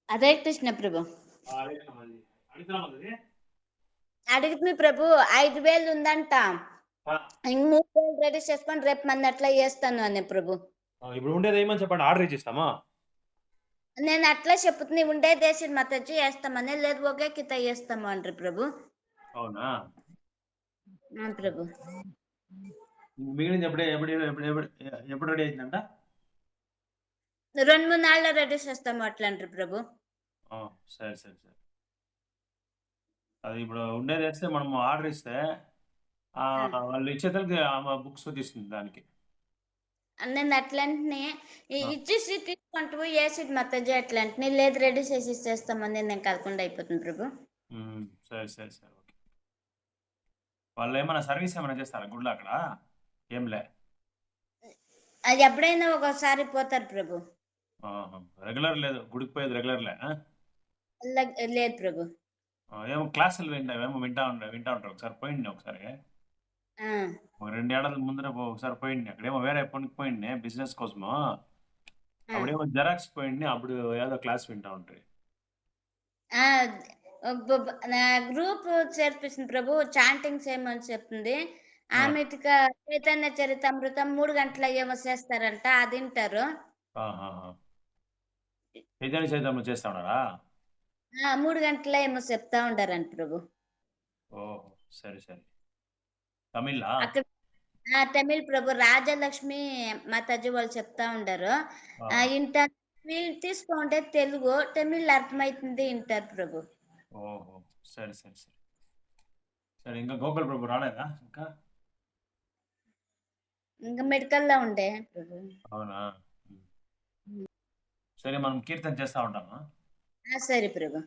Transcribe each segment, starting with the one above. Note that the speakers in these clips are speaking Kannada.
హరే కృష్ణ ప్రభు. హరే కృష్ణ మాది. అడుగుతున్నాం అది. అడిగింది ప్రభు 5,000 ఉందంట. ఆ, ఇంక 3,000 రెడీ చేసుకొని రేపు మన అట్లా చేస్తాను అని ప్రభు. ఇప్పుడు ఉండేది ఏమని చెప్పండి, ఆర్డర్ ఇచ్చిస్తామా? నేను అట్లా చెప్పుతుంది ఉండేదేసి మతచ్చి చేస్తామని, లేదు ఒకే కిత చేస్తాము అంటారు ప్రభు. అవునా? ప్రభు మిగిలింది ఎప్పుడు ఎప్పుడు ఎప్పుడు ఎప్పుడు ఎప్పుడు రెడీ అవుతుందంట? 2-3 నాళ్ళలో రెడీ చేస్తాము అట్లా అంటారు ప్రభు. సరే సరే సరే. అది ఇప్పుడు ఉండేది వేస్తే మనం ఆర్డర్ ఇస్తే వాళ్ళు ఇచ్చేతలకి బుక్స్ తీస్తుంది దానికి. నేను అట్లాంటిని ఇచ్చేసి తీసుకుంటూ వేసి మతజ్జి అట్లాంటిని, లేదు రెడీ చేసి ఇచ్చేస్తామని నేను కలకుండా అయిపోతుంది ప్రభు. సరే సరే సరే, ఓకే. వాళ్ళు ఏమైనా సర్వీస్ ఏమైనా చేస్తారా గుడిలో అక్కడ? ఏంలే, అది ఎప్పుడైనా ఒకసారి పోతారు ప్రభు. రెగ్యులర్ లేదు, గుడికి పోయేది రెగ్యులర్లే? లేదు ప్రభు. ఏమో క్లాసులు ఏమో వింటా ఉంటారు. ఒకసారి పోయింది, ఒకసారి ఒక 2 ఏడాది ముందర ఒకసారి పోయింది. అక్కడేమో వేరే పనికి పోయింది బిజినెస్ కోసము. అప్పుడేమో జెరాక్స్ పోయింది, అప్పుడు ఏదో క్లాస్ వింటా ఉంటాయి. గ్రూప్ చేర్పిస్తుంది ప్రభు, చాంటింగ్స్ ఏమని చెప్తుంది. ఆమెటిగా చైతన్య చరితామృతం 3 గంటల ఏమో చేస్తారంట, అది వింటారు. చైతన్య చైతన్యం చేస్తా ఉన్నారా? 3 గంటల ఏమో చెప్తా ఉండారంట ప్రభు. ఓహో, సరే సరే. తమిళా? అక్కడ తమిళ్ ప్రభు. రాజలక్ష్మి మాతాజీ వాళ్ళు చెప్తా ఉండారు. ఇంట వీళ్ళు తీసుకుంటే తెలుగు, తమిళ్ అర్థమవుతుంది వింటారు ప్రభు. ఓహో, సరే సరే సరే సరే. ఇంకా గోకుల్ ప్రభు రాలేదా ఇంకా మెడికల్లో ఉండే ప్రభు. అవునా? సరే, మనం కీర్తన చేస్తా ఉంటామా? సరే ప్రభు.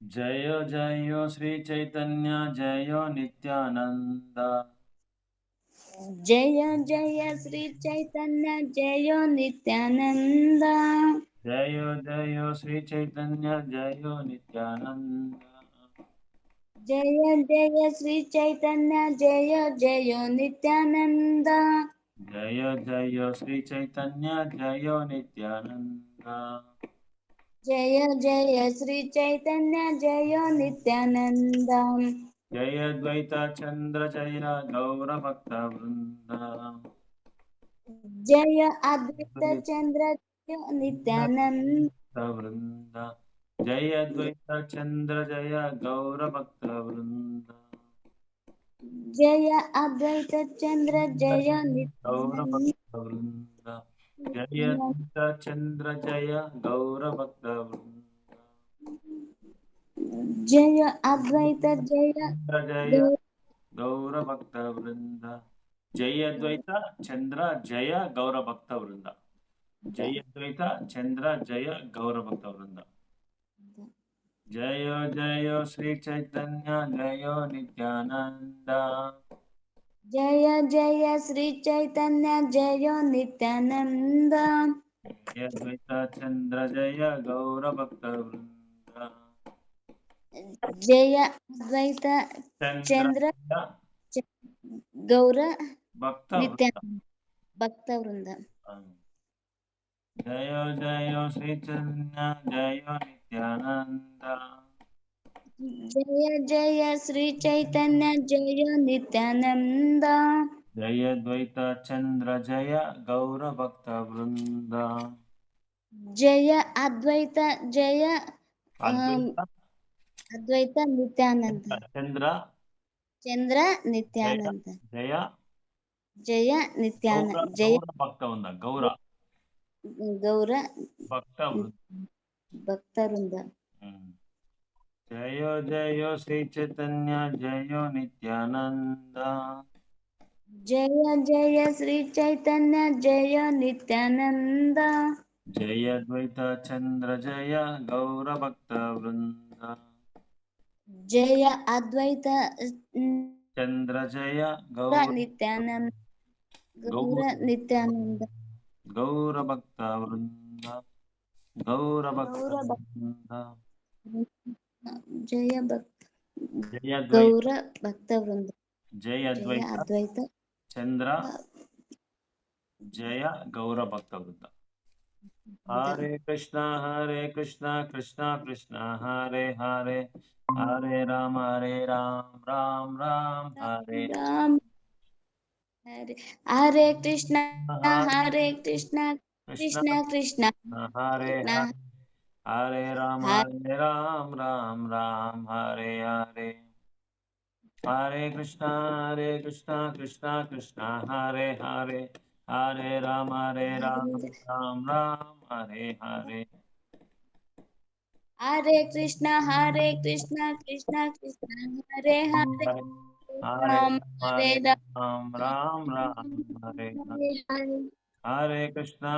జయ జయ శ్రీ చైతన్య జయ నిత్యానంద. జయ జయ శ్రీ చైతన్య జయ నిత్యానంద. జయ జయ శ్రీ చైతన్య జయ నిత్యానంద. జయ జయ శ్రీ చైతన్య జయ జయ నిత్యానంద. జయ జయ శ్రీ చైతన్య జయ నిత్యానంద. జయ జయ శ్రీ చైతన్య జయ నిత్యానంద. జయ ద్వైత చంద్ర జయ గౌర భక్త వృంద. జయ అద్వైత చంద్ర జయ నిత్యానంద వృంద. జయ ద్వైత చంద్ర జయ గౌర భక్త వృంద. జయ అద్వైత చంద్ర జయ గౌర నిత్యానంద. భక్త వృంద. జయ ద్వైత చంద్ర జయ గౌర భక్త వృంద. జయ అద్వైత జయ జయ గౌర భక్త వృంద. జయ ద్వైత చంద్ర జయ గౌర భక్త వృంద. జయ ద్వైత చంద్ర జయ గౌర భక్త వృంద. జయ జయ శ్రీ చైతన్య జయ నిత్యానంద. జయ జయ శ్రీ చైతన్య జయ నిత్యానంద. జయ ద్వైత చంద్ర జయ గౌర భక్త వృంద. జయ అద్వైత చంద్ర గౌర నిత్యానంద భక్త వృంద. జయ జయ శ్రీ చైతన్య జయ నిత్యానంద. జయ జయ శ్రీ చైతన్య జయ నిత్యానంద. జయ ద్వైత చంద్ర జయ గౌర భక్త వృంద. జయ అద్వైత జయ అద్వైత నిత్యానంద. చంద్ర నిత్యానంద. జయ జయ నిత్యానంద. జయ భక్త వృంద. గౌర గౌర భక్త భక్త వృంద. జయ జయ శ్రీ చైతన్య జయ నిత్యానంద. జయ జయ శ్రీ చైతన్య జయ నిత్యానంద. జయ ద్వైత చంద్ర జయ గౌర భక్త వృంద. జయ అద్వైత చంద్ర జయ గౌర నిత్యానంద. గౌర నిత్యానంద. గౌర భక్త వృంద. గౌర భక్త వృంద. జయ గౌర భక్త వృంద. జయ అద్వైత చంద్ర జయ గౌర భక్త వృంద. Hare Krishna Krishna Krishna Hare Hare, Hare Ram Ram Ram Hare Ram Hare Hare Krishna Hare Krishna Krishna Krishna Krishna Hare Krishna Hare, Hare Ram Hare Ram Hare Hare, Hare Krishna Krishna Krishna Hare Hare, Hare Ram Ram Hare Hare. Hare Krishna Krishna Krishna Hare Hare Hare Ram Hare Ram Hare Hare. Hare Krishna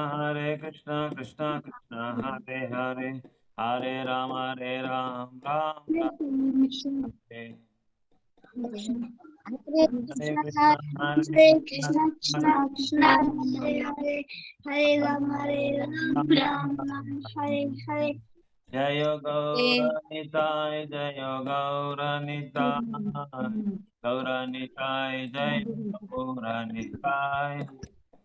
Krishna Krishna Hare Hare, Hare Ram Ram Hare. Hare Hare Krishna Krishna Krishna Krishna Krishna Hare Ram Ram Hare Hare Jai Gauranitai, Jai Gauranitai, Gauranitai, Jai Gauranitai.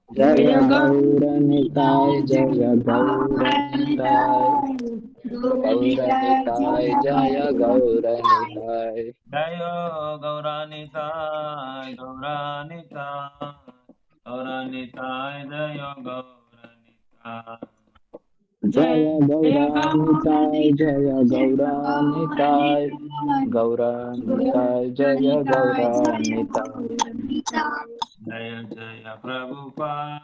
Jaya Gauranitai, Jaya Gauranitai, Gauranitai, Jaya Gauranitai. Jai Gauranitai, Gauranitai, Gauranitai, Jai Gauranitai. Jaya Gauranitai, Jaya Gauranitai, Gauranitai, Jaya Gauranitai. Jaya Jaya Prabhupada,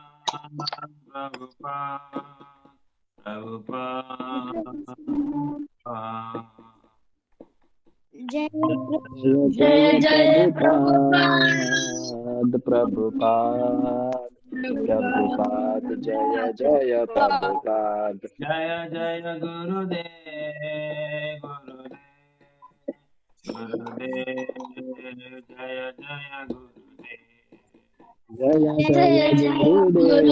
Prabhupada, Prabhupada. Jai Jaya Jaya Prabhupada, Prabhupada, Jaya Jaya Prabhupada. Jaya Jaya Gurudev, Gurudev, Gurudev, Jaya Jaya Gurudev. Jaya Jaya Gurudev,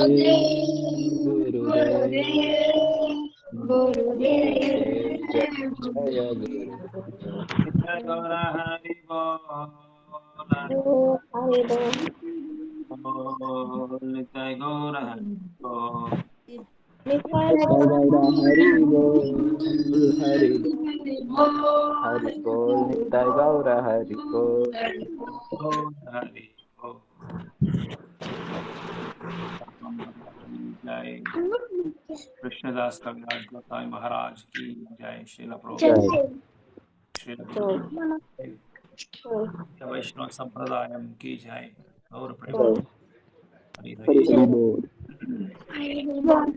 Gurudev, Jaya Jaya Gurudev. Nitya Gaura Hari Bol, Nitya Gaura Hari Bol. Nitya Gaura Hari Bol, Hari Hari Bol, Nitya Gaura Hari Bol. Hari Bol. जय कृष्णदास कविराज गोसाई महाराज की जय, श्रील प्रभुपाद, श्रील वैष्णव संप्रदायम की जय, गौर प्रेम हरि हरि। Hari Bol.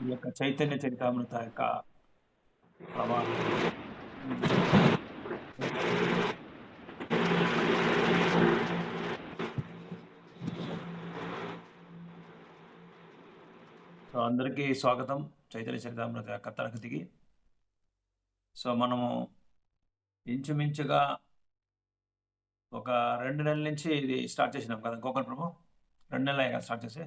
ఈ యొక్క చైతన్య చరితామృత యొక్క ప్రవాహం సో అందరికీ స్వాగతం చైతన్య చరితామృత యొక్క తరగతికి. సో మనము ఇంచుమించుగా ఒక 2 నెలల నుంచి ఇది స్టార్ట్ చేసినాం కదా గోపాల్ ప్రభు, 2 నెలలు కదా స్టార్ట్ చేసి?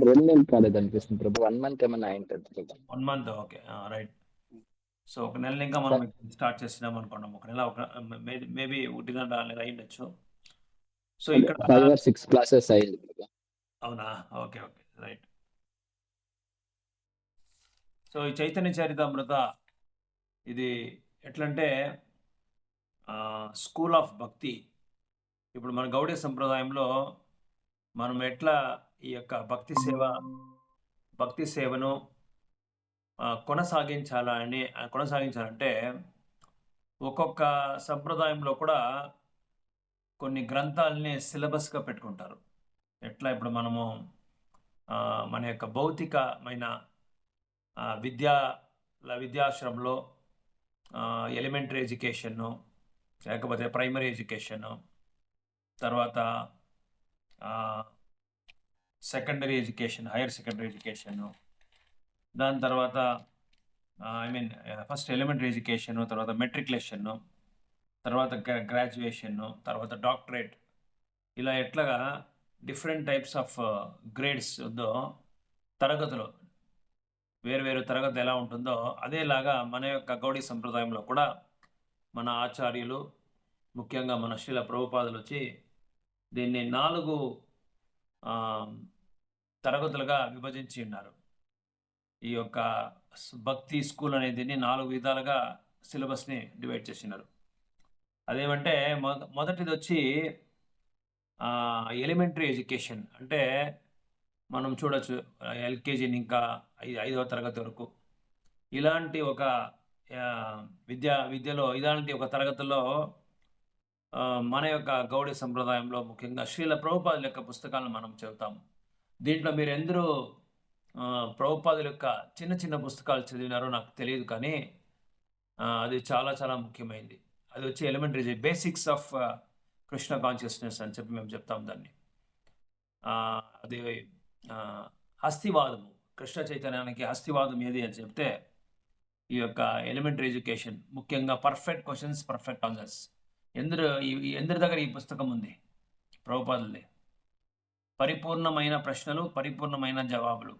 2 నెలలు కాలేదనిపిస్తుంది ప్రభు, 1 మంత్ ఏమన్నా అయింటది ప్రభు. 1 మంత్, ఓకే, రైట్. సో 1 నెల ఇంకా మనం స్టార్ట్ చేసినాం అనుకున్నాం, 1 నెల, మేబీ 1.5 నెల అయ్యిండొచ్చు. సో ఇక్కడ 5 or 6 క్లాసెస్ అయ్యింది ప్రభు. అవునా, ఓకే ఓకే, రైట్. సో ఈ చైతన్య చరితామృత ఇది ఎట్లంటే స్కూల్ ఆఫ్ భక్తి. ఇప్పుడు మన గౌడీ సంప్రదాయంలో మనం ఎట్లా ఈ యొక్క భక్తి సేవను కొనసాగించాలంటే ఒక్కొక్క సంప్రదాయంలో కూడా కొన్ని గ్రంథాలని సిలబస్గా పెట్టుకుంటారు. ఎట్లా ఇప్పుడు మనము మన యొక్క భౌతికమైన విద్యాశ్రమంలో ఎలిమెంటరీ ఎడ్యుకేషన్ను, లేకపోతే ప్రైమరీ ఎడ్యుకేషను, తర్వాత secondary education, higher secondary education, దాని తర్వాత ఫస్ట్ ఎలిమెంటరీ ఎడ్యుకేషను, తర్వాత మెట్రికులేషను, తర్వాత గ్రాడ్యుయేషను, తర్వాత డాక్టరేట్, ఇలా ఎట్లాగా డిఫరెంట్ టైప్స్ ఆఫ్ గ్రేడ్స్ ఉందో, తరగతులు వేరు తరగతి ఎలా ఉంటుందో అదేలాగా మన యొక్క గౌడీ సంప్రదాయంలో కూడా మన ఆచార్యులు, ముఖ్యంగా మన శ్రీల ప్రభుపాదులు వచ్చి దీన్ని 4 తరగతులుగా విభజించి ఉన్నారు. ఈ యొక్క భక్తి స్కూల్ అనే దీన్ని 4 విధాలుగా సిలబస్ని డివైడ్ చేసినారు. అదేమంటే మొదటిది వచ్చి ఎలిమెంటరీ ఎడ్యుకేషన్. అంటే మనం చూడొచ్చు ఎల్కేజీని ఇంకా 5వ తరగతి వరకు ఇలాంటి ఒక విద్యలో ఇలాంటి ఒక తరగతుల్లో మన యొక్క గౌడీ సంప్రదాయంలో ముఖ్యంగా శ్రీల ప్రభుపాదుల యొక్క పుస్తకాలను మనం చదువుతాము. దీంట్లో మీరు ఎందరూ ప్రభుపాదుల యొక్క చిన్న చిన్న పుస్తకాలు చదివినారో నాకు తెలియదు, కానీ అది చాలా చాలా ముఖ్యమైనది. అది వచ్చి elementary basics of Krishna consciousness అని చెప్పి మేము చెప్తాం దాన్ని. అది హస్తివాదము, కృష్ణ చైతన్యానికి హస్తివాదం ఏది అని చెప్తే ఈ యొక్క ఎలిమెంటరీ ఎడ్యుకేషన్, ముఖ్యంగా పర్ఫెక్ట్ క్వశ్చన్స్, పర్ఫెక్ట్ ఆన్సర్స్. ఎందరి దగ్గర ఈ పుస్తకం ఉంది? ప్రభుపాదులది. పరిపూర్ణమైన ప్రశ్నలు, పరిపూర్ణమైన జవాబులు,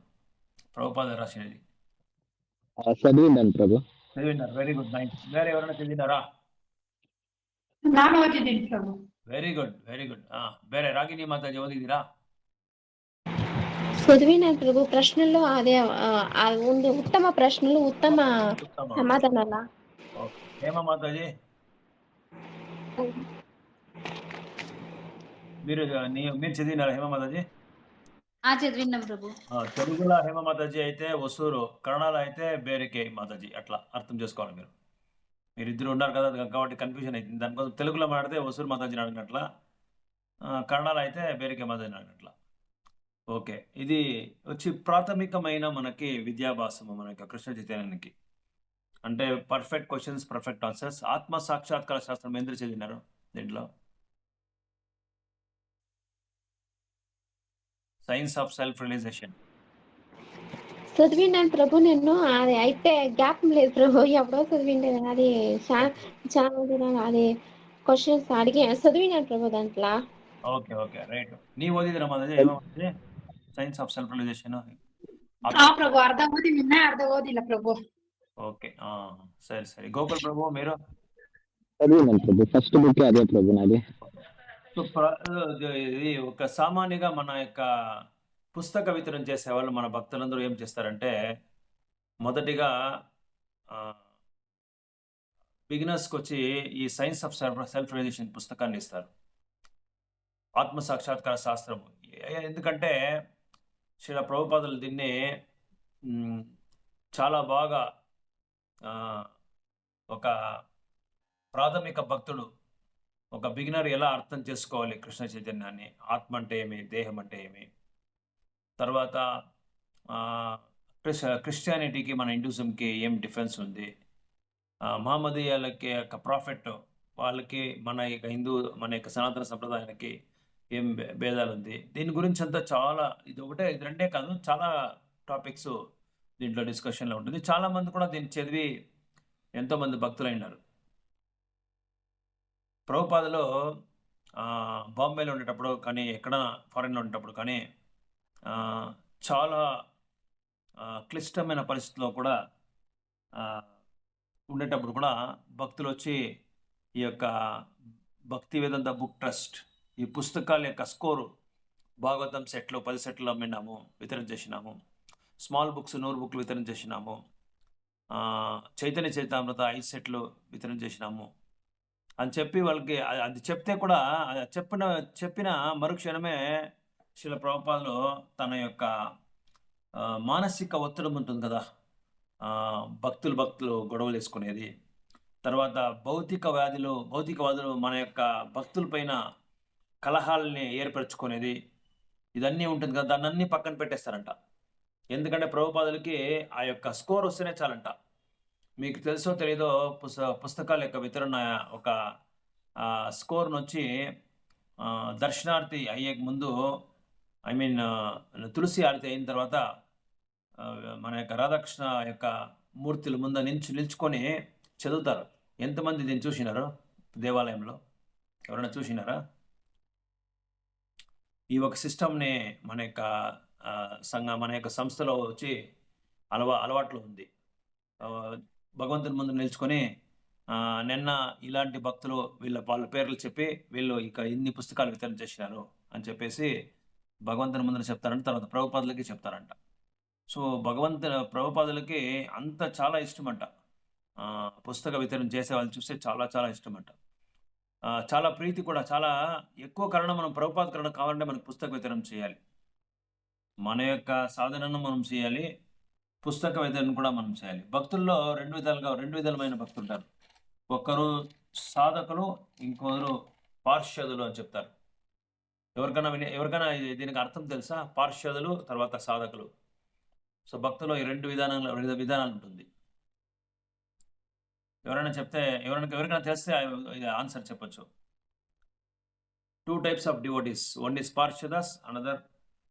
ప్రభుపాదులు రాసినది. చదివిందండి ప్రభు. చదివినారు, వెరీ గుడ్, నైస్. వేరే ఎవరైనా చదివినారా? Very good, very good. ಬೇರೆ ರಾಗಿಣಿ ಮಾತಾಜಿ ಓದಿದ್ದೀರಾ? చదివిన ప్రభు. ప్రశ్నల్లో అదే ఉంది, ఉత్తమ ప్రశ్నలు, ఉత్తమ సమాధానాల. హేమ మాతాజీ, మీరు చదివినారా హేమ మాతాజీ? చదివినాం ప్రభు. తెలుగులో హేమ మాతాజీ అయితే ఒసూరు, కన్నడలో అయితే బేరికే మాతాజీ. అట్లా అర్థం చేసుకోవాలి మీరు. మీరిద్దరు ఉన్నారు కదా కాబట్టి కన్ఫ్యూజన్ అవుతుంది. దానికోసం తెలుగులో మాట్లాడితే ఒసూరు మాతాజీని అడిగినట్ల, కన్నడలో అయితే బేరికే మాతాజీని అడిగినట్ల. ఓకే, ఇది వచ్చి ప్రాథమికమైన మనకి విద్యాభాసము మన యొక్క కృష్ణ చైతన్యానికి. అంటే పర్ఫెక్ట్ క్వశ్చన్స్, పర్ఫెక్ట్ ఆన్సర్స్. ఆత్మ సాక్షాత్కార శాస్త్రం ఎందుకు చదివినారు దీంట్లో? సైన్స్ ఆఫ్ సెల్ఫ్ రియలైజేషన్ చదివినాను ప్రభు. నేను అది అయితే జ్ఞాపకం లేదు ప్రభు, ఎప్పుడో చదివిండే. అది చాలా అది క్వశ్చన్స్ అడిగి చదివినాను ప్రభు దాంట్లో. Okay okay, right. ನೀವು ಓದಿದ್ರ ಮಾತಾಜಿ ಸೈನ್ಸ್ ಆಫ್ ಸೆಲ್ಫ್ ರಿಯಲೈಸೇಷನ್? ప్రభు అర్ధ ఓది విన్నా, అర్ధ ఓదిಲ್ಲ ప్రభు. ఓకే, సరే సరే. గోకుల్ ప్రభు మీరు? చదివినాను ప్రభు. ఫస్ట్ బుక్ అదే ప్రభు నాది. ఇది ఒక సామాన్యంగా మన యొక్క పుస్తక వితరణ చేసేవాళ్ళు, మన భక్తులందరూ ఏం చేస్తారంటే, మొదటిగా బిగినర్స్కి వచ్చి ఈ సైన్స్ ఆఫ్ సెల్ఫ్ రియలైజేషన్ పుస్తకాన్ని ఇస్తారు, ఆత్మ సాక్షాత్కార శాస్త్రము. ఎందుకంటే శ్రీల ప్రభుపాదులు దీన్ని చాలా బాగా ఒక ప్రాథమిక భక్తుడు, ఒక బిగినర్ ఎలా అర్థం చేసుకోవాలి కృష్ణ చైతన్యాన్ని, ఆత్మ అంటే ఏమి, దేహం అంటే ఏమి, తర్వాత క్రిస్టియానిటీకి మన హిందూజంకి ఏం డిఫరెన్స్ ఉంది, మహమ్మదీయులకి యొక్క ప్రాఫిట్ వాళ్ళకి మన యొక్క మన యొక్క సనాతన సంప్రదాయానికి ఏం భేదాలు ఉంది, దీని గురించి అంతా చాలా, ఇది రెండే కాదు, చాలా టాపిక్స్ దీంట్లో డిస్కషన్లో ఉంటుంది. చాలామంది కూడా దీన్ని చదివి ఎంతోమంది భక్తులైనారు. ప్రభుపాదులు బాంబేలో ఉండేటప్పుడు కానీ, ఎక్కడ ఫారెన్లో ఉండేటప్పుడు కానీ, చాలా క్లిష్టమైన పరిస్థితుల్లో కూడా ఉండేటప్పుడు కూడా భక్తులు వచ్చి ఈ యొక్క భక్తి వేదాంత బుక్ ట్రస్ట్ ఈ పుస్తకాల యొక్క స్కోరు, భాగవతం సెట్లు 10 సెట్లు అమ్మినాము, వితరణ చేసినాము. స్మాల్ బుక్స్ 100 బుక్లు వితరణ చేసినాము. చైతన్య చరితామృత 5 సెట్లు వితరణ చేసినాము అని చెప్పి వాళ్ళకి అది చెప్తే కూడా, చెప్పిన మరుక్షణమే శ్రీల ప్రభుపాదులు తన యొక్క మానసిక ఒత్తిడి ఉంటుంది కదా, భక్తులు గొడవలు వేసుకునేది, తర్వాత భౌతికవాదులు మన యొక్క భక్తుల పైన కలహాలని ఏర్పరచుకునేది, ఇదన్నీ ఉంటుంది కదా, దాన్ని అన్నీ పక్కన పెట్టేస్తారంట. ఎందుకంటే ప్రభుపాదులకి ఆ యొక్క స్కోర్ వస్తేనే చాలంట. మీకు తెలుసో తెలీదో, పుస్తకాల యొక్క వితరణ ఒక స్కోర్ నుంచి దర్శనార్థి అయ్యే ముందు, తులసి ఆరతి అయిన తర్వాత మన యొక్క రాధాకృష్ణ యొక్క మూర్తుల ముందు నిల్చుకొని చదువుతారు. ఎంతమంది దీన్ని చూసినారు దేవాలయంలో? ఎవరైనా చూసినారా? ఈ ఒక సిస్టమ్ని మన యొక్క మన యొక్క సంస్థలో వచ్చి అలవాట్లో ఉంది. భగవంతుని ముందు నిల్చుకొని నిన్న ఇలాంటి భక్తులు వాళ్ళ పేర్లు చెప్పి వీళ్ళు ఇక ఇన్ని పుస్తకాలు వితరణ చేసినారు అని చెప్పేసి భగవంతుని ముందర చెప్తారంట. తర్వాత ప్రభుపాదులకి చెప్తారంట. సో ప్రభుపాదులకి అంత చాలా ఇష్టమంట. పుస్తక వితరణ చేసే వాళ్ళు చూస్తే చాలా చాలా ఇష్టమంట. చాలా ప్రీతి కూడా, చాలా ఎక్కువ కారణం మనం ప్రభుపాద కరుణ కావాలంటే మనకు పుస్తక వితరణ చేయాలి. మన యొక్క సాధనను మనం చేయాలి, పుస్తక వితరణ కూడా మనం చేయాలి. భక్తుల్లో రెండు విధాలమైన భక్తులు ఉంటారు. ఒకరు సాధకులు, ఇంకొకరు పార్షదులు అని చెప్తారు. ఎవరికైనా దీనికి అర్థం తెలుసా? పార్షదులు తర్వాత సాధకులు. సో భక్తులు ఈ రెండు విధానాలు ఉంటుంది. ఎవరికైనా తెలిస్తే ఆన్సర్ చెప్పొచ్చు. 2 types of devotees. One is parshadas, another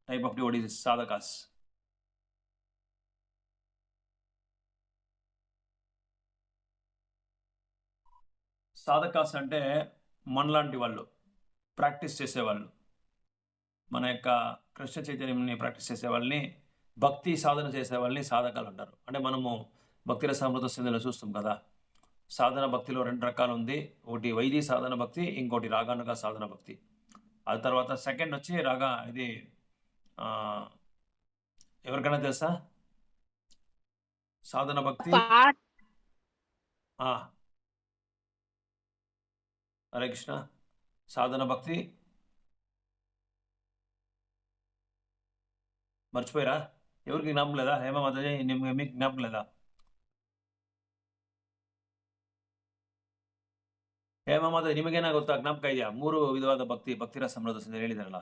type of devotees is sadhakas. సాధకాస్ అంటే మనలాంటి వాళ్ళు, ప్రాక్టీస్ చేసేవాళ్ళు. మన యొక్క కృష్ణ చైతన్యంని ప్రాక్టీస్ చేసే వాళ్ళని, భక్తి సాధన చేసే వాళ్ళని సాధకాలు అంటారు. అంటే మనము భక్తి రసామృత సింధులో చూస్తాం కదా, సాధన భక్తిలో 2 రకాలు ఉంది. ఒకటి వైదీ సాధన భక్తి, ఇంకోటి రాగానుగా సాధన భక్తి. ఆ తర్వాత సెకండ్ వచ్చి ఇది ఎవరికైనా తెలుసా? సాధన భక్తి. హరే కృష్ణ. సాధన భక్తి మర్చిపోయారా? ఎవరికి జ్ఞాపకం లేదా? హేమమాతాజీ మీకు జ్ఞాపకం లేదా? ಹೇಮಾಮಾತ ನಿಮಗೇನ ಗೊತ್ತಾ? ಜ್ಞಾಪಕ ಇದೆಯಾ? 3 ವಿಧವಾದ ಭಕ್ತಿ ರಸ ಸಮೃದ್ಧ ಹೇಳಿದಾರಲ್ಲ.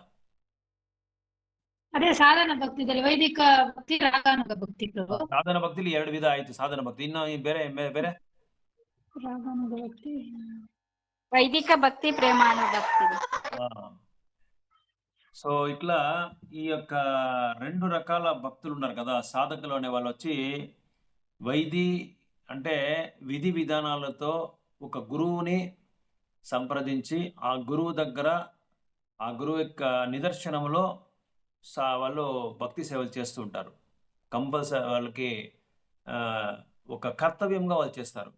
ಅದೇ ಸಾಧನ ಭಕ್ತಿದಲ್ಲಿ ವೈದಿಕ ಭಕ್ತಿ, ರಾಗಾನುಗ ಭಕ್ತಿ ಪ್ರಭು. ಸಾಧನ ಭಕ್ತಿಲಿ 2 ವಿಧ ಆಯ್ತು. ಸಾಧನ ಭಕ್ತಿ ಇನ್ನು ಬೇರೆ ರಾಗಾನುಗ ಭಕ್ತಿ, వైదిక భక్తి, ప్రేమానుభక్తి. సో ఇట్లా ఈ యొక్క 2 రకాల భక్తులు ఉన్నారు కదా. సాధకులు అనే వాళ్ళు వచ్చి వైది అంటే విధి విధానాలతో ఒక గురువుని సంప్రదించి ఆ గురువు దగ్గర, ఆ గురువు యొక్క నిదర్శనంలో వాళ్ళు భక్తి సేవలు చేస్తూ ఉంటారు. కంపల్సరీ వాళ్ళకి ఒక కర్తవ్యంగా వాళ్ళు చేస్తారు.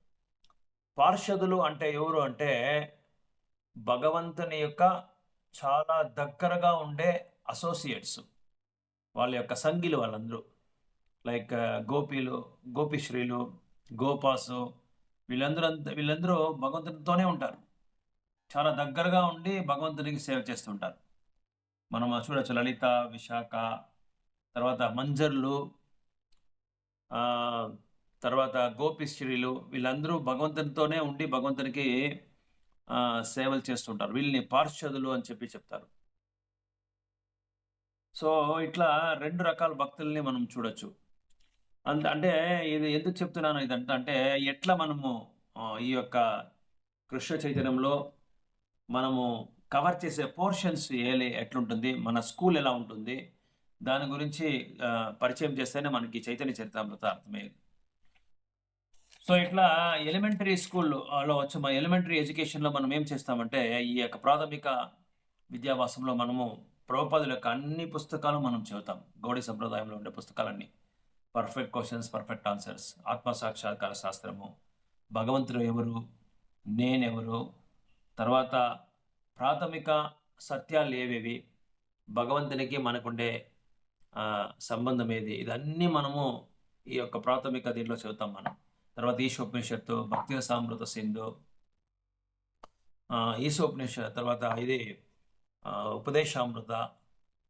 పార్షదులు అంటే ఎవరు అంటే భగవంతుని యొక్క చాలా దగ్గరగా ఉండే అసోసియేట్స్, వాళ్ళ యొక్క సంగిలు వాళ్ళందరూ. లైక్ గోపిశ్రీలు, గోపాసు, వీళ్ళందరూ భగవంతునితోనే ఉంటారు. చాలా దగ్గరగా ఉండి భగవంతునికి సేవ చేస్తుంటారు. మనం చూడొచ్చు లలిత, విశాఖ, తర్వాత మంజర్లు, తర్వాత గోపిశ్రీలు, వీళ్ళందరూ భగవంతునితోనే ఉండి భగవంతునికి సేవలు చేస్తుంటారు. వీళ్ళని పార్షదులు అని చెప్తారు. సో ఇట్లా 2 రకాల భక్తుల్ని మనం చూడొచ్చు. అంటే ఇది ఎందుకు చెప్తున్నాను ఇదంతా అంటే, ఎట్లా మనము ఈ యొక్క కృష్ణ చైతన్యంలో మనము కవర్ చేసే పోర్షన్స్ ఎట్లుంటుంది, మన స్కూల్ ఎలా ఉంటుంది, దాని గురించి పరిచయం చేస్తేనే మనకి చైతన్య చరితామృత అర్థమయ్యేది. సో ఇట్లా ఎలిమెంటరీ స్కూల్లో వచ్చి మన ఎలిమెంటరీ ఎడ్యుకేషన్లో మనం ఏం చేస్తామంటే, ఈ యొక్క ప్రాథమిక విద్యాభ్యాసంలో మనము ప్రభుపాదుల యొక్క అన్ని పుస్తకాలు మనం చదువుతాం. గౌడీ సంప్రదాయంలో ఉండే పుస్తకాలన్నీ, పర్ఫెక్ట్ క్వశ్చన్స్, పర్ఫెక్ట్ ఆన్సర్స్, ఆత్మసాక్షాత్కార శాస్త్రము, భగవంతుడు ఎవరు, నేనెవరు, తర్వాత ప్రాథమిక సత్యాలు ఏవేవి, భగవంతునికి మనకుండే సంబంధం ఏది, ఇదన్నీ మనము ఈ యొక్క ప్రాథమిక దీంట్లో చదువుతాం మనం. తర్వాత ఈశోపనిషత్తు, భక్తి రసామృత సింధు, ఈశోపనిషత్, తర్వాత ఉపదేశామృత,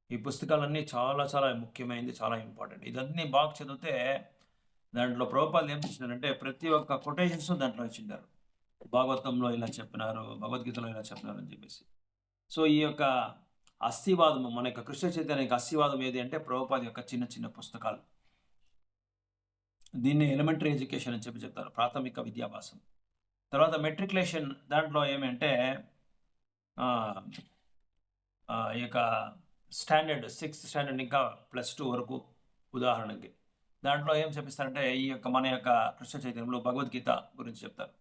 ఈ పుస్తకాలన్నీ చాలా చాలా ముఖ్యమైనది, చాలా ఇంపార్టెంట్. ఇదన్నీ బాగా చదివితే దాంట్లో ప్రభుపాదులు ఏం చేసినారంటే ప్రతి ఒక్క కొటేషన్స్ దాంట్లో ఇచ్చింటారు. భాగవతంలో ఇలా చెప్పినారు, భగవద్గీతలో ఇలా చెప్పినారు అని చెప్పేసి. సో ఈ యొక్క అస్థివాదము, మన యొక్క కృష్ణ చైతన్య అస్థివాదం ఏది అంటే ప్రభుపాద యొక్క చిన్న చిన్న పుస్తకాలు. దీన్ని ఎలిమెంటరీ ఎడ్యుకేషన్ అని చెప్తారు, ప్రాథమిక విద్యాభ్యాసం. తర్వాత మెట్రికులేషన్, దాంట్లో ఏమంటే ఈ యొక్క స్టాండర్డ్ 6th స్టాండర్డ్ ఇంకా +2 వరకు ఉదాహరణకి, దాంట్లో ఏం చెప్పిస్తారంటే ఈ యొక్క మన యొక్క కృష్ణ చైతన్యంలో భగవద్గీత గురించి చెప్తారు.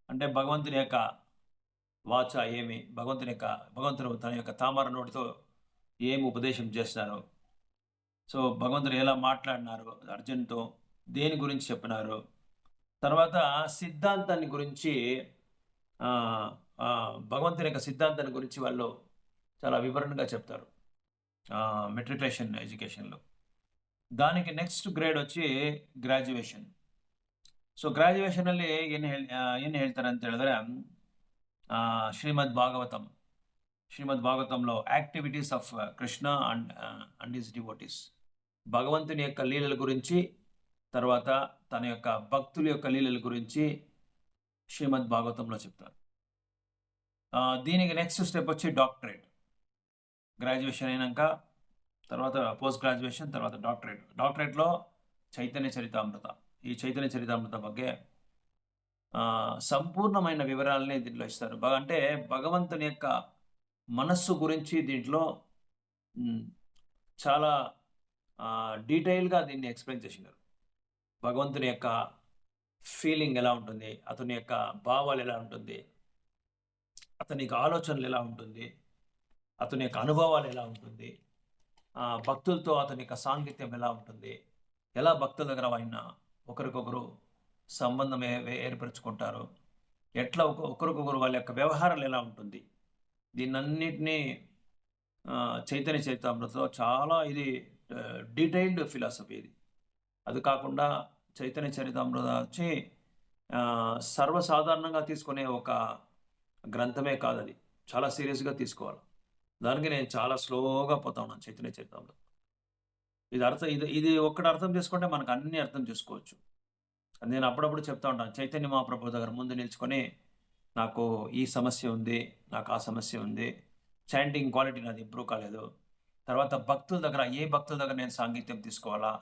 అంటే భగవంతుని యొక్క వాచ ఏమి, భగవంతుడు తన యొక్క తామర నోటితో ఏమి ఉపదేశం చేస్తున్నారు, సో భగవంతుడు ఎలా మాట్లాడినారు అర్జున్తో, దేని గురించి చెప్పినారు, తర్వాత సిద్ధాంతాన్ని గురించి భగవంతుని యొక్క సిద్ధాంతాన్ని గురించి వాళ్ళు చాలా వివరణగా చెప్తారు మెట్రికులేషన్ ఎడ్యుకేషన్లో. దానికి ನೆಕ್ಸ್ಟ್ ಗ್ರೇಡ್ వచ్చి ಗ್ರಾಜುಯೇಷನ್. ಸೊ ಗ್ರಾಜುಯೇಷನಲ್ಲಿ ಏನು ಹೇಳ್ತಾರೆ ಅಂತ ಹೇಳಿದ್ರೆ ಶ್ರೀಮದ್ భాగవతంలో activities of Krishna and his devotees, భగవంతుని యొక్క లీలల గురించి, తర్వాత తన యొక్క భక్తుల యొక్క లీలల గురించి శ్రీమద్ భాగవతంలో చెప్తారు. దీనికి నెక్స్ట్ స్టెప్ వచ్చి డాక్టరేట్. గ్రాడ్యుయేషన్ అయినాక తర్వాత పోస్ట్ గ్రాడ్యుయేషన్, తర్వాత డాక్టరేట్లో చైతన్య చరితామృత. ఈ చైతన్య చరితామృత ಬಗ್ಗೆ సంపూర్ణమైన వివరాలని దీంట్లో ఇస్తారు. అంటే భగవంతుని యొక్క మనస్సు గురించి దీంట్లో చాలా డీటెయిల్గా దీన్ని ఎక్స్ప్లెయిన్ చేసినారు. భగవంతుని యొక్క ఫీలింగ్ ఎలా ఉంటుంది, అతని యొక్క భావాలు ఎలా ఉంటుంది, అతని యొక్క ఆలోచనలు ఎలా ఉంటుంది, అతని యొక్క అనుభవాలు ఎలా ఉంటుంది, భక్తులతో అతని యొక్క సాంగత్యం ఎలా ఉంటుంది, ఎలా భక్తుల దగ్గర ఆయన ఒకరికొకరు సంబంధం ఏర్పరచుకుంటారు, ఎట్లా ఒకరికొకరు వాళ్ళ యొక్క వ్యవహారాలు ఎలా ఉంటుంది, దీన్నన్నిటినీ చైతన్య చరితామృతలో చాలా ఇది డీటెయిల్డ్ ఫిలాసఫీ ఇది. అది కాకుండా చైతన్య చరితామృత వచ్చి సర్వసాధారణంగా తీసుకునే ఒక గ్రంథమే కాదు, అది చాలా సీరియస్గా తీసుకోవాలి. దానికి నేను చాలా స్లోగా పోతా ఉన్నాను చైతన్య చరితామృతం. ఇది ఒక్కటి అర్థం చేసుకుంటే మనకు అన్ని అర్థం చేసుకోవచ్చు. నేను అప్పుడప్పుడు చెప్తా ఉంటాను, చైతన్య మహాప్రభు దగ్గర ముందు నిల్చుకొని నాకు ఈ సమస్య ఉంది, నాకు ఆ సమస్య ఉంది, చాంటింగ్ క్వాలిటీ నాది ఇంప్రూవ్ కాలేదు, తర్వాత భక్తుల దగ్గర ఏ భక్తుల దగ్గర నేను సాంగత్యం తీసుకోవాలా,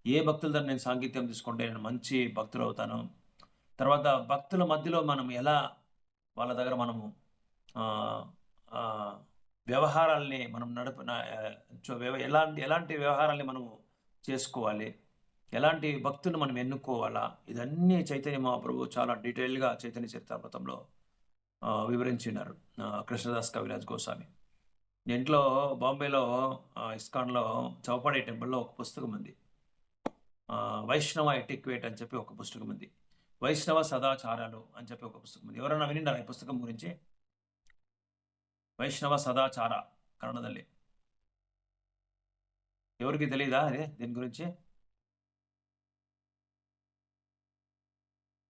ఏ భక్తుల దగ్గర నేను సాంగత్యం తీసుకుంటే నేను మంచి భక్తులు అవుతాను, తర్వాత భక్తుల మధ్యలో మనం ఎలా వాళ్ళ దగ్గర మనము వ్యవహారాల్ని మనం ఎలాంటి వ్యవహారాల్ని మనము చేసుకోవాలి, ఎలాంటి భక్తులను మనం ఎన్నుకోవాలా, ఇదన్నీ చైతన్య మహాప్రభు చాలా డీటెయిల్గా చైతన్య చరితామృతంలో వివరించినారు కృష్ణదాస్ కవిరాజ్ గోస్వామి. ఇంట్లో బాంబేలో ఇస్కాన్లో చౌపాడి టెంపుల్లో ఒక పుస్తకం ఉంది, వైష్ణవ ఎటిక్వేట్ అని చెప్పి ఒక పుస్తకం ఉంది, వైష్ణవ సదాచారాలు అని చెప్పి ఒక పుస్తకం ఉంది. ఎవరైనా వినిండారా ఈ పుస్తకం గురించి? వైష్ణవ సదాచార కನ್ನಡದಲ್ಲಿ ఎవరికి తెలియదా అదే దీని గురించి?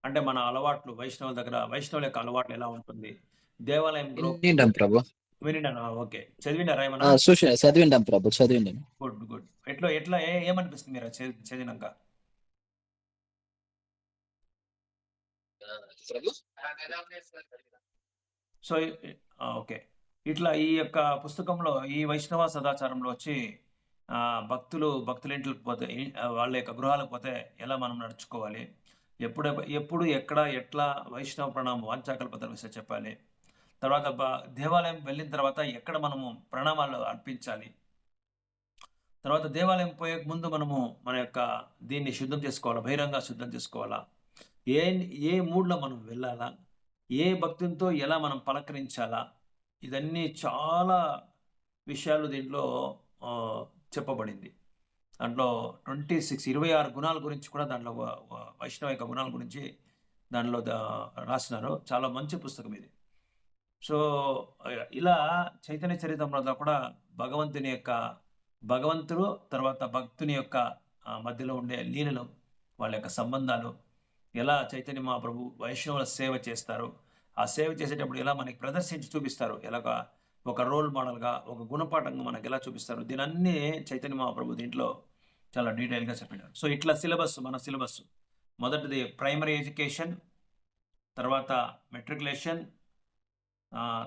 అంటే మన అలవాట్లు, వైష్ణవుల దగ్గర వైష్ణవుల యొక్క అలవాట్లు ఎలా ఉంటుంది, దేవాలయంలో వినిండాం ప్రభు. వినిండాను. ఓకే, చదివినారా ఏమన్నా? చదివిండాం ప్రభు, చదివిండాం. గుడ్. ఎట్లా ఏమనిపిస్తుంది మీరు చదివినాక? సో ఓకే, ఇట్లా ఈ యొక్క పుస్తకంలో ఈ వైష్ణవ సదాచారంలో వచ్చి భక్తుల ఇంట్లోకి పోతే, వాళ్ళ యొక్క గృహాలకు పోతే ఎలా మనం నడుచుకోవాలి, ఎప్పుడు ఎక్కడ ఎట్లా వైష్ణవ ప్రణామం వాంఛాకల్పతల విషయం చెప్పాలి, తర్వాత దేవాలయం వెళ్ళిన తర్వాత ఎక్కడ మనము ప్రణామాలు అర్పించాలి, తర్వాత దేవాలయం పోయే ముందు మనము మన యొక్క దీన్ని శుద్ధం చేసుకోవాలా, బహిరంగ శుద్ధం చేసుకోవాలా, ఏ మూడ్లో మనం వెళ్ళాలా, ఏ భక్తునితో ఎలా మనం పలకరించాలా, ఇదన్నీ చాలా విషయాలు దీంట్లో చెప్పబడింది. దాంట్లో 26 గుణాల గురించి కూడా దాంట్లో వైష్ణవ యొక్క గుణాల గురించి దానిలో రాసినారు. చాలా మంచి పుస్తకం ఇది. సో ఇలా చైతన్య చరితామృతంలో కూడా భగవంతుడు తర్వాత భక్తుని యొక్క మధ్యలో ఉండే లీలలు, వాళ్ళ యొక్క సంబంధాలు, ఎలా చైతన్య మహాప్రభు వైష్ణవుల సేవ చేస్తారు, ఆ సేవ చేసేటప్పుడు ఎలా మనకి ప్రదర్శించి చూపిస్తారు, ఎలాగా ఒక రోల్ మోడల్గా ఒక గుణపాఠంగా మనకు ఎలా చూపిస్తారు, దీనన్నీ చైతన్య మహాప్రభు దీంట్లో చాలా డీటెయిల్గా చెప్పినారు. సో ఇట్లా మన సిలబస్ మొదటిది ప్రైమరీ ఎడ్యుకేషన్, తర్వాత మెట్రికులేషన్,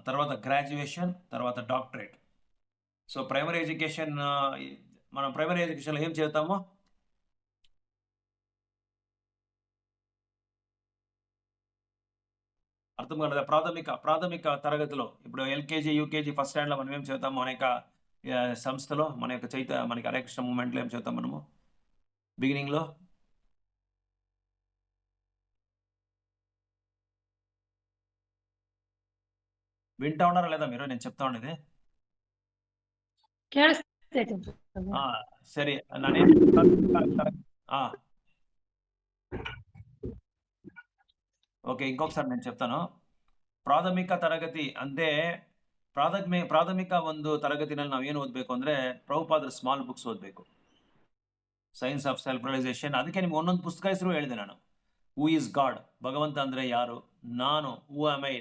తర్వాత గ్రాడ్యుయేషన్, తర్వాత డాక్టరేట్. సో ప్రైమరీ ఎడ్యుకేషన్ మనం ప్రైమరీ ఎడ్యుకేషన్లో ఏం చేస్తామో అర్థం కాదు. ప్రాథమిక తరగతిలో ఇప్పుడు ఎల్కేజీ యూకేజీ ఫస్ట్ స్టాండర్డ్లో మనం ఏం చదువుతాము, మన యొక్క సంస్థలో మనకి హరే కృష్ణ మూమెంట్లో ఏం చదువుతాం మనము బిగినింగ్లో? వింటా ఉన్నారా లేదా మీరు నేను చెప్తా ఉండేది? సరే ఓకే, ఇంకొకసారి నేను చెప్తాను. ಪ್ರಾಥಮಿಕ ತರಗತಿ అంటే ಪ್ರಾಥಮಿಕ ಒಂದು ತರಗತಿನಲ್ಲಿ ನಾವು ಏನು ಓದಬೇಕು ಅಂದ್ರೆ ಪ್ರಭುಪಾದರ ಸ್ಮಾಲ್ ಬುಕ್ಸ್ ಓದಬೇಕು. Science of self realization. ಅದಕ್ಕೆ ನಿಮ್ಗೆ ಒಂದೊಂದು ಪುಸ್ತಕ ಹೆಸರು ಹೇಳಿದೆ ನಾನು. ಹೂ ಈಸ್ ಗಾಡ್, ಭಗವಂತ ಅಂದ್ರೆ ಯಾರು, ನಾನು ಹೂ ಆಮ್ ಐ,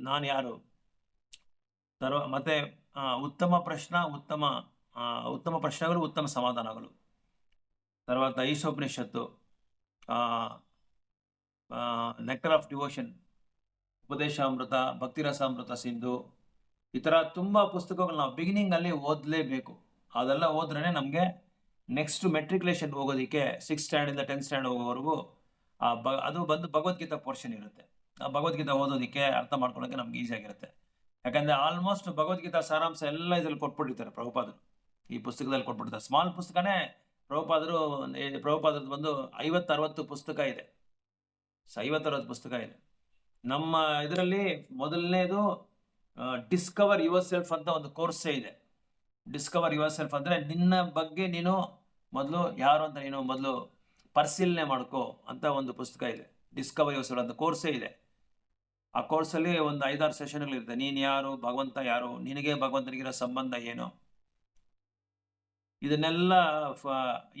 ನಾನು ಯಾರು, ಮತ್ತೆ ಉತ್ತಮ ಪ್ರಶ್ನೆಗಳು, ಉತ್ತಮ ಸಮಾಧಾನಗಳು. తర్వాత ಈಶೋಪನಿಷತ್ತು, ನೆಕ್ಟರ್ ಆಫ್ ಡಿವೋಷನ್, ಉಪದೇಶಾಮೃತ, ಭಕ್ತಿರಸಾಮೃತ ಸಿಂಧು, ಈ ಥರ ತುಂಬ ಪುಸ್ತಕಗಳು ನಾವು ಬಿಗಿನಿಂಗ್ ಅಲ್ಲಿ ಓದಲೇಬೇಕು. ಅದೆಲ್ಲ ಓದ್ರೇ ನಮಗೆ ನೆಕ್ಸ್ಟ್ ಮೆಟ್ರಿಕ್ಯುಲೇಷನ್ ಹೋಗೋದಕ್ಕೆ 6th ಸ್ಟ್ಯಾಂಡರ್ಡ್ 10th ಸ್ಟ್ಯಾಂಡರ್ಡ್ ಹೋಗೋವರೆಗೂ ಅದು ಬಂದು ಭಗವದ್ಗೀತಾ ಪೋರ್ಷನ್ ಇರುತ್ತೆ. ಆ ಭಗವದ್ಗೀತಾ ಓದೋದಕ್ಕೆ ಅರ್ಥ ಮಾಡ್ಕೊಳ್ಳೋಕೆ ನಮ್ಗೆ ಈಸಿ ಆಗಿರುತ್ತೆ. ಯಾಕಂದ್ರೆ ಆಲ್ಮೋಸ್ಟ್ ಭಗವದ್ಗೀತಾ ಸಾರಾಂಶ ಎಲ್ಲ ಇದ್ರಲ್ಲಿ ಕೊಟ್ಬಿಟ್ಟಿರ್ತಾರೆ ಪ್ರಭುಪಾದರು, ಈ ಪುಸ್ತಕದಲ್ಲಿ ಕೊಟ್ಬಿಡ್ತಾರೆ. ಸ್ಮಾಲ್ ಪುಸ್ತಕನೇ ಪ್ರಭುಪಾದರದ್ದು ಬಂದು 50-60 ಪುಸ್ತಕ ಇದೆ. 50-60 ಪುಸ್ತಕ ಇದೆ. ನಮ್ಮ ಇದರಲ್ಲಿ ಮೊದಲನೇದು ಡಿಸ್ಕವರ್ ಯುವರ್ ಸೆಲ್ಫ್ ಅಂತ ಒಂದು ಕೋರ್ಸೇ ಇದೆ. ಡಿಸ್ಕವರ್ ಯುವರ್ ಸೆಲ್ಫ್ ಅಂದ್ರೆ ನಿನ್ನ ಬಗ್ಗೆ ನೀನು ಮೊದಲು ಯಾರು ಅಂತ ನೀನು ಮೊದಲು ಪರಿಶೀಲನೆ ಮಾಡ್ಕೋ ಅಂತ ಒಂದು ಪುಸ್ತಕ ಇದೆ. ಡಿಸ್ಕವರ್ ಯುವರ್ ಸೆಲ್ಫ್ ಅಂತ ಕೋರ್ಸೇ ಇದೆ. ಆ ಕೋರ್ಸಲ್ಲಿ ಒಂದು 5-6 ಸೆಷನ್ಗಳಿರುತ್ತೆ. ನೀನು ಯಾರು, ಭಗವಂತ ಯಾರು, ನಿನಗೆ ಭಗವಂತನಿಗಿರೋ ಸಂಬಂಧ ಏನು, ಇದನ್ನೆಲ್ಲ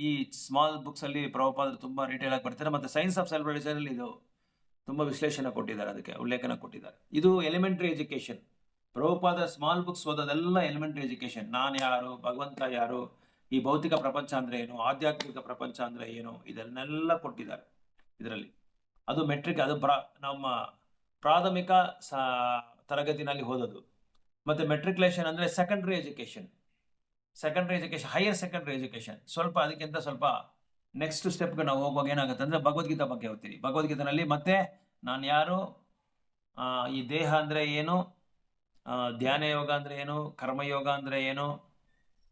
ಈ ಸ್ಮಾಲ್ ಬುಕ್ಸ್ ಅಲ್ಲಿ ಪ್ರಭುಪಾದರು ತುಂಬಾ ಡೀಟೇಲ್ ಆಗಿ ಬರ್ತಾರೆ. ಮತ್ತೆ ಸೈನ್ಸ್ ಆಫ್ ಸೆಲ್ಫ್ ರಿಯಲೈಸೇಷನ್ ಅಲ್ಲಿ ಇದು ತುಂಬಾ ವಿಶ್ಲೇಷಣೆ ಕೊಟ್ಟಿದ್ದಾರೆ, ಅದಕ್ಕೆ ಉಲ್ಲೇಖನ ಕೊಟ್ಟಿದ್ದಾರೆ. ಇದು elementary education. Prabhupada small books ಓದೋದೆಲ್ಲ ಎಲಿಮೆಂಟರಿ ಎಜುಕೇಶನ್. ನಾನು ಯಾರು, ಭಗವಂತ ಯಾರು, ಈ ಭೌತಿಕ ಪ್ರಪಂಚ ಅಂದ್ರೆ ಏನು, ಆಧ್ಯಾತ್ಮಿಕ ಪ್ರಪಂಚ ಅಂದ್ರೆ ಏನು, ಇದನ್ನೆಲ್ಲ ಕೊಟ್ಟಿದ್ದಾರೆ ಇದರಲ್ಲಿ. ಅದು ಮೆಟ್ರಿಕ್, ಅದು ನಮ್ಮ ಪ್ರಾಥಮಿಕ ತರಗತಿನಲ್ಲಿ ಓದೋದು. ಮತ್ತೆ ಮೆಟ್ರಿಕ್ಯುಲೇಷನ್ ಅಂದ್ರೆ secondary education, higher secondary education. ಸ್ವಲ್ಪ ಅದಕ್ಕಿಂತ ಸ್ವಲ್ಪ ನೆಕ್ಸ್ಟ್ ಸ್ಟೆಪ್ಗೆ ನಾವು ಹೋಗುವಾಗ ಏನಾಗುತ್ತೆ ಅಂದ್ರೆ ಭಗವದ್ಗೀತಾ ಬಗ್ಗೆ ಓದ್ತೀವಿ. ಭಗವದ್ಗೀತೆನಲ್ಲಿ ಮತ್ತೆ ನಾನು ಯಾರು, ಈ ದೇಹ ಅಂದ್ರೆ ಏನು, ಧ್ಯಾನ ಯೋಗ ಅಂದ್ರೆ ಏನು, ಕರ್ಮಯೋಗ ಅಂದ್ರೆ ಏನು,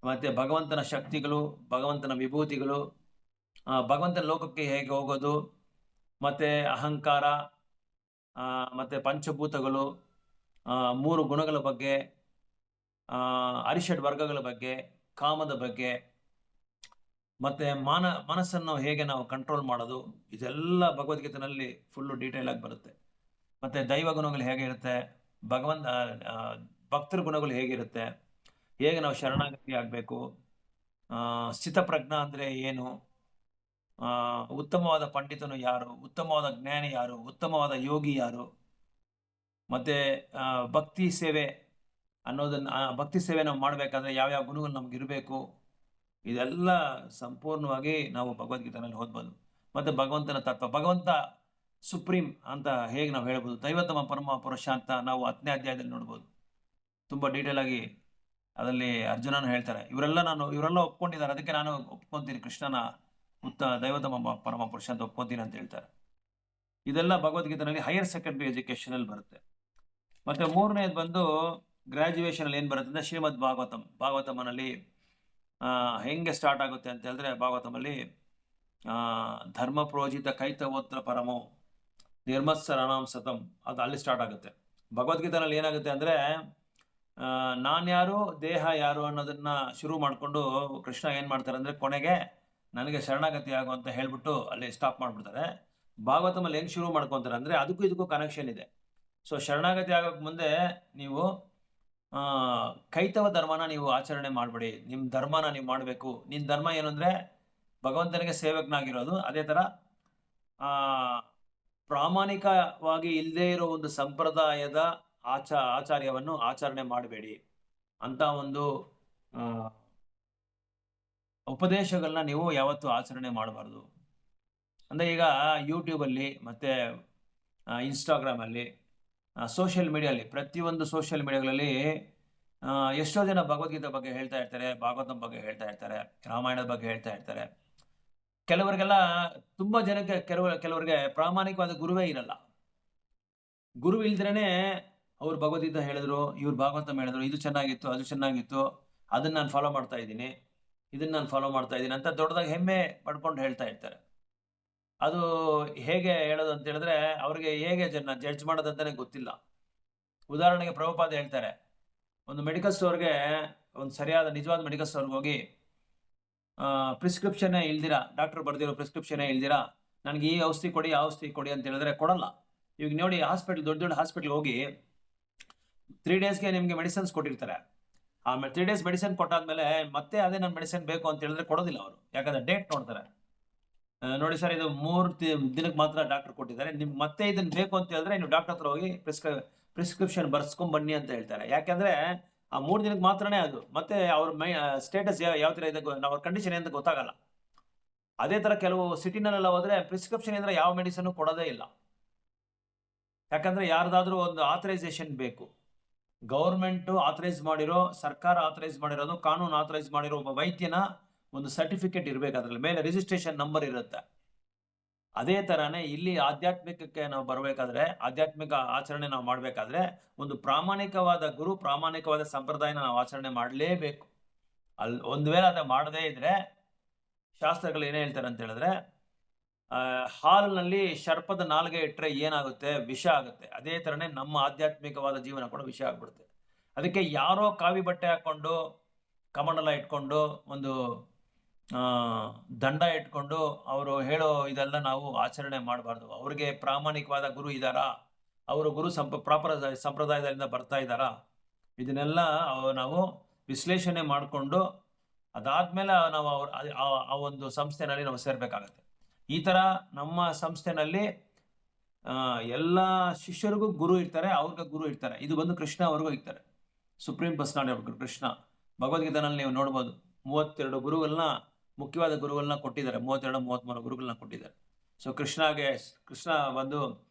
ಮತ್ತೆ ಭಗವಂತನ ಶಕ್ತಿಗಳು, ಭಗವಂತನ ವಿಭೂತಿಗಳು, ಭಗವಂತನ ಲೋಕಕ್ಕೆ ಹೇಗೆ ಹೋಗೋದು, ಮತ್ತೆ ಅಹಂಕಾರ, ಮತ್ತೆ ಪಂಚಭೂತಗಳು, 3 ಗುಣಗಳ ಬಗ್ಗೆ, ಅರಿಷಡ್ ವರ್ಗಗಳ ಬಗ್ಗೆ, ಕಾಮದ ಬಗ್ಗೆ, ಮತ್ತೆ ಮನಸ್ಸನ್ನು ಹೇಗೆ ನಾವು ಕಂಟ್ರೋಲ್ ಮಾಡೋದು, ಇದೆಲ್ಲ ಭಗವದ್ಗೀತೆನಲ್ಲಿ ಫುಲ್ಲು ಡೀಟೇಲ್ ಆಗಿ ಬರುತ್ತೆ. ಮತ್ತೆ ದೈವ ಗುಣಗಳು ಹೇಗೆ ಇರುತ್ತೆ, ಭಕ್ತರ ಗುಣಗಳು ಹೇಗಿರುತ್ತೆ, ಹೇಗೆ ನಾವು ಶರಣಾಗತಿ ಆಗಬೇಕು, ಸ್ಥಿತಪ್ರಜ್ಞ ಅಂದ್ರೆ ಏನು, ಉತ್ತಮವಾದ ಪಂಡಿತನು ಯಾರು, ಉತ್ತಮವಾದ ಜ್ಞಾನಿ ಯಾರು, ಉತ್ತಮವಾದ ಯೋಗಿ ಯಾರು, ಮತ್ತೆ ಭಕ್ತಿ ಸೇವೆ ಭಕ್ತಿ ಸೇವೆ ನಾವು ಮಾಡಬೇಕಾದ್ರೆ ಯಾವ್ಯಾವ ಗುಣಗಳು ನಮ್ಗೆ ಇರಬೇಕು, ಇದೆಲ್ಲ ಸಂಪೂರ್ಣವಾಗಿ ನಾವು ಭಗವದ್ಗೀತೆನಲ್ಲಿ ಓದ್ಬೋದು. ಮತ್ತೆ ಭಗವಂತನ ತತ್ವ, ಭಗವಂತ ಸುಪ್ರೀಂ ಅಂತ ಹೇಗೆ ನಾವು ಹೇಳ್ಬೋದು, ದೈವತಮ ಪರಮ ಪುರುಷ ಅಂತ ನಾವು 10ನೇ ಅಧ್ಯಾಯದಲ್ಲಿ ನೋಡ್ಬೋದು. ತುಂಬಾ ಡೀಟೇಲ್ ಆಗಿ ಅದರಲ್ಲಿ ಅರ್ಜುನನು ಹೇಳ್ತಾರೆ. ಇವರೆಲ್ಲ ಒಪ್ಕೊಂಡಿದ್ದಾರೆ, ಅದಕ್ಕೆ ನಾನು ಒಪ್ಕೊಂತೀನಿ, ಕೃಷ್ಣನ ದೈವತಮ ಪರಮ ಪುರುಷ ಅಂತ ಒಪ್ಕೊಂತೀನಿ ಅಂತ ಹೇಳ್ತಾರೆ. ಇದೆಲ್ಲ ಭಗವದ್ಗೀತೆನಲ್ಲಿ ಹೈಯರ್ ಸೆಕೆಂಡರಿ ಎಜುಕೇಶನ್ ಅಲ್ಲಿ ಬರುತ್ತೆ. ಮತ್ತೆ 3ನೇದು ಬಂದು ಗ್ರಾಜುಯೇಷನ್ ಅಲ್ಲಿ ಏನ್ ಬರುತ್ತೆ ಅಂದ್ರೆ ಶ್ರೀಮದ್ ಭಾಗವತಮನಲ್ಲಿ ಹೆಂಗೆ ಸ್ಟಾರ್ಟ್ ಆಗುತ್ತೆ ಅಂತ ಹೇಳಿದ್ರೆ, ಭಾಗವತಮಲ್ಲಿ ಧರ್ಮ ಪ್ರೋಜಿತ ಕೈತವೋತ್ರ ಪರಮೋ ನಿರ್ಮತ್ಸರಣಾಂ ಸತಂ, ಅದು ಅಲ್ಲಿ ಸ್ಟಾರ್ಟ್ ಆಗುತ್ತೆ. ಭಗವದ್ಗೀತೆನಲ್ಲಿ ಏನಾಗುತ್ತೆ ಅಂದ್ರೆ ನಾನ್ಯಾರು, ದೇಹ ಯಾರು ಅನ್ನೋದನ್ನ ಶುರು ಮಾಡಿಕೊಂಡು ಕೃಷ್ಣ ಏನ್ ಮಾಡ್ತಾರೆ ಅಂದ್ರೆ ಕೊನೆಗೆ ನನಗೆ ಶರಣಾಗತಿ ಆಗು ಅಂತ ಹೇಳ್ಬಿಟ್ಟು ಅಲ್ಲಿ ಸ್ಟಾಪ್ ಮಾಡ್ಬಿಡ್ತಾರೆ. ಭಾಗವತಮಲ್ಲಿ ಹೆಂಗ್ ಶುರು ಮಾಡ್ಕೊಂತಾರೆ ಅಂದ್ರೆ ಅದಕ್ಕೂ ಇದಕ್ಕೂ ಕನೆಕ್ಷನ್ ಇದೆ. ಸೊ ಶರಣಾಗತಿ ಆಗೋಕ್ ಮುಂದೆ ನೀವು ಕೈತವ ಧರ್ಮನ ನೀವು ಆಚರಣೆ ಮಾಡಬೇಡಿ, ನಿಮ್ಮ ಧರ್ಮನ ನೀವು ಮಾಡಬೇಕು. ನಿನ್ನ ಧರ್ಮ ಏನು ಅಂದ್ರೆ ಭಗವಂತನಿಗೆ ಸೇವಕನಾಗಿರೋದು. ಅದೇ ತರ ಪ್ರಾಮಾಣಿಕವಾಗಿ ಇಲ್ಲದೆ ಇರೋ ಒಂದು ಸಂಪ್ರದಾಯದ ಆಚಾರ್ಯವನ್ನು ಆಚರಣೆ ಮಾಡಬೇಡಿ ಅಂತ ಒಂದು ಉಪದೇಶಗಳನ್ನ ನೀವು ಯಾವತ್ತೂ ಆಚರಣೆ ಮಾಡಬಾರ್ದು. ಅಂದ್ರೆ ಈಗ ಯೂಟ್ಯೂಬಲ್ಲಿ ಮತ್ತೆ ಇನ್ಸ್ಟಾಗ್ರಾಮ್ ಅಲ್ಲಿ, ಸೋಷಿಯಲ್ ಮೀಡಿಯಲ್ಲಿ, ಪ್ರತಿಯೊಂದು ಸೋಷಿಯಲ್ ಮೀಡಿಯಾಗಳಲ್ಲಿ ಎಷ್ಟೋ ಜನ ಭಗವದ್ಗೀತೆ ಬಗ್ಗೆ ಹೇಳ್ತಾ ಇರ್ತಾರೆ, ಭಾಗವತಂ ಬಗ್ಗೆ ಹೇಳ್ತಾ ಇರ್ತಾರೆ, ರಾಮಾಯಣದ ಬಗ್ಗೆ ಹೇಳ್ತಾ ಇರ್ತಾರೆ. ಕೆಲವರಿಗೆಲ್ಲ ತುಂಬಾ ಜನಕ್ಕೆ ಕೆಲವರಿಗೆ ಪ್ರಾಮಾಣಿಕವಾದ ಗುರುವೇ ಇರಲ್ಲ. ಗುರು ಇಲ್ದ್ರೇನೆ ಅವ್ರು ಭಗವದ್ಗೀತೆ ಹೇಳಿದ್ರು, ಇವ್ರು ಭಾಗವತಂ ಹೇಳಿದ್ರು, ಇದು ಚೆನ್ನಾಗಿತ್ತು, ಅದು ಚೆನ್ನಾಗಿತ್ತು, ಅದನ್ನ ನಾನು ಫಾಲೋ ಮಾಡ್ತಾ ಇದ್ದೀನಿ, ಇದನ್ನ ನಾನು ಫಾಲೋ ಮಾಡ್ತಾ ಇದ್ದೀನಿ ಅಂತ ದೊಡ್ಡದಾಗಿ ಹೆಮ್ಮೆ ಪಡ್ಕೊಂಡು ಹೇಳ್ತಾ ಇರ್ತಾರೆ. ಅದು ಹೇಗೆ ಹೇಳೋದು ಅಂತ ಹೇಳಿದ್ರೆ ಅವ್ರಿಗೆ ಹೇಗೆ ಜಡ್ಜ್ ಮಾಡೋದಂತಾನೆ ಗೊತ್ತಿಲ್ಲ. ಉದಾಹರಣೆಗೆ ಪ್ರಭುಪಾದ ಹೇಳ್ತಾರೆ, ಒಂದು ಮೆಡಿಕಲ್ ಸ್ಟೋರ್ಗೆ, ಒಂದು ಸರಿಯಾದ ನಿಜವಾದ ಮೆಡಿಕಲ್ ಸ್ಟೋರ್ಗೆ ಹೋಗಿ ಪ್ರಿಸ್ಕ್ರಿಪ್ಷನ್ನೇ ಇಲ್ದಿರಾ, ಡಾಕ್ಟರ್ ಬರ್ದಿರೋ ಪ್ರಿಸ್ಕ್ರಿಪ್ಷನ್ನೇ ಇಲ್ದಿರಾ ನನಗೆ ಈ ಔಷಧಿ ಕೊಡಿ, ಆ ಔಷಧಿ ಕೊಡಿ ಅಂತ ಹೇಳಿದ್ರೆ ಕೊಡಲ್ಲ. ಇವಾಗ ನೋಡಿ ದೊಡ್ಡ ದೊಡ್ಡ ಹಾಸ್ಪಿಟಲ್ ಹೋಗಿ 3 ಡೇಸ್ಗೆ ನಿಮ್ಗೆ ಮೆಡಿಸಿನ್ಸ್ ಕೊಟ್ಟಿರ್ತಾರೆ. ಆಮೇಲೆ 3 ಡೇಸ್ ಮೆಡಿಸಿನ್ ಕೊಟ್ಟಾದ್ಮೇಲೆ ಮತ್ತೆ ಅದೇ ನನ್ನ ಮೆಡಿಸಿನ್ ಬೇಕು ಅಂತ ಹೇಳಿದ್ರೆ ಕೊಡೋದಿಲ್ಲ ಅವರು, ಯಾಕಂದ್ರೆ ಡೇಟ್ ನೋಡ್ತಾರೆ. ನೋಡಿ ಸರ್, ಇದು 3 ದಿನಕ್ಕೆ ಮಾತ್ರ ಡಾಕ್ಟರ್ ಕೊಟ್ಟಿದ್ದಾರೆ, ನಿಮ್ಗೆ ಮತ್ತೆ ಇದನ್ನ ಬೇಕು ಅಂತ ಹೇಳಿದ್ರೆ ನೀವು ಡಾಕ್ಟರ್ ಹತ್ರ ಹೋಗಿ ಪ್ರಿಸ್ಕ್ರಿಪ್ಷನ್ ಬರ್ಸ್ಕೊಂಡ್ ಬನ್ನಿ ಅಂತ ಹೇಳ್ತಾರೆ. ಯಾಕಂದ್ರೆ ಆ 3 ದಿನಕ್ಕೆ ಮಾತ್ರನೇ ಅದು, ಮತ್ತೆ ಅವ್ರ ಸ್ಟೇಟಸ್ ಯಾವ ತರ ಇದೆ, ಅವ್ರ ಕಂಡೀಷನ್ ಅಂತ ಗೊತ್ತಾಗಲ್ಲ. ಅದೇ ತರ ಕೆಲವು ಸಿಟಿನಲ್ಲೆಲ್ಲ ಹೋದ್ರೆ ಪ್ರಿಸ್ಕ್ರಿಪ್ಷನ್ ಇದ್ರೆ ಯಾವ ಮೆಡಿಸಿನ್ ಕೊಡೋದೇ ಇಲ್ಲ. ಯಾಕಂದ್ರೆ ಯಾರ್ದಾದ್ರೂ ಒಂದು ಆಥರೈಸೇಷನ್ ಬೇಕು. ಗೌರ್ಮೆಂಟ್ ಆಥರೈಸ್ ಮಾಡಿರೋ, ಸರ್ಕಾರ ಆಥರೈಸ್ ಮಾಡಿರೋದು, ಕಾನೂನು ಆಥರೈಸ್ ಮಾಡಿರೋ ಒಬ್ಬ ವೈದ್ಯನ ಒಂದು ಸರ್ಟಿಫಿಕೇಟ್ ಇರ್ಬೇಕು, ಅದ್ರಲ್ಲಿ ಮೇಲೆ ರಿಜಿಸ್ಟ್ರೇಷನ್ ನಂಬರ್ ಇರುತ್ತೆ. ಅದೇ ತರಾನೇ ಇಲ್ಲಿ ಆಧ್ಯಾತ್ಮಿಕಕ್ಕೆ ನಾವು ಬರಬೇಕಾದ್ರೆ, ಆಧ್ಯಾತ್ಮಿಕ ಆಚರಣೆ ನಾವು ಮಾಡಬೇಕಾದ್ರೆ ಒಂದು ಪ್ರಾಮಾಣಿಕವಾದ ಗುರು, ಪ್ರಾಮಾಣಿಕವಾದ ಸಂಪ್ರದಾಯನ ನಾವು ಆಚರಣೆ ಮಾಡಲೇಬೇಕು. ಒಂದು ವೇಳೆ ಅದ ಮಾಡದೇ ಇದ್ರೆ ಶಾಸ್ತ್ರಗಳು ಏನೇ ಹೇಳ್ತಾರೆ ಅಂತ ಹೇಳಿದ್ರೆ, ಹಾಲಿನಲ್ಲಿ ಸರ್ಪದ ನಾಲ್ಗೆ ಇಟ್ಟರೆ ಏನಾಗುತ್ತೆ, ವಿಷ ಆಗುತ್ತೆ. ಅದೇ ತರನೇ ನಮ್ಮ ಆಧ್ಯಾತ್ಮಿಕವಾದ ಜೀವನ ಕೂಡ ವಿಷ ಆಗ್ಬಿಡುತ್ತೆ. ಅದಕ್ಕೆ ಯಾರೋ ಕಾವಿ ಬಟ್ಟೆ ಹಾಕೊಂಡು, ಕಮಂಡಲ ಇಟ್ಕೊಂಡು, ಒಂದು ದಂಡ ಇಟ್ಕೊಂಡು ಅವರು ಹೇಳೋ ಇದೆಲ್ಲ ನಾವು ಆಚರಣೆ ಮಾಡಬಾರ್ದು. ಅವ್ರಿಗೆ ಪ್ರಾಮಾಣಿಕವಾದ ಗುರು ಇದ್ದಾರಾ, ಅವರು ಗುರು ಪ್ರಾಪರ್ ಸಂಪ್ರದಾಯದಿಂದ ಬರ್ತಾ ಇದ್ದಾರಾ, ಇದನ್ನೆಲ್ಲ ನಾವು ವಿಶ್ಲೇಷಣೆ ಮಾಡಿಕೊಂಡು ಅದಾದ್ಮೇಲೆ ನಾವು ಆ ಒಂದು ಸಂಸ್ಥೆನಲ್ಲಿ ನಾವು ಸೇರ್ಬೇಕಾಗತ್ತೆ. ಈ ತರ ನಮ್ಮ ಸಂಸ್ಥೆನಲ್ಲಿ ಎಲ್ಲ ಶಿಷ್ಯರಿಗೂ ಗುರು ಇರ್ತಾರೆ, ಅವ್ರಿಗೆ ಗುರು ಇರ್ತಾರೆ. ಇದು ಬಂದು ಕೃಷ್ಣ ಅವ್ರಿಗೂ ಇರ್ತಾರೆ, ಸುಪ್ರೀಂ ಪರ್ಸನಾಲಿಟಿ ಕೃಷ್ಣ. ಭಗವದ್ಗೀತೆನಲ್ಲಿ ನೀವು ನೋಡ್ಬೋದು 32 ಗುರುಗಳನ್ನ, ಮುಖ್ಯವಾದ ಗುರುಗಳನ್ನ ಕೊಟ್ಟಿದ್ದಾರೆ, 32-33 ಗುರುಗಳನ್ನ ಕೊಟ್ಟಿದ್ದಾರೆ. ಸೊ ಕೃಷ್ಣ ಬಂದು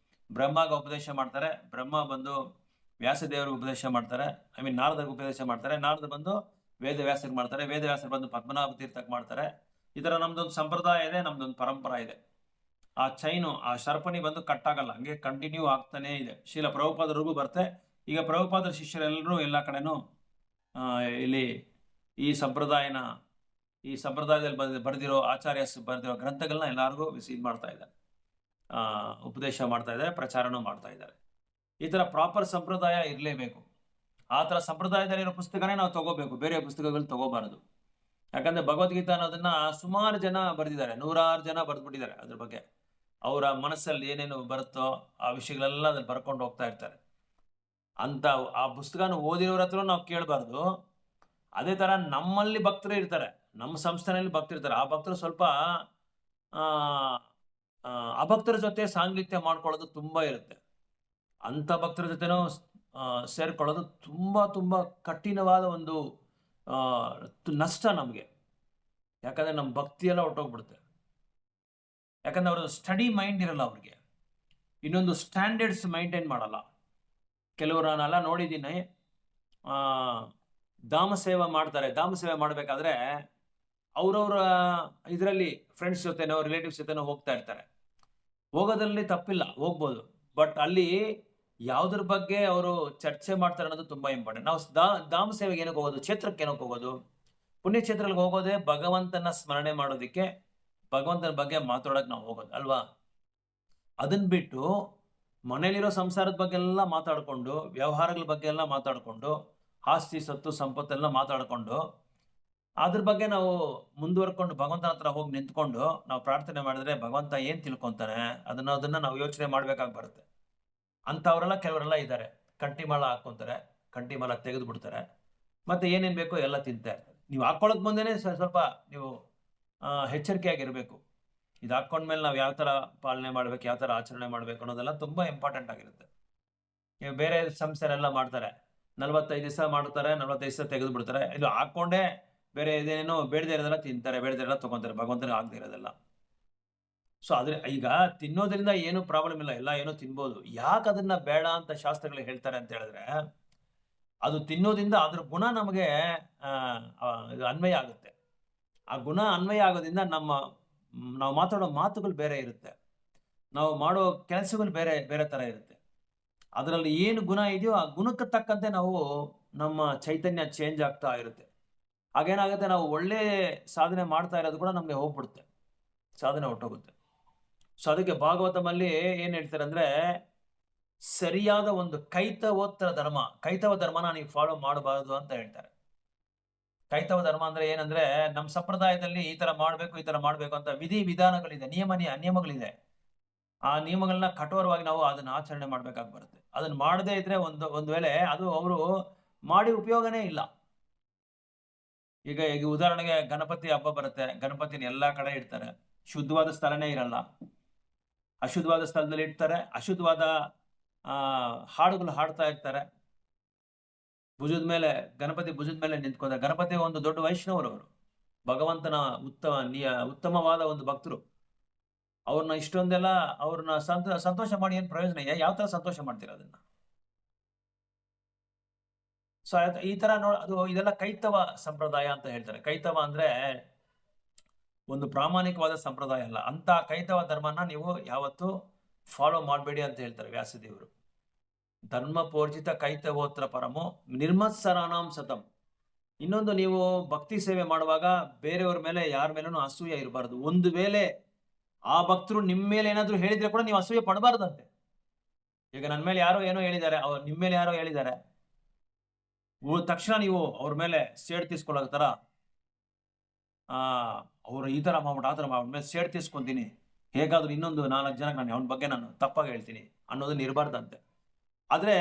ಬ್ರಹ್ಮಗೆ ಉಪದೇಶ ಮಾಡ್ತಾರೆ, ಬ್ರಹ್ಮ ಬಂದು ವ್ಯಾಸದೇವರಿಗೆ ಉಪದೇಶ ಮಾಡ್ತಾರೆ, ನಾರದರಿಗೆ ಉಪದೇಶ ಮಾಡ್ತಾರೆ, ನಾರದ ಬಂದು ವೇದವ್ಯಾಸರಿಗೆ ಮಾಡ್ತಾರೆ, ವೇದವ್ಯಾಸರು ಬಂದು ಪದ್ಮನಾಭ ತೀರ್ಥಕ್ಕೆ ಮಾಡ್ತಾರೆ. ಈ ತರ ನಮ್ದೊಂದು ಸಂಪ್ರದಾಯ ಇದೆ, ನಮ್ದೊಂದು ಪರಂಪರಾ ಇದೆ. ಆ ಚೈನು, ಆ ಸರ್ಪಣಿ ಬಂದು ಕಟ್ಟಾಗಲ್ಲ, ಹಂಗೆ ಕಂಟಿನ್ಯೂ ಆಗ್ತಾನೆ ಇದೆ. ಶೀಲ ಪ್ರಭುಪಾದರಿಗೂ ಬರ್ತೆ. ಈಗ ಪ್ರಭುಪಾದರ ಶಿಷ್ಯರೆಲ್ಲರೂ ಎಲ್ಲ ಕಡೆನೂ ಇಲ್ಲಿ ಈ ಸಂಪ್ರದಾಯದಲ್ಲಿ ಬರೆದಿರೋ ಆಚಾರ್ಯಸ್ ಬರೆದಿರೋ ಗ್ರಂಥಗಳನ್ನ ಎಲ್ಲರಿಗೂ ಇದು ಮಾಡ್ತಾ ಇದ್ದಾರೆ, ಉಪದೇಶ ಮಾಡ್ತಾ ಇದ್ದಾರೆ, ಪ್ರಚಾರನೂ ಮಾಡ್ತಾ ಇದ್ದಾರೆ. ಈ ತರ ಪ್ರಾಪರ್ ಸಂಪ್ರದಾಯ ಇರಲೇಬೇಕು. ಆ ತರ ಸಂಪ್ರದಾಯದಲ್ಲಿರೋ ಪುಸ್ತಕನೇ ನಾವು ತಗೋಬೇಕು, ಬೇರೆ ಪುಸ್ತಕಗಳು ತಗೋಬಾರದು. ಯಾಕಂದ್ರೆ ಭಗವದ್ಗೀತಾ ಅನ್ನೋದನ್ನ ಸುಮಾರು ಜನ ಬರೆದಿದ್ದಾರೆ, 100 ಜನ ಬರೆದ್ಬಿಟ್ಟಿದ್ದಾರೆ. ಅದ್ರ ಬಗ್ಗೆ ಅವರ ಮನಸ್ಸಲ್ಲಿ ಏನೇನು ಬರುತ್ತೋ ಆ ವಿಷಯಗಳೆಲ್ಲ ಅದ್ರಲ್ಲಿ ಬರ್ಕೊಂಡು ಹೋಗ್ತಾ ಇರ್ತಾರೆ. ಅಂತ ಆ ಪುಸ್ತಕನ ಓದಿರೋರ ಹತ್ರ ನಾವು ಕೇಳಬಾರ್ದು. ಅದೇ ತರ ನಮ್ಮಲ್ಲಿ ಭಕ್ತರು ಇರ್ತಾರೆ, ನಮ್ಮ ಸಂಸ್ಥೆನಲ್ಲಿ ಭಕ್ತರು ಇರ್ತಾರೆ. ಆ ಭಕ್ತರು ಸ್ವಲ್ಪ ಅಭಕ್ತರ ಜೊತೆ ಸಾಂಗತ್ಯ ಮಾಡ್ಕೊಳ್ಳೋದು ತುಂಬಾ ಇರುತ್ತೆ. ಅಂತ ಭಕ್ತರ ಜೊತೆನೂ ಸೇರ್ಕೊಳ್ಳೋದು ತುಂಬಾ ಕಠಿಣವಾದ ಒಂದು ನಷ್ಟ ನಮಗೆ. ಯಾಕಂದ್ರೆ ನಮ್ಮ ಭಕ್ತಿ ಎಲ್ಲ ಹೊರಟೋಗ್ಬಿಡುತ್ತೆ. ಯಾಕಂದ್ರೆ ಅವ್ರದ್ದು ಸ್ಟಡಿ ಮೈಂಡ್ ಇರಲ್ಲ, ಅವ್ರಿಗೆ ಇನ್ನೊಂದು ಸ್ಟ್ಯಾಂಡರ್ಡ್ಸ್ ಮೈಂಟೈನ್ ಮಾಡಲ್ಲ. ಕೆಲವರನ್ನೆಲ್ಲ ನೋಡಿದ್ದೀನಿ, ಧಾಮ ಸೇವೆ ಮಾಡ್ತಾರೆ. ಧಾಮ ಸೇವೆ ಮಾಡಬೇಕಾದ್ರೆ ಅವ್ರವ್ರ ಇದರಲ್ಲಿ ಫ್ರೆಂಡ್ಸ್ ಜೊತೆನೋ ರಿಲೇಟಿವ್ಸ್ ಜೊತೆನೋ ಹೋಗ್ತಾ ಇರ್ತಾರೆ. ಹೋಗೋದ್ರಲ್ಲಿ ತಪ್ಪಿಲ್ಲ, ಹೋಗ್ಬೋದು. ಬಟ್ ಅಲ್ಲಿ ಯಾವುದ್ರ ಬಗ್ಗೆ ಅವರು ಚರ್ಚೆ ಮಾಡ್ತಾರೆ ಅನ್ನೋದು ತುಂಬಾ ಇಂಪಾರ್ಟೆಂಟ್. ನಾವು ಧಾಮ ಸೇವೆಗೆ ಏನಕ್ಕೆ ಹೋಗೋದು, ಕ್ಷೇತ್ರಕ್ಕೆ ಏನಕ್ಕೆ ಹೋಗೋದು? ಪುಣ್ಯಕ್ಷೇತ್ರಗಳಿಗೆ ಹೋಗೋದೇ ಭಗವಂತನ ಸ್ಮರಣೆ ಮಾಡೋದಕ್ಕೆ, ಭಗವಂತನ ಬಗ್ಗೆ ಮಾತಾಡೋಕೆ ನಾವು ಹೋಗೋದು ಅಲ್ವಾ? ಅದನ್ನ ಬಿಟ್ಟು ಮನೇಲಿರೋ ಸಂಸಾರದ ಬಗ್ಗೆ ಎಲ್ಲ ಮಾತಾಡ್ಕೊಂಡು, ವ್ಯವಹಾರಗಳ ಬಗ್ಗೆ ಎಲ್ಲ ಮಾತಾಡ್ಕೊಂಡು, ಆಸ್ತಿ ಸತ್ತು ಸಂಪತ್ತೆಲ್ಲ ಮಾತಾಡ್ಕೊಂಡು, ಅದ್ರ ಬಗ್ಗೆ ನಾವು ಮುಂದುವರ್ಕೊಂಡು ಭಗವಂತನ ಹತ್ರ ಹೋಗಿ ನಿಂತ್ಕೊಂಡು ನಾವು ಪ್ರಾರ್ಥನೆ ಮಾಡಿದ್ರೆ ಭಗವಂತ ಏನ್ ತಿಳ್ಕೊಂತಾನೆ ಅದನ್ನ ನಾವು ಯೋಚನೆ ಮಾಡ್ಬೇಕಾಗಿ ಬರುತ್ತೆ. ಅಂತವ್ರೆಲ್ಲ ಕೆಲವರೆಲ್ಲ ಇದ್ದಾರೆ, ಕಂಟಿಮಾಲ ಹಾಕೊಂತಾರೆ, ಕಂಟಿಮಾಲ ತೆಗೆದು ಬಿಡ್ತಾರೆ, ಮತ್ತೆ ಏನೇನ್ ಬೇಕೋ ಎಲ್ಲ ತಿಂತಾ ಇರ್ತಾರೆ. ನೀವು ಹಾಕೊಳ್ಳೋಕ್ ಮುಂದೆನೆ ಸ್ವಲ್ಪ ನೀವು ಎಚ್ಚರಿಕೆಯಾಗಿರ್ಬೇಕು. ಇದು ಹಾಕೊಂಡ್ಮೇಲೆ ನಾವು ಯಾವ ತರ ಪಾಲನೆ ಮಾಡ್ಬೇಕು, ಯಾವ ತರ ಆಚರಣೆ ಮಾಡ್ಬೇಕು ಅನ್ನೋದೆಲ್ಲ ತುಂಬಾ ಇಂಪಾರ್ಟೆಂಟ್ ಆಗಿರುತ್ತೆ. ಬೇರೆ ಸಂಸ್ಥೆನೆಲ್ಲ ಮಾಡ್ತಾರೆ, 45 ದಿವಸ ಮಾಡ್ತಾರೆ, 45 ದಿವಸ ತೆಗೆದು ಬಿಡ್ತಾರೆ. ಇದು ಹಾಕೊಂಡೇ ಬೇರೆ ಇದೇನೇನೋ ಬೇಡದೇ ಇರೋದೆಲ್ಲ ತಿಂತಾರೆ, ಬೇಡದೇ ಇರೋದೆಲ್ಲ ತಗೊಂತಾರೆ, ಭಗವಂತನಿಗೆ ಆಗದೆ ಇರೋದೆಲ್ಲ. ಸೊ ಆದ್ರೆ ಈಗ ತಿನ್ನೋದ್ರಿಂದ ಏನು ಪ್ರಾಬ್ಲಮ್ ಇಲ್ಲ, ಎಲ್ಲ ಏನೋ ತಿನ್ಬೋದು. ಯಾಕೆ ಅದನ್ನ ಬೇಡ ಅಂತ ಶಾಸ್ತ್ರಗಳು ಹೇಳ್ತಾರೆ ಅಂತ ಹೇಳಿದ್ರೆ, ಅದು ತಿನ್ನೋದ್ರಿಂದ ಅದ್ರ ಗುಣ ನಮಗೆ ಅನ್ವಯ ಆಗುತ್ತೆ. ಆ ಗುಣ ಅನ್ವಯ ಆಗೋದ್ರಿಂದ ನಾವು ಮಾತಾಡೋ ಮಾತುಗಳು ಬೇರೆ ಇರುತ್ತೆ, ನಾವು ಮಾಡೋ ಕೆಲಸಗಳು ಬೇರೆ ಬೇರೆ ತರ ಇರುತ್ತೆ. ಅದರಲ್ಲಿ ಏನು ಗುಣ ಇದೆಯೋ ಆ ಗುಣಕ್ಕೆ ತಕ್ಕಂತೆ ನಮ್ಮ ಚೈತನ್ಯ ಚೇಂಜ್ ಆಗ್ತಾ ಇರುತ್ತೆ. ಹಾಗೇನಾಗುತ್ತೆ, ನಾವು ಒಳ್ಳೆ ಸಾಧನೆ ಮಾಡ್ತಾ ಇರೋದು ಕೂಡ ನಮ್ಗೆ ಹೋಗ್ಬಿಡುತ್ತೆ, ಸಾಧನೆ ಹೊಟ್ಟೋಗುತ್ತೆ. ಸೊ ಅದಕ್ಕೆ ಭಾಗವತಮಲ್ಲಿ ಏನ್ ಹೇಳ್ತಾರೆ ಅಂದ್ರೆ, ಸರಿಯಾದ ಒಂದು ಕೈತವೋತ್ತರ ಧರ್ಮ, ಕೈತವ ಧರ್ಮನ ನೀವು ಫಾಲೋ ಮಾಡಬಾರದು ಅಂತ ಹೇಳ್ತಾರೆ. ಕೈತವ ಧರ್ಮ ಅಂದ್ರೆ ಏನಂದ್ರೆ, ನಮ್ಮ ಸಂಪ್ರದಾಯದಲ್ಲಿ ಈ ತರ ಮಾಡ್ಬೇಕು, ಈ ತರ ಮಾಡ್ಬೇಕು ಅಂತ ವಿಧಿ ವಿಧಾನಗಳಿದೆ, ನಿಯಮಗಳಿದೆ. ಆ ನಿಯಮಗಳನ್ನ ಕಠೋರವಾಗಿ ನಾವು ಅದನ್ನ ಆಚರಣೆ ಮಾಡ್ಬೇಕಾಗಿ ಬರುತ್ತೆ. ಅದನ್ನ ಮಾಡದೇ ಇದ್ರೆ ಒಂದು ವೇಳೆ ಅದು ಅವರು ಮಾಡಿ ಉಪಯೋಗನೇ ಇಲ್ಲ. ಈಗ ಉದಾಹರಣೆಗೆ ಗಣಪತಿ ಹಬ್ಬ ಬರುತ್ತೆ, ಗಣಪತಿನ ಎಲ್ಲಾ ಕಡೆ ಇಡ್ತಾರೆ, ಶುದ್ಧವಾದ ಸ್ಥಳನೇ ಇರಲ್ಲ, ಅಶುದ್ಧವಾದ ಸ್ಥಳದಲ್ಲಿ ಇಡ್ತಾರೆ, ಅಶುದ್ಧವಾದ ಹಾಡುಗಳು ಹಾಡ್ತಾ ಇರ್ತಾರೆ. ಗಣಪತಿ ಭುಜದ ಮೇಲೆ ನಿಂತ್ಕೊಂಡ ಗಣಪತಿ ಒಂದು ದೊಡ್ಡ ವೈಷ್ಣವರು, ಅವರು ಭಗವಂತನ ಉತ್ತಮವಾದ ಒಂದು ಭಕ್ತರು. ಅವ್ರನ್ನ ಇಷ್ಟೊಂದೆಲ್ಲ ಅವ್ರನ್ನ ಸಂತೋಷ ಮಾಡಿ ಏನ್ ಪ್ರಯೋಜನ? ಯಾವ ತರ ಸಂತೋಷ ಮಾಡ್ತೀರ ಅದನ್ನ? ಸೊ ಈ ತರ ಇದೆಲ್ಲ ಕೈತವ ಸಂಪ್ರದಾಯ ಅಂತ ಹೇಳ್ತಾರೆ. ಕೈತವ ಅಂದ್ರೆ ಒಂದು ಪ್ರಾಮಾಣಿಕವಾದ ಸಂಪ್ರದಾಯ ಅಲ್ಲ. ಅಂತ ಕೈತವ ಧರ್ಮನ ನೀವು ಯಾವತ್ತು ಫಾಲೋ ಮಾಡಬೇಡಿ ಅಂತ ಹೇಳ್ತಾರೆ ವ್ಯಾಸದೇವರು. ಧರ್ಮ ಪೋರ್ಜಿತ ಕೈತವೋತ್ರ ಪರಮೋ ನಿರ್ಮತ್ಸರಾನಾಂ ಸತಂ. ಇನ್ನೊಂದು, ನೀವು ಭಕ್ತಿ ಸೇವೆ ಮಾಡುವಾಗ ಬೇರೆಯವ್ರ ಮೇಲೆ ಯಾರ ಮೇಲೂ ಅಸೂಯೆ ಇರಬಾರ್ದು. ಒಂದು ವೇಳೆ ಆ ಭಕ್ತರು ನಿಮ್ಮ ಮೇಲೆ ಏನಾದ್ರು ಹೇಳಿದ್ರೆ ಕೂಡ ನೀವು ಅಸೂಯೆ ಪಡಬಾರ್ದಂತೆ. ಈಗ ನನ್ನ ಮೇಲೆ ಯಾರೋ ಏನೋ ಹೇಳಿದ್ದಾರೆ, ನಿಮ್ಮ ಮೇಲೆ ಯಾರೋ ಹೇಳಿದ್ದಾರೆ, ತಕ್ಷಣ ನೀವು ಅವ್ರ ಮೇಲೆ ಸೇಡ್ ತೀಸ್ಕೊಳ್ಳೋ ತರ ಅವ್ರು ಈ ತರ ಮಾಡ್ಬಿಟ್ಟು ಆ ತರ ಮಾಡ್ಬಿಟ್ಟು ಮೇಲೆ ಸೇಡ್ ತೀಸ್ಕೊಂತೀನಿ, ಹೇಗಾದ್ರೂ ಇನ್ನೊಂದು 4 ಜನಕ್ಕೆ ಅವನ ಬಗ್ಗೆ ನಾನು ತಪ್ಪಾಗಿ ಹೇಳ್ತೀನಿ ಅನ್ನೋದನ್ನ ಇರಬಾರ್ದಂತೆ. ಆದ್ರೆ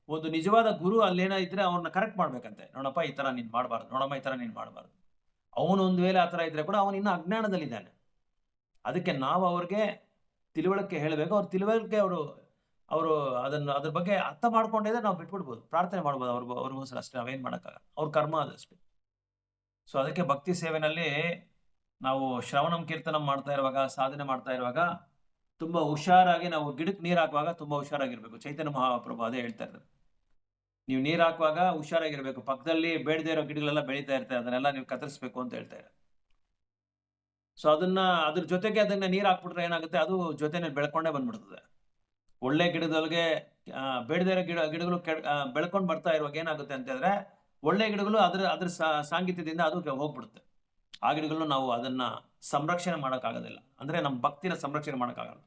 ಒಂದು ನಿಜವಾದ ಗುರು ಅಲ್ಲೇನ ಇದ್ರೆ ಅವ್ರನ್ನ ಕರೆಕ್ಟ್ ಮಾಡ್ಬೇಕಂತೆ. ನೋಡಪ್ಪ ಈ ತರ ನೀನ್ ಮಾಡಬಾರ್ದು, ನೋಡಮ್ಮ ಈ ತರ ನೀನ್ ಮಾಡಬಾರ್ದು. ಅವನು ಒಂದು ವೇಳೆ ಆ ತರ ಇದ್ರೆ ಕೂಡ ಅವನು ಇನ್ನೂ ಅಜ್ಞಾನದಲ್ಲಿದ್ದಾನೆ. ಅದಕ್ಕೆ ನಾವು ಅವ್ರಿಗೆ ತಿಳುವಳಿಕೆ ಹೇಳಬೇಕು. ಅವ್ರ ತಿಳುವಳಿಕೆ ಅವರು ಅದ್ರ ಬಗ್ಗೆ ಅರ್ಥ ಮಾಡ್ಕೊಂಡಿದ್ರೆ ನಾವು ಬಿಟ್ಬಿಡ್ಬೋದು, ಪ್ರಾರ್ಥನೆ ಮಾಡ್ಬೋದು ಅವ್ರಿಗೋಸ್ಕರ ಅಷ್ಟೇ. ನಾವೇನ್ ಮಾಡೋಕ್ಕಾಗಲ್ಲ, ಅವ್ರ ಕರ್ಮ ಅದಷ್ಟೇ. ಸೊ ಅದಕ್ಕೆ ಭಕ್ತಿ ಸೇವೆನಲ್ಲಿ ನಾವು ಶ್ರವಣಂ ಕೀರ್ತನಂ ಮಾಡ್ತಾ ಇರುವಾಗ, ಸಾಧನೆ ಮಾಡ್ತಾ ಇರುವಾಗ ತುಂಬಾ ಹುಷಾರಾಗಿ, ನಾವು ಗಿಡಕ್ಕೆ ನೀರು ಹಾಕುವಾಗ ತುಂಬಾ ಹುಷಾರಾಗಿರ್ಬೇಕು. ಚೈತನ್ಯ ಮಹಾಪ್ರಭು ಅದೇ ಹೇಳ್ತಾ ಇದ್ದಾರೆ, ನೀವು ನೀರು ಹಾಕುವಾಗ ಹುಷಾರಾಗಿರ್ಬೇಕು. ಪಕ್ಕದಲ್ಲಿ ಬೇಡದೇ ಇರೋ ಗಿಡಗಳೆಲ್ಲ ಬೆಳೀತಾ ಇರ್ತಾರೆ, ಅದನ್ನೆಲ್ಲ ನೀವು ಕತ್ತರಿಸ್ಬೇಕು ಅಂತ ಹೇಳ್ತಾ ಇದ್ದಾರೆ. ಸೊ ಅದ್ರ ಜೊತೆಗೆ ಅದನ್ನ ನೀರು ಹಾಕ್ಬಿಟ್ರೆ ಏನಾಗುತ್ತೆ, ಅದು ಜೊತೆನೆ ಬೆಳ್ಕೊಂಡೇ ಬಂದ್ಬಿಡ್ತದೆ. ಒಳ್ಳೆ ಗಿಡದೊಳಗೆ ಬೇಡದೇ ಇರೋ ಗಿಡಗಳು ಬೆಳ್ಕೊಂಡು ಬರ್ತಾ ಇರುವಾಗ ಏನಾಗುತ್ತೆ ಅಂತ ಹೇಳಿದ್ರೆ, ಒಳ್ಳೆ ಗಿಡಗಳು ಅದ್ರ ಸಾಂಗಿತ್ಯದಿಂದ ಅದು ಹೋಗ್ಬಿಡುತ್ತೆ. ಆ ಗಿಡಗಳು ನಾವು ಅದನ್ನ ಸಂರಕ್ಷಣೆ ಮಾಡೋಕ್ಕಾಗೋದಿಲ್ಲ, ಅಂದ್ರೆ ನಮ್ಮ ಭಕ್ತಿನ ಸಂರಕ್ಷಣೆ ಮಾಡೋಕ್ಕಾಗಲ್ಲ.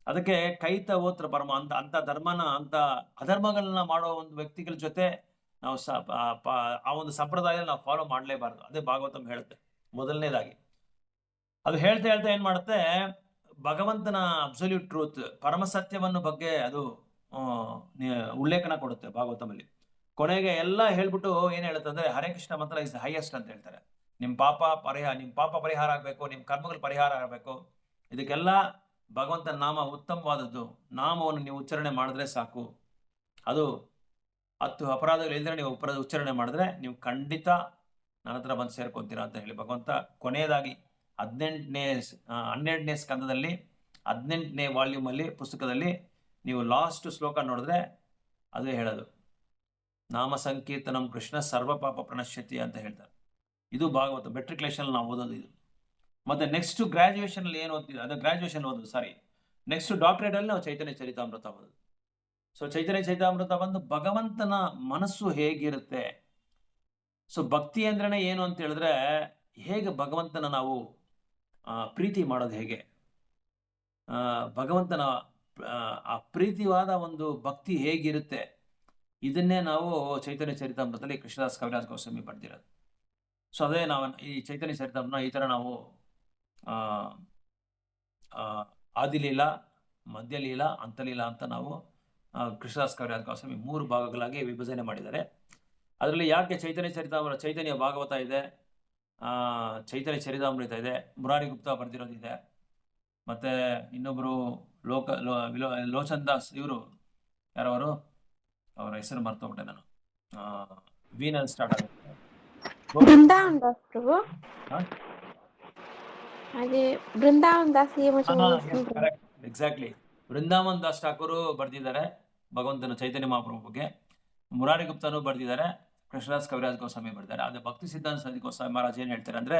ಅದಕ್ಕೆ ಕೈತವೋತ್ರ ಪರಮ ಅಂತ ಧರ್ಮನ, ಅಂತ ಅಧರ್ಮಗಳನ್ನ ಮಾಡೋ ಒಂದು ವ್ಯಕ್ತಿಗಳ ಜೊತೆ ನಾವು ಆ ಒಂದು ಸಂಪ್ರದಾಯ ನಾವು ಫಾಲೋ ಮಾಡಲೇಬಾರ್ದು. ಅದೇ ಭಾಗವತಂ ಹೇಳುತ್ತೆ ಮೊದಲನೇದಾಗಿ. ಅದು ಹೇಳ್ತಾ ಏನ್ ಮಾಡುತ್ತೆ, ಭಗವಂತನ ಅಬ್ಸಲ್ಯೂಟ್ ಟ್ರೂತ್, ಪರಮ ಸತ್ಯವನ್ನು ಬಗ್ಗೆ ಅದು ಉಲ್ಲೇಖನ ಕೊಡುತ್ತೆ ಭಾಗವತಮಲ್ಲಿ. ಕೊನೆಗೆ ಎಲ್ಲ ಹೇಳ್ಬಿಟ್ಟು ಏನ್ ಹೇಳುತ್ತೆ ಅಂದ್ರೆ, ಹರೇ ಕೃಷ್ಣ ಮಂತ್ರ ಇಸ್ ಹೈಯೆಸ್ಟ್ ಅಂತ ಹೇಳ್ತಾರೆ. ನಿಮ್ ಪಾಪ ಪರಿಹಾರ ಆಗ್ಬೇಕು, ನಿಮ್ ಕರ್ಮಗಳು ಪರಿಹಾರ ಆಗ್ಬೇಕು. ಇದಕ್ಕೆಲ್ಲ ಭಗವಂತನ ನಾಮ ಉತ್ತಮವಾದದ್ದು. ನಾಮವನ್ನು ನೀವು ಉಚ್ಚಾರಣೆ ಮಾಡಿದ್ರೆ ಸಾಕು. ಅದು 10 ಅಪರಾಧಗಳು ಇಲ್ಲದ್ರೆ ನೀವು ಉಚ್ಚಾರಣೆ ಮಾಡಿದ್ರೆ ನೀವು ಖಂಡಿತ ನನ್ನ ಹತ್ರ ಬಂದು ಸೇರ್ಕೊಂತೀರಾ ಅಂತ ಹೇಳಿ ಭಗವಂತ ಕೊನೆಯದಾಗಿ 12ನೇ ಸ್ಕಂದದಲ್ಲಿ 18ನೇ ವಾಲ್ಯೂಮ್ ಅಲ್ಲಿ ಪುಸ್ತಕದಲ್ಲಿ ನೀವು ಲಾಸ್ಟ್ ಶ್ಲೋಕ ನೋಡಿದ್ರೆ ಅದೇ ಹೇಳೋದು, ನಾಮ ಸಂಕೀರ್ತನಂ ಕೃಷ್ಣ ಸರ್ವ ಪಾಪ ಪ್ರಣಶ್ಯತಿ ಅಂತ ಹೇಳ್ತಾರೆ. ಇದು ಭಾಗವತ ಮೆಟ್ರಿಕ್ಯುಲೇಷನ್ ನಾವು ಓದೋದು ಇದು. ಮತ್ತೆ ನೆಕ್ಸ್ಟ್ ಗ್ರಾಜುಯೇಷನ್ ಅಲ್ಲಿ ಏನು ಓದ್ತೀವಿ, ಅದು ಗ್ರಾಜುಯೇಷನ್ ಓದೋದು, ಸಾರಿ, ನೆಕ್ಸ್ಟ್ ಡಾಕ್ಟರೇಟ್ ಅಲ್ಲಿ ನಾವು ಚೈತನ್ಯ ಚರಿತಾಮೃತ ಓದೋದು. ಸೊ ಚೈತನ್ಯ ಚರಿತಾಮೃತ ಬಂದು ಭಗವಂತನ ಮನಸ್ಸು ಹೇಗಿರುತ್ತೆ. ಸೊ ಭಕ್ತಿ ಅಂದ್ರೇನೆ ಏನು ಅಂತ ಹೇಳಿದ್ರೆ, ಹೇಗೆ ಭಗವಂತನ ನಾವು ಪ್ರೀತಿ ಮಾಡೋದು, ಹೇಗೆ ಭಗವಂತನ ಆ ಪ್ರೀತಿವಾದ ಒಂದು ಭಕ್ತಿ ಹೇಗಿರುತ್ತೆ, ಇದನ್ನೇ ನಾವು ಚೈತನ್ಯ ಚರಿತಾಮೃತದಲ್ಲಿ ಕೃಷ್ಣದಾಸ್ ಕವಿರಾಜ್ ಗೋಸ್ವಾಮಿ ಬರ್ದಿರೋದು. ಸೊ ಅದೇ ನಾವು ಈ ಚೈತನ್ಯ ಚರಿತಾಮೃತ ಈ ತರ ನಾವು ಆದಿಲೀಲಾ, ಮಧ್ಯಲೀಲಾ, ಅಂತಲೀಲಾ ಅಂತ ನಾವು ಕೃಷ್ಣದಾಸ್ ಕವಿರಾಜ್ ಗೋಸ್ವಾಮಿ 3 ಭಾಗಗಳಾಗಿ ವಿಭಜನೆ ಮಾಡಿದ್ದಾರೆ. ಅದರಲ್ಲಿ ಯಾಕೆ ಚೈತನ್ಯ ಭಾಗವತ ಇದೆ, ಚೈತನ್ಯ ಚರಿತಾಮೃತ ಇದೆ, ಮುರಾರಿ ಗುಪ್ತಾ ಬರ್ದಿರೋದಿದೆ, ಮತ್ತೆ ಇನ್ನೊಬ್ರು ಲೋಚನ್ ದಾಸ್, ಇವರು ಯಾರವರು, ಅವರ ಹೆಸರು ಮರ್ತೋಗ್ಬಿಟ್ಟೆ ನಾನು, ವೀನಲ್ಲಿ ಸ್ಟಾರ್ಟ್ ಆಗುತ್ತೆ, ಬೃಂದಾವನ್ ದಾಸ್ ಪ್ರಭು. ಅದೇ ಬೃಂದಾವನ್ ದಾಸ್ ಎಕ್ಸಾಕ್ಟ್ಲಿ ಬೃಂದಾವನ್ ದಾಸ್ ಠಾಕೂರ್ ಬರ್ದಿದ್ದಾರೆ ಭಗವಂತನ ಚೈತನ್ಯ ಮಹಾಪ್ರಭು ಬಗ್ಗೆ. ಮುರಾರಿ ಗುಪ್ತಾನು ಬರ್ದಿದ್ದಾರೆ, ಕೃಷ್ಣದಾಸ್ ಕವಿರಾಜ್ ಗೋಸ್ವಾಮಿ ಬರ್ದಿದ್ದಾರೆ. ಅದೇ ಭಕ್ತಿ ಸಿದ್ಧಾಂತ ಸರಸ್ವತಿ ಗೋಸ್ವಾಮಿ ಮಹಾರಾಜ್ ಏನ್ ಹೇಳ್ತಾರೆ ಅಂದ್ರೆ,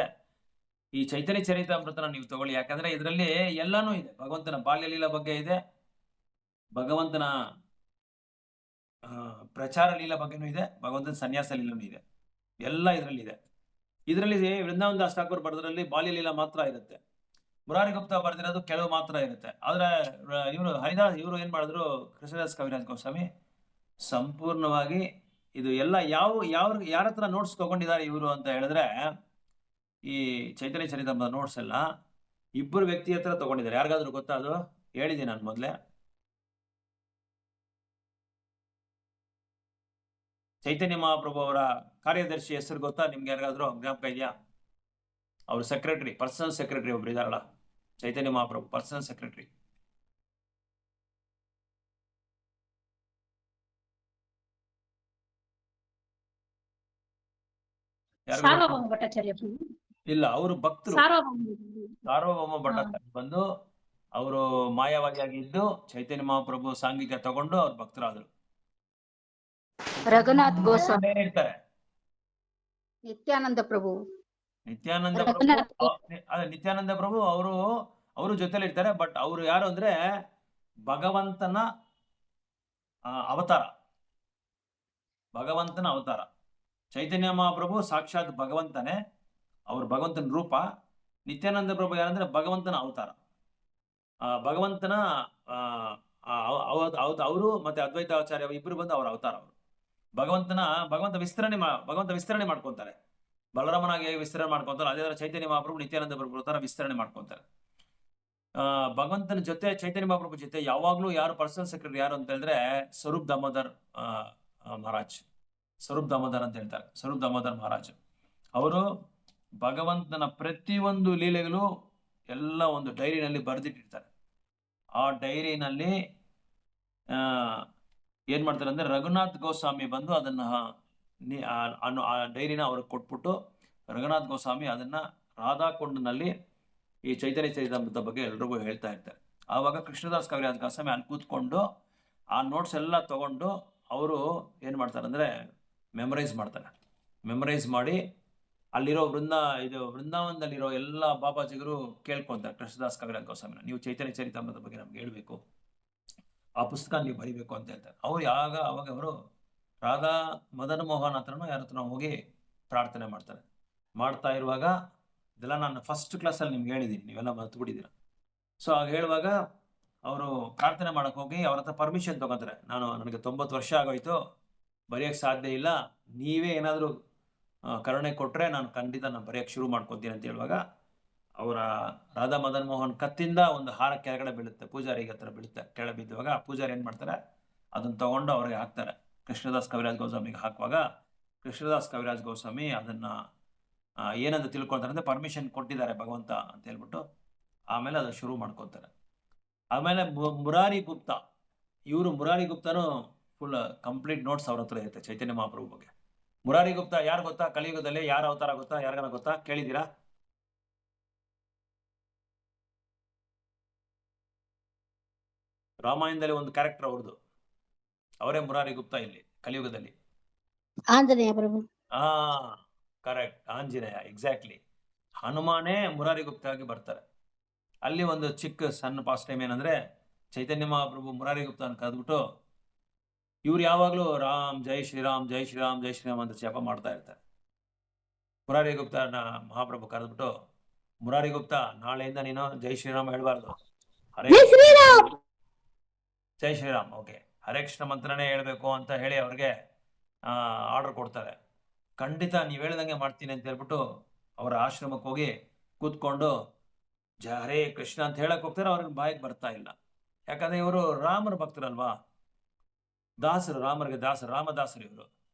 ಈ ಚೈತನ್ಯ ಚರಿತಾಮೃತನ ನೀವು ತಗೊಳ್ಳಿ, ಯಾಕಂದ್ರೆ ಇದರಲ್ಲಿ ಎಲ್ಲಾನು ಇದೆ. ಭಗವಂತನ ಬಾಲ್ಯಲೀಲಾ ಬಗ್ಗೆ ಇದೆ, ಭಗವಂತನ ಪ್ರಚಾರ ಲೀಲಾ ಬಗ್ಗೆನೂ ಇದೆ, ಭಗವಂತನ ಸನ್ಯಾಸ ಲೀಲನೂ ಇದೆ, ಎಲ್ಲ ಇದರಲ್ಲಿ ವೃಂದಾವನ್ ದಾಸ್ ಠಾಕೂರ್ ಬರೆದ್ರಲ್ಲಿ ಬಾಲ್ಯಲೀಲಾ ಮಾತ್ರ ಇರುತ್ತೆ. ಮುರಾರಿ ಗುಪ್ತಾ ಬರ್ದಿರೋದು ಕೆಲವು ಮಾತ್ರ ಇರುತ್ತೆ. ಆದ್ರೆ ಇವರು ಏನ್ ಮಾಡಿದ್ರು, ಕೃಷ್ಣದಾಸ್ ಕವಿರಾಜ್ ಗೋಸ್ವಾಮಿ ಸಂಪೂರ್ಣವಾಗಿ ಇದು ಎಲ್ಲ ಯಾರ ಹತ್ರ ನೋಟ್ಸ್ ತಗೊಂಡಿದ್ದಾರೆ ಇವರು ಅಂತ ಹೇಳಿದ್ರೆ, ಈ ಚೈತನ್ಯ ಚರಿತಾಮೃತ ನೋಟ್ಸ್ ಎಲ್ಲ 2 ವ್ಯಕ್ತಿ ಹತ್ರ ತಗೊಂಡಿದ್ದಾರೆ. ಯಾರಿಗಾದ್ರೂ ಗೊತ್ತಾ ಅದು? ಹೇಳಿದ್ದೀನಿ ನಾನು ಮೊದಲೇ. ಚೈತನ್ಯ ಮಹಾಪ್ರಭು ಅವರ ಕಾರ್ಯದರ್ಶಿ ಹೆಸರು ಗೊತ್ತಾ ನಿಮ್ಗೆ? ಯಾರಿಗಾದ್ರೂ ಜ್ಞಾಪಕ ಇದೆಯಾ? ಅವ್ರ ಸೆಕ್ರೆಟರಿ, ಪರ್ಸನಲ್ ಸೆಕ್ರೆಟರಿ ಒಬ್ರು ಇದಾರಲ್ಲ, ಚೈತನ್ಯ ಮಹಾಪ್ರಭು ಪರ್ಸನಲ್ ಸೆಕ್ರೆಟರಿ. ಸಾರ್ವಭೌಮ ಭಟ್ಟಾಚಾರ್ಯ ಪ್ರಭು. ಇಲ್ಲ, ಅವರು ಭಕ್ತರು. ಸಾರ್ವಭೌಮ ಹಾ. ಭಟ್ಟಾಚಾರ್ಯ ಬಂದು ಅವರು ಮಾಯಾವಾಗಿದ್ದು ಚೈತನ್ಯ ಮಹಾಪ್ರಭು ಸಾಂಗಿಧ್ಯ ತಗೊಂಡು ಅವ್ರ ಭಕ್ತರಾದರು. ರಘುನಾಥ್ ಗೋಸ್ವಾಮಿ, ಇರ್ತಾರೆ ನಿತ್ಯಾನಂದ ಪ್ರಭು, ನಿತ್ಯಾನಂದ ಪ್ರಭು. ರಘುನಾಥ್ ಅದೇ ನಿತ್ಯಾನಂದ ಪ್ರಭು ಅವರು ಜೊತೆಲಿ ಇರ್ತಾರೆ. ಬಟ್ ಅವರು ಯಾರು ಅಂದ್ರೆ ಭಗವಂತನ ಅವತಾರ. ಭಗವಂತನ ಅವತಾರ. ಚೈತನ್ಯ ಮಹಾಪ್ರಭು ಸಾಕ್ಷಾತ್ ಭಗವಂತನೇ, ಅವ್ರು ಭಗವಂತನ ರೂಪ. ನಿತ್ಯಾನಂದ ಪ್ರಭು ಯಾರಂದ್ರೆ ಭಗವಂತನ ಅವತಾರ. ಭಗವಂತನ ಅವರು ಮತ್ತೆ ಅದ್ವೈತಾಚಾರ್ಯ ಇಬ್ರು ಬಂದು ಅವರ ಅವತಾರ. ಅವರು ಭಗವಂತ ವಿಸ್ತರಣೆ ಮಾಡ್ಕೊಂತಾರೆ. ಬಲರಾಮನಾಗಿ ವಿಸ್ತರಣೆ ಮಾಡ್ಕೊಂತಾರೆ. ಅದೇ ತರ ಚೈತನ್ಯ ಮಹಾಪ್ರಭು ನಿತ್ಯಾನಂದ ಪ್ರಭು ತರ ವಿಸ್ತರಣೆ ಮಾಡ್ಕೊಂತಾರೆ. ಭಗವಂತನ ಜೊತೆ ಚೈತನ್ಯ ಮಹಾಪ್ರಭು ಜೊತೆ ಯಾವಾಗ್ಲೂ ಯಾರು ಪರ್ಸನಲ್ ಸೆಕ್ರೆಟರಿ ಯಾರು ಅಂತ ಹೇಳಿದ್ರೆ ಸ್ವರೂಪ್ ದಾಮೋದರ್ ಮಹಾರಾಜ್. ಸ್ವರೂಪ್ ದಾಮೋದರ್ ಅಂತ ಹೇಳ್ತಾರೆ. ಸ್ವರೂಪ್ ದಾಮೋದರ್ ಮಹಾರಾಜ್ ಅವರು ಭಗವಂತನ ಪ್ರತಿಯೊಂದು ಲೀಲೆಗಳು ಎಲ್ಲ ಒಂದು ಡೈರಿನಲ್ಲಿ ಬರೆದಿಟ್ಟಿರ್ತಾರೆ. ಆ ಡೈರಿನಲ್ಲಿ ಏನ್ ಮಾಡ್ತಾರೆ ಅಂದ್ರೆ ರಘುನಾಥ್ ಗೋಸ್ವಾಮಿ ಬಂದು ಅದನ್ನ ಆ ಡೈರಿನ ಅವ್ರಿಗೆ ಕೊಟ್ಬಿಟ್ಟು ರಘುನಾಥ್ ಗೋಸ್ವಾಮಿ ಅದನ್ನ ರಾಧಾಕುಂಡನಲ್ಲಿ ಈ ಚೈತನ್ಯ ಚರಿತಾಮೃತ ಬಗ್ಗೆ ಎಲ್ರಿಗೂ ಹೇಳ್ತಾ ಇರ್ತಾರೆ. ಆವಾಗ ಕೃಷ್ಣದಾಸ್ ಕವಿರಾಜ್ ಗೋಸ್ವಾಮಿ ಅಲ್ಲಿ ಕೂತ್ಕೊಂಡು ಆ ನೋಟ್ಸ್ ಎಲ್ಲ ತಗೊಂಡು ಅವರು ಏನ್ ಮಾಡ್ತಾರೆ ಅಂದ್ರೆ ಮೆಮರೈಸ್ ಮಾಡ್ತಾರೆ. ಮೆಮರೈಸ್ ಮಾಡಿ ಅಲ್ಲಿರೋ ವೃಂದಾವನದಲ್ಲಿರೋ ಎಲ್ಲ ಬಾಬಾಜಿಗರು ಕೇಳ್ಕೊಂತಾರೆ ಕೃಷ್ಣದಾಸ್ ಕವಿರಾಜ್ ಗೋಸ್ವಾಮಿನ, ನೀವು ಚೈತನ್ಯ ಚರಿತಾಮೃತ ಬಗ್ಗೆ ನಮ್ಗೆ ಹೇಳ್ಬೇಕು, ಆ ಪುಸ್ತಕ ನೀವು ಬರೀಬೇಕು ಅಂತ ಹೇಳ್ತಾರೆ. ಅವ್ರು ಅವಾಗ ಅವರು ರಾಧಾ ಮದನ್ ಮೋಹನ್ ಹತ್ರನೂ ಯಾರ ಹತ್ರ ಹೋಗಿ ಪ್ರಾರ್ಥನೆ ಮಾಡ್ತಾ ಇರುವಾಗ, ಇದೆಲ್ಲ ನಾನು ಫಸ್ಟ್ ಕ್ಲಾಸಲ್ಲಿ ನಿಮ್ಗೆ ಹೇಳಿದ್ದೀನಿ, ನೀವೆಲ್ಲ ಮರ್ತು ಬಿಟ್ಟಿದ್ದೀರ. ಸೊ ಆಗ ಹೇಳುವಾಗ ಅವರು ಪ್ರಾರ್ಥನೆ ಮಾಡಕ್ ಹೋಗಿ ಅವ್ರ ಹತ್ರ ಪರ್ಮಿಷನ್ ತಗೋತಾರೆ. ನನಗೆ 90 ವರ್ಷ ಆಗೋಯ್ತು, ಬರೆಯೋಕ್ಕೆ ಸಾಧ್ಯ ಇಲ್ಲ, ನೀವೇ ಏನಾದರೂ ಕರುಣೆ ಕೊಟ್ಟರೆ ನಾನು ಖಂಡಿತ ಬರೆಯೋಕ್ಕೆ ಶುರು ಮಾಡ್ಕೊತೀನಿ ಅಂತ ಹೇಳುವಾಗ ಅವರ ರಾಧಾ ಮದನ್ ಮೋಹನ್ ಕತ್ತಿಂದ ಒಂದು ಹಾರ ಕೆಳಗಡೆ ಬೀಳುತ್ತೆ, ಪೂಜಾರಿಗೆ ಹತ್ರ ಬೀಳುತ್ತೆ. ಕೆಳಗೆ ಬಿದ್ದುವಾಗ ಪೂಜಾರಿ ಏನು ಮಾಡ್ತಾರೆ, ಅದನ್ನು ತಗೊಂಡು ಅವ್ರಿಗೆ ಹಾಕ್ತಾರೆ. ಕೃಷ್ಣದಾಸ್ ಕವಿರಾಜ್ ಗೋಸ್ವಾಮಿಗೆ ಹಾಕುವಾಗ ಕೃಷ್ಣದಾಸ್ ಕವಿರಾಜ್ ಗೋಸ್ವಾಮಿ ಅದನ್ನ ಏನಂತ ತಿಳ್ಕೊಳ್ತಾರೆ ಅಂದ್ರೆ ಪರ್ಮಿಷನ್ ಕೊಟ್ಟಿದ್ದಾರೆ ಭಗವಂತ ಅಂತ ಹೇಳ್ಬಿಟ್ಟು ಆಮೇಲೆ ಅದು ಶುರು ಮಾಡ್ಕೊತಾರೆ. ಆಮೇಲೆ ಮುರಾರಿ ಗುಪ್ತನು ಫುಲ್ ಕಂಪ್ಲೀಟ್ ನೋಟ್ಸ್ ಅವ್ರ ಹತ್ರ ಇರುತ್ತೆ ಚೈತನ್ಯ ಮಹಾಪ್ರಭು ಬಗ್ಗೆ. ಮುರಾರಿ ಗುಪ್ತಾ ಯಾರು ಗೊತ್ತಾ? ಕಲಿಯುಗದಲ್ಲಿ ಯಾರ ಅವತಾರ ಗೊತ್ತಾ? ಯಾರಿಗಾನ ಗೊತ್ತಾ? ಕೇಳಿದ್ದೀರಾ? ರಾಮಾಯಣದಲ್ಲಿ ಒಂದು ಕ್ಯಾರೆಕ್ಟರ್ ಅವ್ರದ್ದು, ಅವರೇ ಮುರಾರಿ ಗುಪ್ತಾ ಇಲ್ಲಿ ಕಲಿಯುಗದಲ್ಲಿ. ಆಂಜನೇಯ ಪ್ರಭು. Correct, Anjaneya, exactly. ಹನುಮಾನೇ ಮುರಾರಿ ಗುಪ್ತ ಆಗಿ ಬರ್ತಾರೆ. ಅಲ್ಲಿ ಒಂದು ಸಣ್ಣ ಪಾಸ್ಟ್ ಟೈಮ್ ಏನಂದ್ರೆ ಚೈತನ್ಯ ಮಹಾಪ್ರಭು ಮುರಾರಿ ಗುಪ್ತನ ಕರೆದ್ಬಿಟ್ಟು ಇವ್ರು ಯಾವಾಗ್ಲೂ ರಾಮ್ ಜೈ ಶ್ರೀರಾಮ್ ಜೈ ಶ್ರೀರಾಮ್ ಜೈ ಶ್ರೀರಾಮ್ ಅಂತ ಜಪ ಮಾಡ್ತಾ ಇರ್ತಾರೆ. ಮುರಾರಿ ಗುಪ್ತನ ಮಹಾಪ್ರಭು ಕರೆದ್ಬಿಟ್ಟು, ಮುರಾರಿ ಗುಪ್ತ ನಾಳೆಯಿಂದ ನೀನು ಜೈ ಶ್ರೀರಾಮ್ ಹೇಳ್ಬಾರ್ದು, ಜೈ ಶ್ರೀರಾಮ್, ಓಕೆ, ಹರೇ ಕೃಷ್ಣ ಮಂತ್ರನೇ ಹೇಳ್ಬೇಕು ಅಂತ ಹೇಳಿ ಅವ್ರಿಗೆ ಆರ್ಡರ್ ಕೊಡ್ತಾರೆ. ಖಂಡಿತ ನೀವು ಹೇಳ್ದಂಗೆ ಮಾಡ್ತೀನಿ ಅಂತ ಹೇಳ್ಬಿಟ್ಟು ಅವರ ಆಶ್ರಮಕ್ಕೆ ಹೋಗಿ ಕೂತ್ಕೊಂಡು ಹರೇ ಕೃಷ್ಣ ಅಂತ ಹೇಳಕ್ ಹೋಗ್ತಾರೆ. ಅವ್ರಿಗೆ ಬಾಯಿಗೆ ಬರ್ತಾ ಇಲ್ಲ, ಯಾಕಂದ್ರೆ ಇವರು ರಾಮರ ಭಕ್ತರಲ್ವಾ, ದಾಸರು, ರಾಮರಿಗೆ ರಾಮದಾಸರು. ಇವರು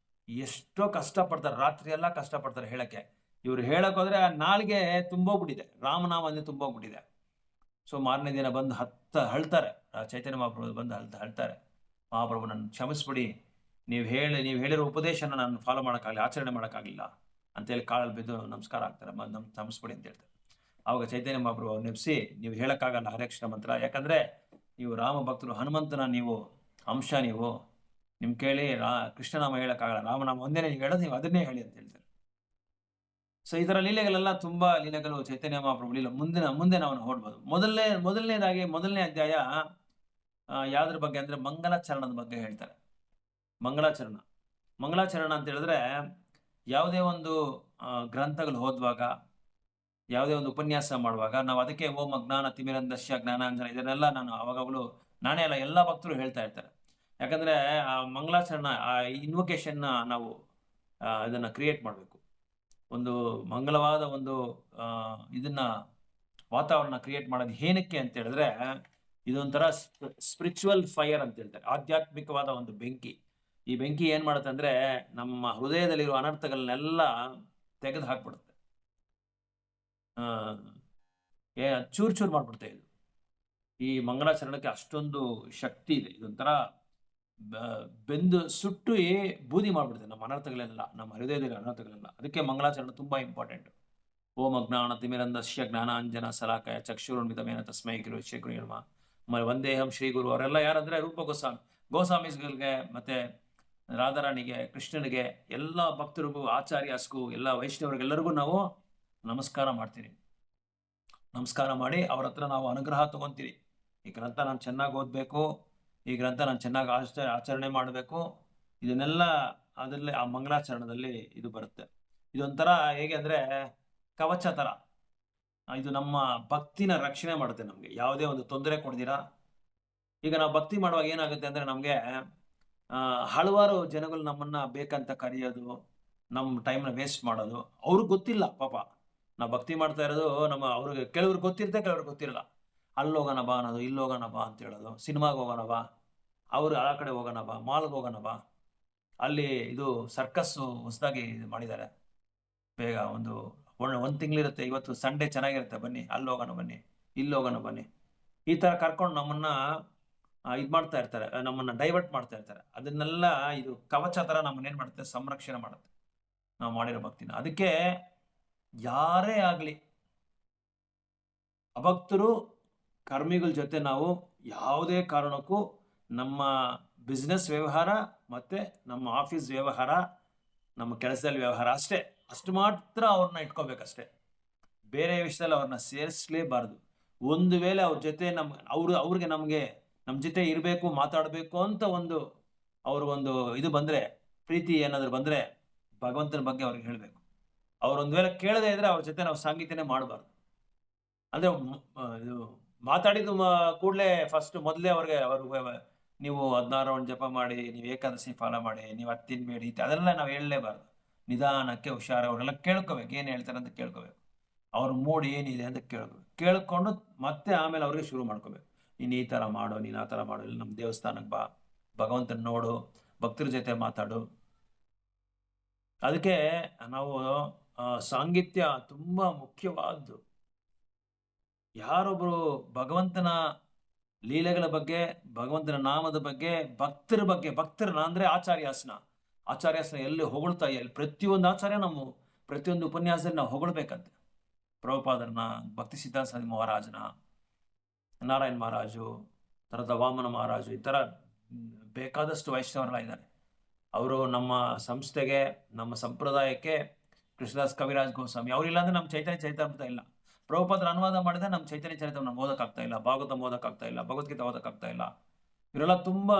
ಎಷ್ಟೋ ಕಷ್ಟಪಡ್ತಾರೆ, ರಾತ್ರಿ ಎಲ್ಲ ಕಷ್ಟಪಡ್ತಾರೆ ಹೇಳಕ್ಕೆ. ಇವ್ರು ಹೇಳಕ್ ಹೋದ್ರೆ ಆ ನಾಲ್ಗೆ ತುಂಬೋಗ್ಬಿಟ್ಟಿದೆ, ರಾಮನಾಮ ಅಂದ್ರೆ ತುಂಬೋಗ್ಬಿಟ್ಟಿದೆ. ಸೊ ಮಾರನೇ ದಿನ ಬಂದು ಅಳ್ತಾರೆ, ಚೈತನ್ಯ ಮಹಾಪ್ರಭು ಬಂದು ಅಳ್ತಾರೆ, ಮಹಾಪ್ರಭು ನನ್ನ ಕ್ಷಮಿಸ್ಬಿಡಿ, ನೀವು ಹೇಳಿರೋ ಉಪದೇಶನ ನಾನು ಫಾಲೋ ಮಾಡೋಕ್ಕಾಗಲಿ, ಆಚರಣೆ ಮಾಡೋಕ್ಕಾಗಲಿಲ್ಲ ಅಂತೇಳಿ ಕಾಳಲ್ಲಿ ಬಿದ್ದು ನಮಸ್ಕಾರ ಆಗ್ತಾರೆ, ಕ್ಷಮಿಸ್ಬಿಡಿ ಅಂತ ಹೇಳ್ತಾರೆ. ಆವಾಗ ಚೈತನ್ಯ ಮಹಾಪ್ರಭು ನೆಪ್ಸಿ, ನೀವು ಹೇಳಕ್ಕಾಗಲ್ಲ ಹರೇ ಕೃಷ್ಣ ಮಂತ್ರ, ಯಾಕಂದ್ರೆ ನೀವು ರಾಮ ಭಕ್ತರು, ಹನುಮಂತನ ನೀವು ಅಂಶ, ನಿಮ್ ಕೇಳಿ ಕೃಷ್ಣನಾಮ ಹೇಳಕ್ಕಾಗಲ್ಲ, ರಾಮನಾಮ ಒಂದೇ ನೀವು ಹೇಳೋದು, ನೀವು ಅದನ್ನೇ ಹೇಳಿ ಅಂತ ಹೇಳ್ತಾರೆ. ಸೊ ಈ ತರ ಲೀಲೆಗಳೆಲ್ಲ ತುಂಬಾ ಲೀಲೆಗಳು ಚೈತನ್ಯ ಮಹಾಪ್ರಭು ಲೀಲೆ ಮುಂದೆ ನಾವು ನೋಡ್ಬೋದು. ಮೊದಲನೇ ಅಧ್ಯಾಯ ಯಾವ್ದ್ರ ಬಗ್ಗೆ ಅಂದ್ರೆ ಮಂಗಲಾಚರಣದ ಬಗ್ಗೆ ಹೇಳ್ತಾರೆ. ಮಂಗಲಾಚರಣ ಅಂತ ಹೇಳಿದ್ರೆ ಯಾವುದೇ ಒಂದು ಗ್ರಂಥಗಳು ಓದುವಾಗ, ಯಾವುದೇ ಒಂದು ಉಪನ್ಯಾಸ ಮಾಡುವಾಗ ನಾವು ಅದಕ್ಕೆ ಓಂ ಅಜ್ಞಾನ ತಿಮಿರಂಧಸ್ಯ ಜ್ಞಾನಾಂಜನ ಇದನ್ನೆಲ್ಲ ನಾನೇ ಅಲ್ಲ ಎಲ್ಲ ಭಕ್ತರು ಹೇಳ್ತಾ ಇರ್ತಾರೆ. ಯಾಕಂದ್ರೆ ಆ ಮಂಗಲಾಚರಣ, ಆ ಇನ್ವೊಕೇಶನ್ ನಾವು ಇದನ್ನ ಕ್ರಿಯೇಟ್ ಮಾಡಬೇಕು. ಒಂದು ಮಂಗಲವಾದ ಒಂದು ಇದನ್ನ ವಾತಾವರಣ ಕ್ರಿಯೇಟ್ ಮಾಡೋದು ಏನಕ್ಕೆ ಅಂತ ಹೇಳಿದ್ರೆ ಇದೊಂಥರ ಸ್ಪಿರಿಚುವಲ್ ಫೈರ್ ಅಂತ ಹೇಳ್ತಾರೆ, ಆಧ್ಯಾತ್ಮಿಕವಾದ ಒಂದು ಬೆಂಕಿ. ಈ ಬೆಂಕಿ ಏನ್ ಮಾಡುತ್ತೆ ಅಂದ್ರೆ ನಮ್ಮ ಹೃದಯದಲ್ಲಿರುವ ಅನರ್ಥಗಳನ್ನೆಲ್ಲ ತೆಗೆದು ಹಾಕ್ಬಿಡುತ್ತೆ, ಚೂರ್ ಚೂರ್ ಮಾಡ್ಬಿಡುತ್ತೆ. ಇದು ಈ ಮಂಗಳಾಚರಣಕ್ಕೆ ಅಷ್ಟೊಂದು ಶಕ್ತಿ ಇದೆ. ಇದೊಂಥರ ಬೆಂದು ಸುಟ್ಟು ಬೂದಿ ಮಾಡ್ಬಿಡುತ್ತೆ ನಮ್ಮ ಅನರ್ಥಗಳೆಲ್ಲ, ನಮ್ಮ ಹೃದಯದಲ್ಲಿ ಅನರ್ಥಗಳೆಲ್ಲ. ಅದಕ್ಕೆ ಮಂಗಳಾಚರಣೆ ತುಂಬಾ ಇಂಪಾರ್ಟೆಂಟ್. ಓಂ ಅಜ್ಞಾನ ತಿಮಿರಂಧಸ್ಯ ಜ್ಞಾನಾಂಜನ ಶಲಾಕಯ ಚಕ್ಷುರುನ್ಮಿತಮೇನ ತಸ್ಮೈ ಗುರು ನಮಃ. ಆಮೇಲೆ ವಂದೇಹಂ ಶ್ರೀ ಗುರು. ಅವರೆಲ್ಲ ಯಾರಂದ್ರೆ ರೂಪ ಗೋಸ್ವಾಮಿಸ್ಗಳಿಗೆ ಮತ್ತೆ ರಾಧಾರಾಣಿಗೆ, ಕೃಷ್ಣನಿಗೆ, ಎಲ್ಲ ಭಕ್ತರಿಗೂ, ಆಚಾರ್ಯಸ್ಗೂ, ಎಲ್ಲ ವೈಷ್ಣವರಿಗೆಲ್ಲರಿಗೂ ನಾವು ನಮಸ್ಕಾರ ಮಾಡ್ತೀವಿ. ನಮಸ್ಕಾರ ಮಾಡಿ ಅವ್ರ ಹತ್ರ ನಾವು ಅನುಗ್ರಹ ತಗೊಂತೀವಿ. ಈ ಗ್ರಂಥ ನಾನು ಚೆನ್ನಾಗಿ ಓದಬೇಕು, ಈ ಗ್ರಂಥ ನಾನು ಚೆನ್ನಾಗಿ ಆಚರಣೆ ಮಾಡಬೇಕು. ಇದನ್ನೆಲ್ಲ ಅದರಲ್ಲಿ ಆ ಮಂಗಳಾಚರಣದಲ್ಲಿ ಇದು ಬರುತ್ತೆ. ಇದೊಂಥರ ಹೇಗೆ ಅಂದ್ರೆ ಕವಚ ತರ. ಇದು ನಮ್ಮ ಭಕ್ತಿನ ರಕ್ಷಣೆ ಮಾಡುತ್ತೆ, ನಮ್ಗೆ ಯಾವುದೇ ಒಂದು ತೊಂದರೆ ಕೊಡ್ದಿರಾ. ಈಗ ನಾವು ಭಕ್ತಿ ಮಾಡುವಾಗ ಏನಾಗುತ್ತೆ ಅಂದ್ರೆ ನಮ್ಗೆ ಹಲವಾರು ಜನಗಳು ನಮ್ಮನ್ನ ಬೇಕಂತ ಕರೆಯೋದು, ನಮ್ಮ ಟೈಮ್ನ ವೇಸ್ಟ್ ಮಾಡೋದು. ಅವ್ರಿಗೆ ಗೊತ್ತಿಲ್ಲ ಪಾಪ ನಾವು ಭಕ್ತಿ ಮಾಡ್ತಾ ಇರೋದು. ಅವ್ರಿಗೆ ಕೆಲವ್ರಿಗೆ ಗೊತ್ತಿರುತ್ತೆ, ಕೆಲವ್ರಿಗೆ ಗೊತ್ತಿರಲ್ಲ. ಅಲ್ಲಿ ಹೋಗೋಣ ಬಾ ಅನ್ನೋದು, ಇಲ್ಲಿ ಹೋಗೋಣ ಬಾ ಅಂತ ಹೇಳೋದು, ಸಿನಿಮಾಗೆ ಹೋಗೋಣ ಬಾ, ಅವ್ರು ಆ ಕಡೆ ಹೋಗೋಣ ಬಾ, ಮಾಲ್ಗೆ ಹೋಗೋಣ ಬಾ, ಅಲ್ಲಿ ಇದು ಸರ್ಕಸ್ಸು ಹೊಸದಾಗಿ ಮಾಡಿದ್ದಾರೆ, ಬೇಗ ಒಂದು ತಿಂಗಳಿರುತ್ತೆ, ಇವತ್ತು ಸಂಡೇ ಚೆನ್ನಾಗಿರುತ್ತೆ, ಬನ್ನಿ ಅಲ್ಲಿ ಹೋಗೋಣ, ಬನ್ನಿ ಇಲ್ಲಿ ಹೋಗೋಣ, ಬನ್ನಿ, ಈ ತರ ಕರ್ಕೊಂಡು ನಮ್ಮನ್ನ ಇದು ಮಾಡ್ತಾ ಇರ್ತಾರೆ, ನಮ್ಮನ್ನ ಡೈವರ್ಟ್ ಮಾಡ್ತಾ ಇರ್ತಾರೆ. ಅದನ್ನೆಲ್ಲ ಇದು ಕವಚ ತರ ನಮ್ಮನ್ನೇನ್ ಮಾಡುತ್ತೆ, ಸಂರಕ್ಷಣೆ ಮಾಡುತ್ತೆ ನಾವು ಮಾಡಿರೋ ಭಕ್ತಿನ. ಅದಕ್ಕೆ ಯಾರೇ ಆಗ್ಲಿ ಅಭಕ್ತರು ಕರ್ಮಿಗಳ ಜೊತೆ ನಾವು ಯಾವುದೇ ಕಾರಣಕ್ಕೂ ನಮ್ಮ ಬಿಸ್ನೆಸ್ ವ್ಯವಹಾರ ಮತ್ತೆ ನಮ್ಮ ಆಫೀಸ್ ವ್ಯವಹಾರ, ನಮ್ಮ ಕೆಲಸದಲ್ಲಿ ವ್ಯವಹಾರ ಅಷ್ಟು ಮಾತ್ರ ಅವ್ರನ್ನ ಇಟ್ಕೋಬೇಕಷ್ಟೇ. ಬೇರೆ ವಿಷಯದಲ್ಲಿ ಅವ್ರನ್ನ ಸೇರಿಸಲೇಬಾರದು. ಒಂದು ವೇಳೆ ಅವ್ರ ಜೊತೆ ಅವ್ರಿಗೆ ನಮ್ಮ ಜೊತೆ ಇರಬೇಕು, ಮಾತಾಡಬೇಕು ಅಂತ ಅವ್ರಿಗೊಂದು ಇದು ಬಂದ್ರೆ, ಪ್ರೀತಿ ಏನಾದ್ರು ಬಂದ್ರೆ ಭಗವಂತನ ಬಗ್ಗೆ ಅವ್ರಿಗೆ ಹೇಳಬೇಕು. ಅವ್ರೊಂದು ವೇಳೆ ಕೇಳದೇ ಇದ್ರೆ ಅವ್ರ ಜೊತೆ ನಾವು ಸಾಂಗತ್ಯನೇ ಮಾಡಬಾರ್ದು. ಅಂದ್ರೆ ಇದು ಮಾತಾಡಿದ್ದು ಕೂಡಲೇ ಮೊದಲೇ ಅವ್ರಿಗೆ ನೀವು 16 ರೌಂಡ್ ಜಪ ಮಾಡಿ, ನೀವು ಏಕಾದಶಿ ಫಾಲೋ ಮಾಡಿ, ನೀವು 10 ತಿನ್ಬೇಡಿ, ಅದೆಲ್ಲ ನಾವು ಹೇಳಲೇಬಾರ್ದು. ನಿಧಾನಕ್ಕೆ ಹುಷಾರ ಅವ್ರೆಲ್ಲ ಕೇಳ್ಕೋಬೇಕು, ಏನು ಹೇಳ್ತಾರೆ ಅಂತ ಕೇಳ್ಕೋಬೇಕು. ಅವ್ರ ಮೂಡ್ ಏನಿದೆ ಅಂತ ಕೇಳ್ಕೊಂಡು ಮತ್ತೆ ಆಮೇಲೆ ಅವ್ರಿಗೆ ಶುರು ಮಾಡ್ಕೋಬೇಕು. ನೀನು ಈ ತರ ಮಾಡು, ನೀನು ಆ ತರ ಮಾಡು, ನಮ್ಮ ದೇವಸ್ಥಾನಕ್ಕೆ ಬಾ, ಭಗವಂತನ ನೋಡು, ಭಕ್ತರ ಜೊತೆ ಮಾತಾಡು. ಅದಕ್ಕೆ ನಾವು ಸಾಂಗಿತ್ಯ ತುಂಬಾ ಮುಖ್ಯವಾದ್ದು. ಯಾರೊಬ್ರು ಭಗವಂತನ ಲೀಲೆಗಳ ಬಗ್ಗೆ, ಭಗವಂತನ ನಾಮದ ಬಗ್ಗೆ, ಭಕ್ತರನ್ನ ಅಂದ್ರೆ ಆಚಾರ್ಯಾಸನ ಎಲ್ಲಿ ಹೊಗಳ್ತಾ, ಎಲ್ಲಿ ಪ್ರತಿಯೊಂದು ಆಚಾರ್ಯ ಪ್ರತಿಯೊಂದು ಉಪನ್ಯಾಸದಲ್ಲಿ ನಾವು ಹೊಗಳ್ಬೇಕಂತೆ. ಪ್ರಭುಪಾದರನ್ನ, ಭಕ್ತಿ ಸಿದ್ಧಾಂತ ಮಹಾರಾಜನ, ನಾರಾಯಣ ಮಹಾರಾಜು, ತರದ ವಾಮನ ಮಹಾರಾಜು, ಈ ತರ ಬೇಕಾದಷ್ಟು ವೈಷ್ಣವರೆಲ್ಲ ಇದ್ದಾರೆ. ಅವರು ನಮ್ಮ ಸಂಸ್ಥೆಗೆ, ನಮ್ಮ ಸಂಪ್ರದಾಯಕ್ಕೆ, ಕೃಷ್ಣದಾಸ್ ಕವಿರಾಜ್ ಗೋಸ್ವಾಮಿ ಅವರಿಲ್ಲ ಅಂದ್ರೆ ನಮ್ಮ ಚೈತನ್ಯ ಚರಿತಾಮೃತ ಇಲ್ಲ. ಪ್ರಭುಪಾದರ ಅನುವಾದ ಮಾಡಿದ್ರೆ ನಮ್ಮ ಚೈತನ್ಯ ಚರಿತ ನಮ್ಗೆ ಓದಕ್ಕಾಗ್ತಾ ಇಲ್ಲ, ಭಾಗವತ ಓದಕ್ಕಾಗ್ತಾ ಇಲ್ಲ, ಭಗವದ್ಗೀತೆ ಓದಕ್ಕಾಗ್ತಾ ಇಲ್ಲ. ಇವರೆಲ್ಲ ತುಂಬಾ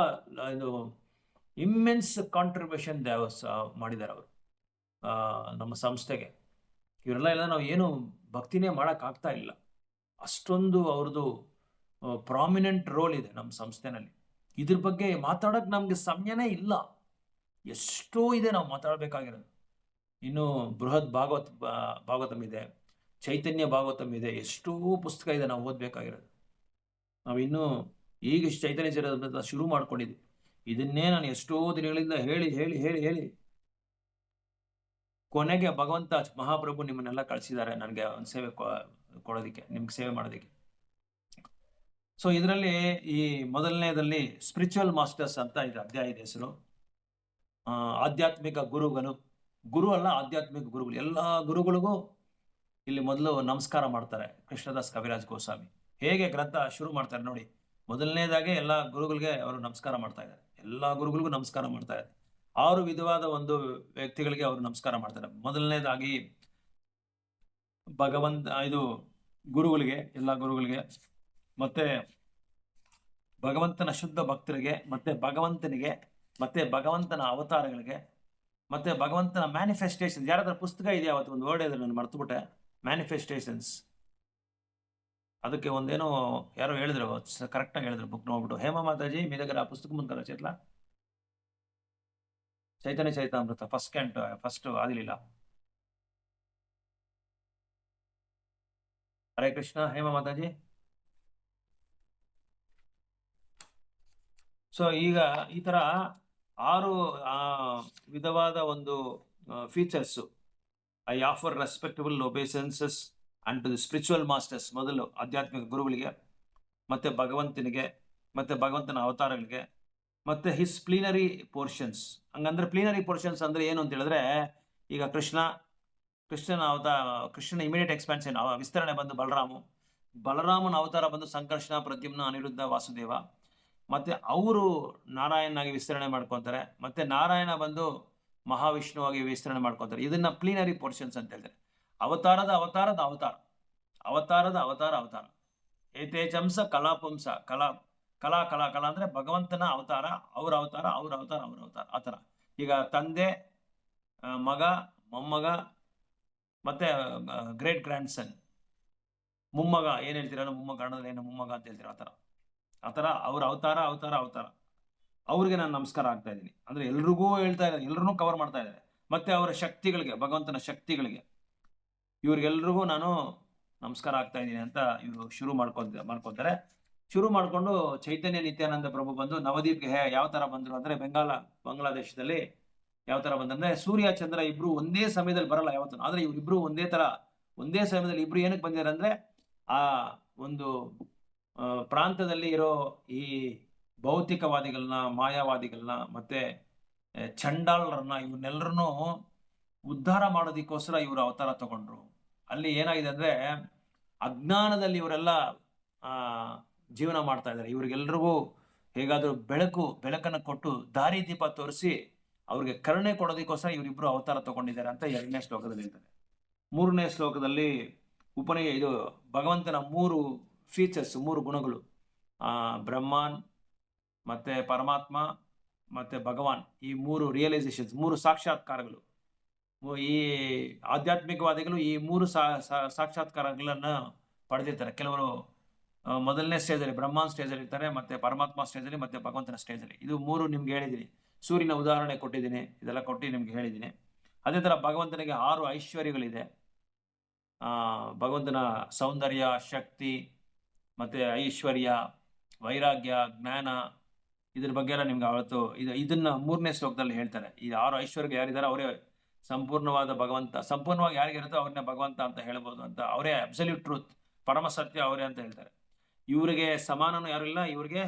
ಇದು ಇಮ್ಮೆನ್ಸ್ ಕಾಂಟ್ರಿಬ್ಯೂಷನ್ ಮಾಡಿದ್ದಾರೆ ಅವರು ನಮ್ಮ ಸಂಸ್ಥೆಗೆ. ಇವರೆಲ್ಲ ಇಲ್ಲ ನಾವು ಏನು ಭಕ್ತಿನೇ ಮಾಡಕ್ ಆಗ್ತಾ ಇಲ್ಲ. ಅಷ್ಟೊಂದು ಅವ್ರದ್ದು ಪ್ರಾಮಿನೆಂಟ್ ರೋಲ್ ಇದೆ ನಮ್ಮ ಸಂಸ್ಥೆನಲ್ಲಿ. ಇದ್ರ ಬಗ್ಗೆ ಮಾತಾಡಕ್ ನಮ್ಗೆ ಸಮಯನೇ ಇಲ್ಲ. ಎಷ್ಟೋ ಇದೆ ನಾವು ಮಾತಾಡ್ಬೇಕಾಗಿರೋದು. ಇನ್ನು ಬೃಹತ್ ಭಾಗವತಂ ಇದೆ, ಚೈತನ್ಯ ಭಾಗವತಂ ಇದೆ, ಎಷ್ಟೋ ಪುಸ್ತಕ ಇದೆ ನಾವು ಓದ್ಬೇಕಾಗಿರೋದು. ನಾವಿನ್ನು ಈಗ ಚೈತನ್ಯ ಚರಿತಾಮೃತ ಶುರು ಮಾಡ್ಕೊಂಡಿದ್ವಿ. ಇದನ್ನೇ ನಾನು ಎಷ್ಟೋ ದಿನಗಳಿಂದ ಹೇಳಿ ಕೊನೆಗೆ ಭಗವಂತ ಮಹಾಪ್ರಭು ನಿಮ್ಮನ್ನೆಲ್ಲ ಕಳಿಸಿದ್ದಾರೆ ನನಗೆ ಒಂದು ಸೇವೆ ಕೊಡೋದಿಕ್ಕೆ, ನಿಮ್ಗೆ ಸೇವೆ ಮಾಡೋದಿಕ್ಕೆ. ಸೊ ಇದರಲ್ಲಿ ಈ ಮೊದಲನೇದಲ್ಲಿ ಸ್ಪಿರಿಚುವಲ್ ಮಾಸ್ಟರ್ಸ್ ಅಂತ ಇದೆ ಅಧ್ಯಾಯದ ಹೆಸರು. ಆಧ್ಯಾತ್ಮಿಕ ಗುರು ಅಲ್ಲ, ಆಧ್ಯಾತ್ಮಿಕ ಗುರುಗಳು. ಎಲ್ಲ ಗುರುಗಳಿಗೂ ಇಲ್ಲಿ ಮೊದಲು ನಮಸ್ಕಾರ ಮಾಡ್ತಾರೆ. ಕೃಷ್ಣದಾಸ್ ಕವಿರಾಜ್ ಗೋಸ್ವಾಮಿ ಹೇಗೆ ಗ್ರಂಥ ಶುರು ಮಾಡ್ತಾರೆ ನೋಡಿ, ಮೊದಲನೇದಾಗೆ ಎಲ್ಲ ಗುರುಗಳಿಗೆ ಅವರು ನಮಸ್ಕಾರ ಮಾಡ್ತಾ ಇದ್ದಾರೆ. ಎಲ್ಲ ಗುರುಗಳಿಗೂ ನಮಸ್ಕಾರ ಮಾಡ್ತಾ ಇದ್ದಾರೆ. 6 ವಿಧವಾದ ಒಂದು ವ್ಯಕ್ತಿಗಳಿಗೆ ಅವರು ನಮಸ್ಕಾರ ಮಾಡ್ತಾರೆ. ಮೊದಲನೇದಾಗಿ ಗುರುಗಳಿಗೆ, ಎಲ್ಲ ಗುರುಗಳಿಗೆ, ಮತ್ತೆ ಭಗವಂತನ ಶುದ್ಧ ಭಕ್ತರಿಗೆ, ಮತ್ತೆ ಭಗವಂತನಿಗೆ, ಮತ್ತೆ ಭಗವಂತನ ಅವತಾರಗಳಿಗೆ, ಮತ್ತೆ ಭಗವಂತನ ಮ್ಯಾನಿಫೆಸ್ಟೇಷನ್. ಯಾರಾದ್ರೂ ಪುಸ್ತಕ ಇದೆಯಾ? ಅವತ್ತು ಒಂದು ವರ್ಡ್ ಇದೆ, ನಾನು ಮರ್ತುಬಿಟ್ಟೆ. ಮ್ಯಾನಿಫೆಸ್ಟೇಷನ್ಸ್. ಅದಕ್ಕೆ ಒಂದೇನೋ ಯಾರೋ ಹೇಳಿದ್ರು, ಕರೆಕ್ಟಾಗಿ ಹೇಳಿದ್ರು, ಬುಕ್ ನೋಡ್ಬಿಟ್ಟು. ಹೇಮಾ ಮಾತಾಜಿ మీ దగ్గర ಆ ಪುಸ್ತಕ ಮುಂದೆ ಚೇತ್ಲಾ ಚೈತನ್ಯ ಚರಿತಾಮೃತ ಫಸ್ಟ್ ಆಗಲಿಲ್ಲ. ಹರೇ ಕೃಷ್ಣ. ಹೇಮಾ ಮಾತಾಜಿ ಸೊ ಈಗ ಈ ತರ 6 ವಿಧವಾದ ಒಂದು features. I offer respectable obeisances and to the spiritual masters. ಮೊದಲು ಆಧ್ಯಾತ್ಮಿಕ ಗುರುಗಳಿಗೆ, ಮತ್ತೆ ಭಗವಂತನಿಗೆ, ಮತ್ತೆ ಭಗವಂತನ ಅವತಾರಗಳಿಗೆ, ಮತ್ತೆ ಹಿಸ್ ಪ್ಲೀನರಿ ಪೋರ್ಷನ್ಸ್. ಹಂಗಂದ್ರೆ ಪ್ಲೀನರಿ ಪೋರ್ಷನ್ಸ್ ಅಂದ್ರೆ ಏನು ಅಂತ ಹೇಳಿದ್ರೆ, ಈಗ ಕೃಷ್ಣನ ಇಮಿಡಿಯೇಟ್ ಎಕ್ಸ್ಪಾನ್ಷನ್ ವಿಸ್ತರಣೆ ಬಂದು ಬಲರಾಮನ ಅವತಾರ ಬಂದು ಸಂಕರ್ಷಣ, ಪ್ರದ್ಯುಮ್ನ, ಅನಿರುದ್ಧ, ವಾಸುದೇವ. ಮತ್ತೆ ಅವರು ನಾರಾಯಣನಾಗಿ ವಿಸ್ತರಣೆ ಮಾಡ್ಕೊತಾರೆ. ಮತ್ತೆ ನಾರಾಯಣ ಬಂದು ಮಹಾವಿಷ್ಣುವಾಗಿ ವಿಸ್ತರಣೆ ಮಾಡ್ಕೊತಾರೆ. ಇದನ್ನ ಪ್ಲೀನರಿ ಪೋರ್ಷನ್ಸ್ ಅಂತ ಹೇಳ್ತಾರೆ. ಅವತಾರದ ಅವತಾರ. ಏತೇಜಂಸ ಕಲಾಪುಂಸ. ಕಲಾ ಅಂದ್ರೆ ಭಗವಂತನ ಅವತಾರ, ಅವ್ರ ಅವತಾರ. ಆತರ. ಈಗ ತಂದೆ, ಮಗ, ಮೊಮ್ಮಗ, ಮತ್ತೆ ಗ್ರೇಟ್ ಗ್ರ್ಯಾಂಡ್ ಸನ್, ಮೊಮ್ಮಗ. ಏನ್ ಹೇಳ್ತೀರಲ್ಲ, ಮೊಮ್ಮಗ ಏನು ಮೊಮ್ಮಗ ಅಂತ ಹೇಳ್ತೀರ, ಆತರ ಅವ್ರ ಅವತಾರ. ಅವ್ರಿಗೆ ನಾನು ನಮಸ್ಕಾರ ಆಗ್ತಾ ಇದ್ದೀನಿ ಅಂದ್ರೆ ಎಲ್ರಿಗೂ ಹೇಳ್ತಾ ಇದ್ದಾರೆ, ಎಲ್ರನ್ನೂ ಕವರ್ ಮಾಡ್ತಾ ಇದ್ದಾರೆ. ಮತ್ತೆ ಅವರ ಶಕ್ತಿಗಳಿಗೆ, ಭಗವಂತನ ಶಕ್ತಿಗಳಿಗೆ, ಇವ್ರಿಗೆಲ್ರಿಗೂ ನಾನು ನಮಸ್ಕಾರ ಆಗ್ತಾ ಇದ್ದೀನಿ ಅಂತ ಇವರು ಶುರು ಮಾಡ್ಕೊತಾರೆ. ಶುರು ಮಾಡ್ಕೊಂಡು ಚೈತನ್ಯ ನಿತ್ಯಾನಂದ ಪ್ರಭು ಬಂದು ನವದೀಪ್ಗೆ ಯಾವ ತರ ಬಂದ್ರು ಅಂದ್ರೆ, ಬಾಂಗ್ಲಾದೇಶದಲ್ಲಿ ಯಾವ ತರ ಬಂದ್ರೆ, ಸೂರ್ಯ ಚಂದ್ರ ಇಬ್ರು ಒಂದೇ ಸಮಯದಲ್ಲಿ ಬರಲ್ಲ ಯಾವತ್ತು. ಆದ್ರೆ ಇವ್ರಿಬ್ರು ಒಂದೇ ಸಮಯದಲ್ಲಿ ಇಬ್ರು ಏನಕ್ಕೆ ಬಂದಿದ್ದಾರೆ ಅಂದ್ರೆ, ಆ ಒಂದು ಪ್ರಾಂತದಲ್ಲಿ ಇರೋ ಈ ಭೌತಿಕವಾದಿಗಳನ್ನ, ಮಾಯಾವಾದಿಗಳನ್ನ, ಮತ್ತೆ ಚಂಡಾಲರನ್ನ, ಇವನ್ನೆಲ್ಲರನ್ನು ಉದ್ಧಾರ ಮಾಡೋದಕ್ಕೋಸ್ಕರ ಇವರು ಅವತಾರ ತಗೊಂಡ್ರು. ಅಲ್ಲಿ ಏನಾಗಿದೆ ಅಂದ್ರೆ, ಅಜ್ಞಾನದಲ್ಲಿ ಇವರೆಲ್ಲ ಜೀವನ ಮಾಡ್ತಾ ಇದ್ದಾರೆ. ಇವ್ರಿಗೆಲ್ರಿಗೂ ಹೇಗಾದ್ರೂ ಬೆಳಕನ್ನು ಕೊಟ್ಟು ದಾರಿ ದೀಪ ತೋರಿಸಿ ಅವ್ರಿಗೆ ಕರುಣೆ ಕೊಡೋದಕ್ಕೋಸ್ಕರ ಇವರಿಬ್ರು ಅವತಾರ ತಗೊಂಡಿದ್ದಾರೆ ಅಂತ 2ನೇ ಶ್ಲೋಕದಲ್ಲಿ ಹೇಳ್ತಾರೆ. 3ನೇ ಶ್ಲೋಕದಲ್ಲಿ ಇದು ಭಗವಂತನ 3 ಫೀಚರ್ಸ್, 3 ಗುಣಗಳು, ಬ್ರಹ್ಮಾನ್, ಮತ್ತೆ ಪರಮಾತ್ಮ, ಮತ್ತೆ ಭಗವಾನ್. ಈ 3 ರಿಯಲೈಸೇಷನ್ಸ್, 3 ಸಾಕ್ಷಾತ್ಕಾರಗಳು. ಈ ಆಧ್ಯಾತ್ಮಿಕವಾದಿಗಳು ಈ 3 ಸಾಕ್ಷಾತ್ಕಾರಗಳನ್ನ ಪಡೆದಿರ್ತಾರೆ. ಕೆಲವರು ಮೊದಲನೇ ಸ್ಟೇಜಲ್ಲಿ, ಬ್ರಹ್ಮಾನ್ ಸ್ಟೇಜಲ್ಲಿ ಇರ್ತಾರೆ, ಮತ್ತೆ ಪರಮಾತ್ಮ ಸ್ಟೇಜಲ್ಲಿ, ಮತ್ತೆ ಭಗವಂತನ ಸ್ಟೇಜಲ್ಲಿ. ಇದು 3 ನಿಮ್ಗೆ ಹೇಳಿದ್ದೀನಿ. ಸೂರ್ಯನ ಉದಾಹರಣೆ ಕೊಟ್ಟಿದ್ದೀನಿ, ಇದೆಲ್ಲ ಕೊಟ್ಟು ನಿಮ್ಗೆ ಹೇಳಿದ್ದೀನಿ. ಅದೇ ತರ ಭಗವಂತನಿಗೆ 6 ಐಶ್ವರ್ಯಗಳಿದೆ. ಭಗವಂತನ ಸೌಂದರ್ಯ, ಶಕ್ತಿ, ಮತ್ತೆ ಐಶ್ವರ್ಯ, ವೈರಾಗ್ಯ, ಜ್ಞಾನ, ಇದ್ರ ಬಗ್ಗೆ ಎಲ್ಲ ನಿಮ್ಗೆ ಅವತ್ತು ಇದನ್ನ 3ನೇ ಶ್ಲೋಕದಲ್ಲಿ ಹೇಳ್ತಾರೆ. ಈ 6 ಐಶ್ವರ್ಯ ಯಾರಿದ್ದಾರೆ ಅವರೇ ಸಂಪೂರ್ಣವಾದ ಭಗವಂತ. ಸಂಪೂರ್ಣವಾಗಿ ಯಾರಿಗಿರುತ್ತೋ ಅವ್ರನ್ನೇ ಭಗವಂತ ಅಂತ ಹೇಳ್ಬೋದು ಅಂತ. ಅವರೇ ಅಬ್ಸಲ್ಯೂಟ್ ಟ್ರೂತ್, ಪರಮ ಸತ್ಯ ಅವರೇ ಅಂತ ಹೇಳ್ತಾರೆ. ಇವರಿಗೆ ಸಮಾನನು ಯಾರು ಇಲ್ಲ, ಇವ್ರಿಗೆ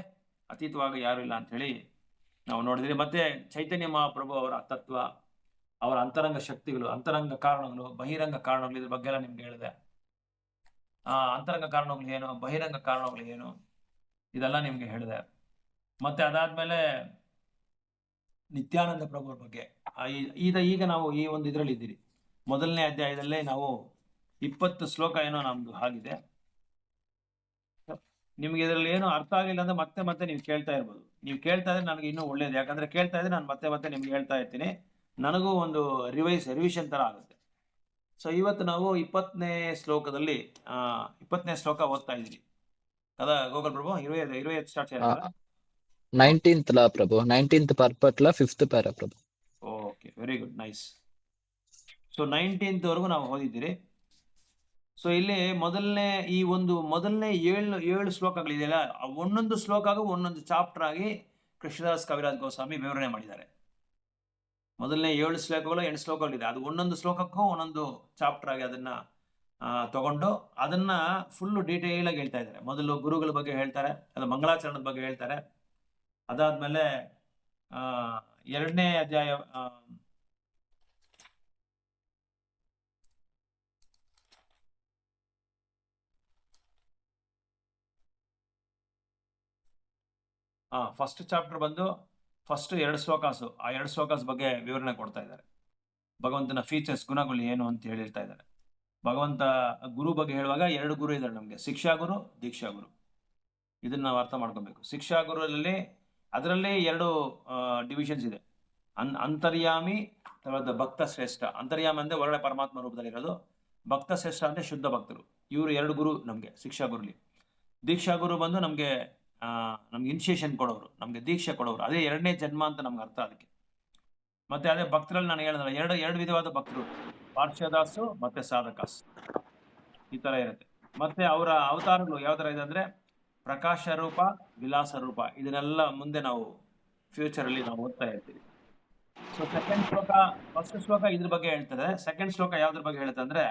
ಅತೀತವಾಗಿ ಯಾರು ಇಲ್ಲ ಅಂತ ಹೇಳಿ ನಾವು ನೋಡಿದ್ವಿ. ಮತ್ತೆ ಚೈತನ್ಯ ಮಹಾಪ್ರಭು ಅವರ ತತ್ವ, ಅವರ ಅಂತರಂಗ ಶಕ್ತಿಗಳು, ಅಂತರಂಗ ಕಾರಣಗಳು, ಬಹಿರಂಗ ಕಾರಣಗಳು, ಇದ್ರ ಬಗ್ಗೆ ಎಲ್ಲ ನಿಮ್ಗೆ ಹೇಳಿದೆ. ಅಂತರಂಗ ಕಾರಣಗಳು ಏನು, ಬಹಿರಂಗ ಕಾರಣಗಳು ಏನು, ಇದೆಲ್ಲ ನಿಮ್ಗೆ ಹೇಳಿದೆ. ಮತ್ತೆ ಅದಾದ್ಮೇಲೆ ನಿತ್ಯಾನಂದ ಪ್ರಭುರ ಬಗ್ಗೆ ಈಗ ನಾವು ಈ ಒಂದು ಇದರಲ್ಲಿ ಇದ್ದೀರಿ. 1ನೇ ಅಧ್ಯಾಯದಲ್ಲೇ ನಾವು 20 ಶ್ಲೋಕ ಏನೋ ನಮ್ದು ಆಗಿದೆ. ನಿಮ್ಗೆ ಇದರಲ್ಲಿ ಏನು ಅರ್ಥ ಆಗಿಲ್ಲ ಅಂದ್ರೆ ಮತ್ತೆ ನೀವು ಕೇಳ್ತಾ ಇರ್ಬೋದು. ನೀವು ಕೇಳ್ತಾ ಇದ್ರೆ ನನಗೆ ಇನ್ನೂ ಒಳ್ಳೇದು. ಯಾಕಂದ್ರೆ ಕೇಳ್ತಾ ಇದ್ರೆ ನಾನು ಮತ್ತೆ ನಿಮ್ಗೆ ಹೇಳ್ತಾ ಇರ್ತೀನಿ. ನನಗೂ ಒಂದು ರಿವಿಷನ್ ತರ ಆಗುತ್ತೆ. ಸೊ ಇವತ್ತು ನಾವು 20ನೇ ಶ್ಲೋಕದಲ್ಲಿ 20ನೇ ಶ್ಲೋಕ ಓದ್ತಾ ಇದ್ದೀವಿ. కదా ಗೋಪಾಲ್ ಪ್ರಭು? 25 ಸ್ಟಾರ್ಟ್ చేయాలి. 19th లా ప్రభు, 19th ಪರ್ಪಟ್ಲ 5th ಪ್ಯಾರಾ ಪ್ರಭು. Okay, very good, nice. So 19th ವರೆಗೂ ನಾವು ಓದಿದ್ದೀರಿ. ಸೊ ಇಲ್ಲಿ ಮೊದಲನೇ 7 ಶ್ಲೋಕಗಳಿದೆಯಲ್ಲ, ಒಂದೊಂದು ಶ್ಲೋಕಗೂ ಒಂದೊಂದು ಚಾಪ್ಟರ್ ಆಗಿ ಕೃಷ್ಣದಾಸ್ ಕವಿರಾಜ್ ಗೋಸ್ವಾಮಿ ವಿವರಣೆ ಮಾಡಿದ್ದಾರೆ. ಮೊದಲನೇ 7 ಶ್ಲೋಕಗಳು 8 ಶ್ಲೋಕಗಳಿದೆ. ಅದು ಒಂದೊಂದು ಶ್ಲೋಕಕ್ಕೂ ಒಂದೊಂದು ಚಾಪ್ಟರ್ ಆಗಿ ಅದನ್ನ ತಗೊಂಡು ಅದನ್ನ ಫುಲ್ ಡೀಟೇಲ್ ಆಗಿ ಹೇಳ್ತಾ ಇದ್ದಾರೆ. ಮೊದಲು ಗುರುಗಳ ಬಗ್ಗೆ ಹೇಳ್ತಾರೆ, ಅದು ಮಂಗಳಾಚರಣದ ಬಗ್ಗೆ ಹೇಳ್ತಾರೆ. ಅದಾದ್ಮೇಲೆ 2ನೇ ಅಧ್ಯಾಯ ಫಸ್ಟ್ ಚಾಪ್ಟರ್ ಬಂದು ಫಸ್ಟ್ 2 ಶ್ಲೋಕಾಸು, ಆ 2 ಶ್ಲೋಕಾಸ್ ಬಗ್ಗೆ ವಿವರಣೆ ಕೊಡ್ತಾ ಇದ್ದಾರೆ. ಭಗವಂತನ ಫೀಚರ್ಸ್, ಗುಣಗಳು ಏನು ಅಂತ ಹೇಳ್ತಾ ಇದ್ದಾರೆ. ಭಗವಂತ ಗುರು ಬಗ್ಗೆ ಹೇಳುವಾಗ 2 ಗುರು ಇದ್ದಾರೆ ನಮ್ಗೆ, ಶಿಕ್ಷಾ ಗುರು, ದೀಕ್ಷಾ ಗುರು. ಇದನ್ನ ನಾವು ಅರ್ಥ ಮಾಡ್ಕೊಬೇಕು. ಶಿಕ್ಷಾ ಗುರುದಲ್ಲಿ ಅದರಲ್ಲಿ 2 ಡಿವಿಷನ್ಸ್ ಇದೆ. ಅಂತರ್ಯಾಮಿ, తర్వాత ಭಕ್ತ ಶ್ರೇಷ್ಠ. ಅಂತರ್ಯಾಮಿ ಅಂದ್ರೆ ಹೊರಗಡೆ ಪರಮಾತ್ಮ ರೂಪದಲ್ಲಿ ಇರೋದು. ಭಕ್ತ ಶ್ರೇಷ್ಠ ಅಂದ್ರೆ ಶುದ್ಧ ಭಕ್ತರು. ಇವರು 2 ಗುರು ನಮ್ಗೆ ಶಿಕ್ಷಾ ಗುರುಲಿ. ದೀಕ್ಷಾ ಗುರು ಬಂದು ನಮ್ಗೆ ಇನಿಷಿಯೇಷನ್ ಕೊಡೋರು, ನಮ್ಗೆ ದೀಕ್ಷೆ ಕೊಡೋರು. ಅದೇ 2ನೇ ಜನ್ಮ ಅಂತ ನಮ್ಗೆ ಅರ್ಥ ಅದಕ್ಕೆ. ಮತ್ತೆ ಅದೇ ಭಕ್ತರಲ್ಲಿ ನಾನು ಹೇಳಿದ್ರೆ 2 ವಿಧವಾದ ಭಕ್ತರು, ಪಾರ್ಶ್ವದಾಸು ಮತ್ತೆ ಸಾಧಕಾಸ್, ಈ ತರ ಇರುತ್ತೆ. ಮತ್ತೆ ಅವರ ಅವತಾರಗಳು ಯಾವ ತರ ಇದೆ ಅಂದ್ರೆ, ಪ್ರಕಾಶ ರೂಪ, ವಿಲಾಸ ರೂಪ, ಇದನ್ನೆಲ್ಲ ಮುಂದೆ ನಾವು ಫ್ಯೂಚರ್ ಅಲ್ಲಿ ನಾವು ಓದ್ತಾ ಇರ್ತೀವಿ. ಸೊ ಸೆಕೆಂಡ್ ಶ್ಲೋಕ, ಫಸ್ಟ್ ಶ್ಲೋಕ ಇದ್ರ ಬಗ್ಗೆ ಹೇಳ್ತಾರೆ. ಸೆಕೆಂಡ್ ಶ್ಲೋಕ ಯಾವ್ದ್ರ ಬಗ್ಗೆ ಹೇಳ್ತಾರೆ ಅಂದ್ರೆ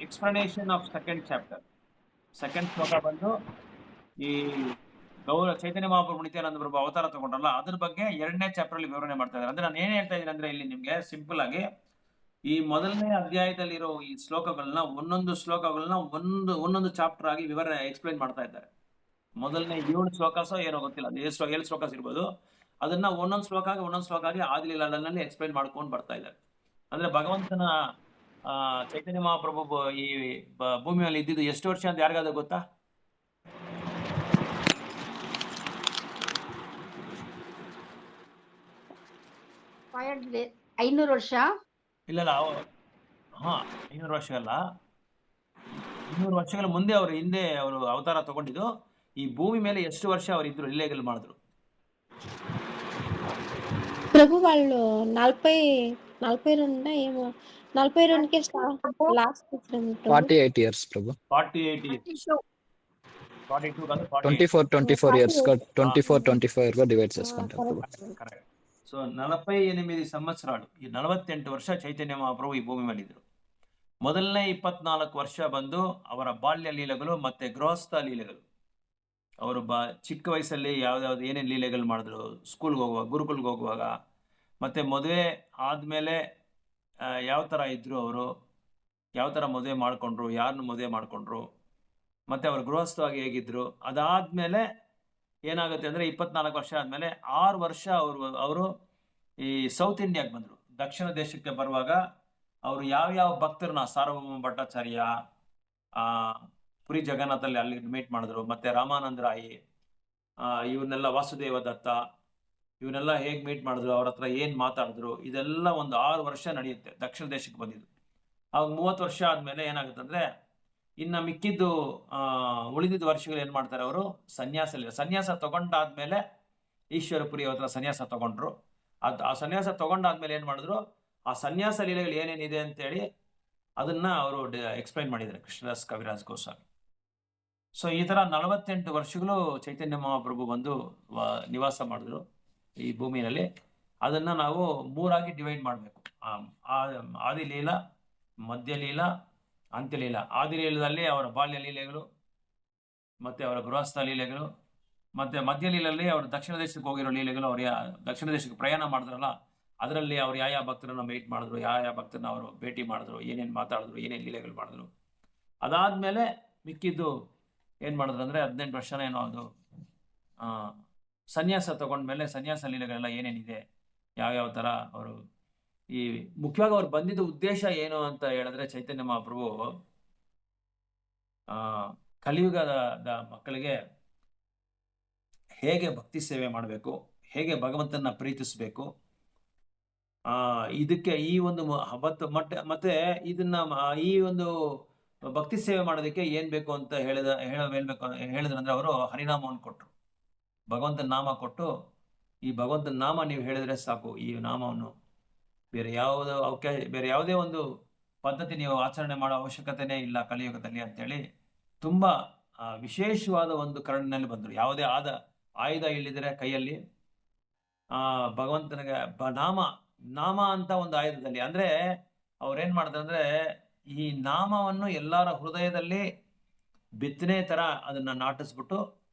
explanation of second chapter. Second ಶ್ಲೋಕ ಬಂದು ಈ ಚೈತನ್ಯ ಮಹಾಪ್ರಭು ನಿತ್ಯಾನಂದ ಪ್ರಭು ಅವತಾರ ತಗೊಂಡ್ರಲ್ಲ ಅದ್ರ ಬಗ್ಗೆ 2ನೇ ಚಾಪ್ಟರ್ ಅಲ್ಲಿ ವಿವರಣೆ ಮಾಡ್ತಾ ಇದ್ದಾರೆ. ಅಂದ್ರೆ ನಾನು ಏನ್ ಹೇಳ್ತಾ ಇದ್ದೀನಿ ಅಂದ್ರೆ ಇಲ್ಲಿ ನಿಮ್ಗೆ ಸಿಂಪಲ್ ಆಗಿ ಈ ಮೊದಲನೇ ಅಧ್ಯಾಯದಲ್ಲಿರೋ ಈ ಶ್ಲೋಕಗಳನ್ನ ಶ್ಲೋಕಗಳನ್ನ ಒಂದೊಂದು ಚಾಪ್ಟರ್ ಆಗಿ ವಿವರಣೆ ಎಕ್ಸ್ಪ್ಲೈನ್ ಮಾಡ್ತಾ ಇದ್ದಾರೆ. ಮೊದಲನೇ 7 ಶ್ಲೋಕಸೋ ಏನೋ ಗೊತ್ತಿಲ್ಲ, ಅದು 7 ಶ್ಲೋಕಸ್ ಇರ್ಬೋದು. ಅದನ್ನ ಒಂದೊಂದು ಶ್ಲೋಕ ಆಗಿ ಆದಿಲೀಲಾದಲ್ಲಿ ಎಕ್ಸ್ಪ್ಲೈನ್ ಮಾಡ್ಕೊಂಡು ಬರ್ತಾ ಇದ್ದಾರೆ. ಅಂದ್ರೆ ಭಗವಂತನ ಚೈತನ್ಯ ಮಹಾಪ್ರಭು ಈ ಭೂಮಿಯಲ್ಲಿ ಇದ್ದಿದ್ದು ಎಷ್ಟು ವರ್ಷ ಅಂತ ಯಾರಿಗಾದ್ರೂ ಗೊತ್ತಾ? 500 ವರ್ಷ. ಇಲ್ಲ 500 ವರ್ಷಗಲ್ಲ, 200 ವರ್ಷಗಳ ಮುಂದೆ ಅವರು ಅವತಾರ ತಗೊಂಡಿದ್ದು. ಈ ಭೂಮಿ ಮೇಲೆ ಎಷ್ಟು ವರ್ಷ ಅವರು ಇದ್ರು, ಲೀಲೆಗಳು ಮಾಡಿದ್ರು? ప్రభు వాళ్ళు 42 ఏమో 42కే లాస్ట్ 48 years ప్రభు. 48 years. 42 కాదు, 24 years గా 24 గా డివైడ్ చేసుకుంటారు ప్రభు. కరెక్ట్. సో 48 సంవత్సరాలు, ఈ 48 ವರ್ಷ ಚೈತನ್ಯ ಮಹಾಪ್ರಭು ಈ ಭೂಮಿ ಮೇಲೆ ಇದ್ರು. ಮೊದಲನೇ 24 ವರ್ಷ ಬಂದು ಅವರ ಬಾಲ್ಯ ಲೀಲೆಗಳು ಮತ್ತೆ ಗೃಹಸ್ಥ ಲೀಲೆಗಳು. ಅವರು ಚಿಕ್ಕ ವಯಸ್ಸಲ್ಲಿ ಯಾವ್ದಾವ್ದು ಏನೇನು ಲೀಲೆಗಳು ಮಾಡಿದ್ರು, ಸ್ಕೂಲ್ಗೆ ಹೋಗುವಾಗ, ಗುರುಕುಲ್ಗೆ ಹೋಗುವಾಗ, ಮತ್ತೆ ಮದುವೆ ಆದ್ಮೇಲೆ ಯಾವ ಥರ ಇದ್ರು, ಅವರು ಯಾವ ಥರ ಮದುವೆ ಮಾಡ್ಕೊಂಡ್ರು, ಯಾರನ್ನು ಮದುವೆ ಮಾಡ್ಕೊಂಡ್ರು, ಮತ್ತೆ ಅವ್ರ ಗೃಹಸ್ಥವಾಗಿ ಹೇಗಿದ್ರು. ಅದಾದ್ಮೇಲೆ ಏನಾಗುತ್ತೆ ಅಂದ್ರೆ 24 ವರ್ಷ ಆದ್ಮೇಲೆ 6 ವರ್ಷ ಅವರು ಈ ಸೌತ್ ಇಂಡಿಯಾಗೆ ಬಂದ್ರು. ದಕ್ಷಿಣ ದೇಶಕ್ಕೆ ಬರುವಾಗ ಅವರು ಯಾವ್ಯಾವ ಭಕ್ತರನ್ನ, ಸಾರ್ವಭೌಮ ಭಟ್ಟಾಚಾರ್ಯ, ಪುರಿ ಜಗನ್ನಾಥಲ್ಲಿ ಅಲ್ಲಿ ಮೀಟ್ ಮಾಡಿದ್ರು, ಮತ್ತೆ ರಾಮಾನಂದ ರಾಯಿ, ಇವನ್ನೆಲ್ಲ ವಾಸುದೇವ ದತ್ತ, ಇವನ್ನೆಲ್ಲ ಹೇಗೆ ಮೀಟ್ ಮಾಡಿದ್ರು, ಅವ್ರ ಹತ್ರ ಏನ್ ಮಾತಾಡಿದ್ರು, ಇದೆಲ್ಲ ಒಂದು 6 ವರ್ಷ ನಡೆಯುತ್ತೆ. ದಕ್ಷಿಣ ದೇಶಕ್ಕೆ ಬಂದಿದ್ದು ಅವಾಗ 30 ವರ್ಷ ಆದ್ಮೇಲೆ ಏನಾಗುತ್ತೆ ಅಂದ್ರೆ ಇನ್ನ ಮಿಕ್ಕಿದ್ದು ಉಳಿದಿದ್ದ ವರ್ಷಗಳು ಏನ್ ಮಾಡ್ತಾರೆ, ಅವರು ಸನ್ಯಾಸ ತಗೊಂಡಾದ್ಮೇಲೆ ಈಶ್ವರಪುರಿ ಹತ್ರ ಸನ್ಯಾಸ ತಗೊಂಡ್ರು. ಆ ಸನ್ಯಾಸ ತಗೊಂಡಾದ್ಮೇಲೆ ಏನ್ ಮಾಡಿದ್ರು, ಆ ಸನ್ಯಾಸ ಲೀಲೆಗಳು ಏನೇನಿದೆ ಅಂತೇಳಿ ಅದನ್ನ ಅವರು ಎಕ್ಸ್ಪ್ಲೈನ್ ಮಾಡಿದ್ದಾರೆ ಕೃಷ್ಣದಾಸ್ ಕವಿರಾಜ್ ಗೋಸ್ವಾಮಿ. ಸೊ ಈ ತರ 48 ವರ್ಷಗಳು ಚೈತನ್ಯ ಮಹಾಪ್ರಭು ಬಂದು ನಿವಾಸ ಮಾಡಿದ್ರು ಈ ಭೂಮಿಯಲ್ಲಿ. ಅದನ್ನ ನಾವು 3 ಡಿವೈಡ್ ಮಾಡಬೇಕು. ಆದಿಲೀಲ, ಮಧ್ಯಲೀಲ, ಅಂತ್ಯಲೀಲ. ಆದಿಲೀಲದಲ್ಲಿ ಅವರ ಬಾಲ್ಯ ಲೀಲೆಗಳು, ಮತ್ತೆ ಅವರ ಗೃಹಸ್ಥ ಲೀಲೆಗಳು, ಮತ್ತೆ ಮಧ್ಯಲೀಲಲ್ಲಿ ಅವರು ದಕ್ಷಿಣ ದೇಶಕ್ಕೆ ಹೋಗಿರೋ ಲೀಲೆಗಳು. ಅವ್ರು ದಕ್ಷಿಣ ದೇಶಕ್ಕೆ ಪ್ರಯಾಣ ಮಾಡಿದ್ರಲ್ಲ, ಅದರಲ್ಲಿ ಅವ್ರು ಯಾವ ಭಕ್ತರನ್ನ ಮೀಟ್ ಮಾಡಿದ್ರು, ಯಾವ ಭಕ್ತರನ್ನ ಅವರು ಭೇಟಿ ಮಾಡಿದ್ರು, ಏನೇನು ಮಾತಾಡಿದ್ರು, ಏನೇನು ಲೀಲೆಗಳು ಮಾಡಿದ್ರು. ಅದಾದ್ಮೇಲೆ ಮಿಕ್ಕಿದ್ದು ಏನ್ ಮಾಡಿದ್ರು ಅಂದ್ರೆ 18 ವರ್ಷನ ಏನೋ ಅದು ಸನ್ಯಾಸ ತಗೊಂಡ್ಮೇಲೆ ಸನ್ಯಾಸ ಲೀಲೆಗಳೆಲ್ಲ ಏನೇನಿದೆ, ಯಾವ್ಯಾವ ತರ ಅವರು ಈ ಮುಖ್ಯವಾಗಿ ಅವ್ರು ಬಂದಿದ್ದ ಉದ್ದೇಶ ಏನು ಅಂತ ಹೇಳಿದ್ರೆ, ಚೈತನ್ಯ ಮಹಾಪ್ರಭು ಕಲಿಯುಗದ ಮಕ್ಕಳಿಗೆ ಹೇಗೆ ಭಕ್ತಿ ಸೇವೆ ಮಾಡಬೇಕು, ಹೇಗೆ ಭಗವಂತನ ಪ್ರೀತಿಸಬೇಕು, ಇದಕ್ಕೆ ಈ ಒಂದು ಮತ್ತೆ ಇದನ್ನ ಈ ಒಂದು ಭಕ್ತಿ ಸೇವೆ ಮಾಡೋದಕ್ಕೆ ಏನ್ ಬೇಕು ಅಂತ ಹೇಳಿದ್ರಂದ್ರೆ ಅವರು ಹರಿನಾಮವನ್ನು ಕೊಟ್ಟರು. ಭಗವಂತನ ನಾಮ ಕೊಟ್ಟು, ಈ ಭಗವಂತನ ನಾಮ ನೀವು ಹೇಳಿದ್ರೆ ಸಾಕು, ಈ ನಾಮವನ್ನು ಬೇರೆ ಯಾವುದೇ ಒಂದು ಪದ್ಧತಿ ನೀವು ಆಚರಣೆ ಮಾಡೋ ಅವಶ್ಯಕತೆನೇ ಇಲ್ಲ ಕಲಿಯುಗದಲ್ಲಿ ಅಂತೇಳಿ ತುಂಬಾ ವಿಶೇಷವಾದ ಒಂದು ಕರುಣಿನಲ್ಲಿ ಬಂದರು. ಯಾವುದೇ ಆಯುಧ ಇಲ್ಲಿದ್ರೆ ಕೈಯಲ್ಲಿ ಭಗವಂತನಿಗೆ ನಾಮ ಅಂತ ಒಂದು ಆಯುಧದಲ್ಲಿ, ಅಂದ್ರೆ ಅವ್ರೇನ್ ಮಾಡಿದ್ರು ಅಂದ್ರೆ ಈ ನಾಮವನ್ನು ಎಲ್ಲರ ಹೃದಯದಲ್ಲಿ ಬಿತ್ತನೆ ತರ ಅದನ್ನ ನಾಟಿಸ್ಬಿಟ್ಟು,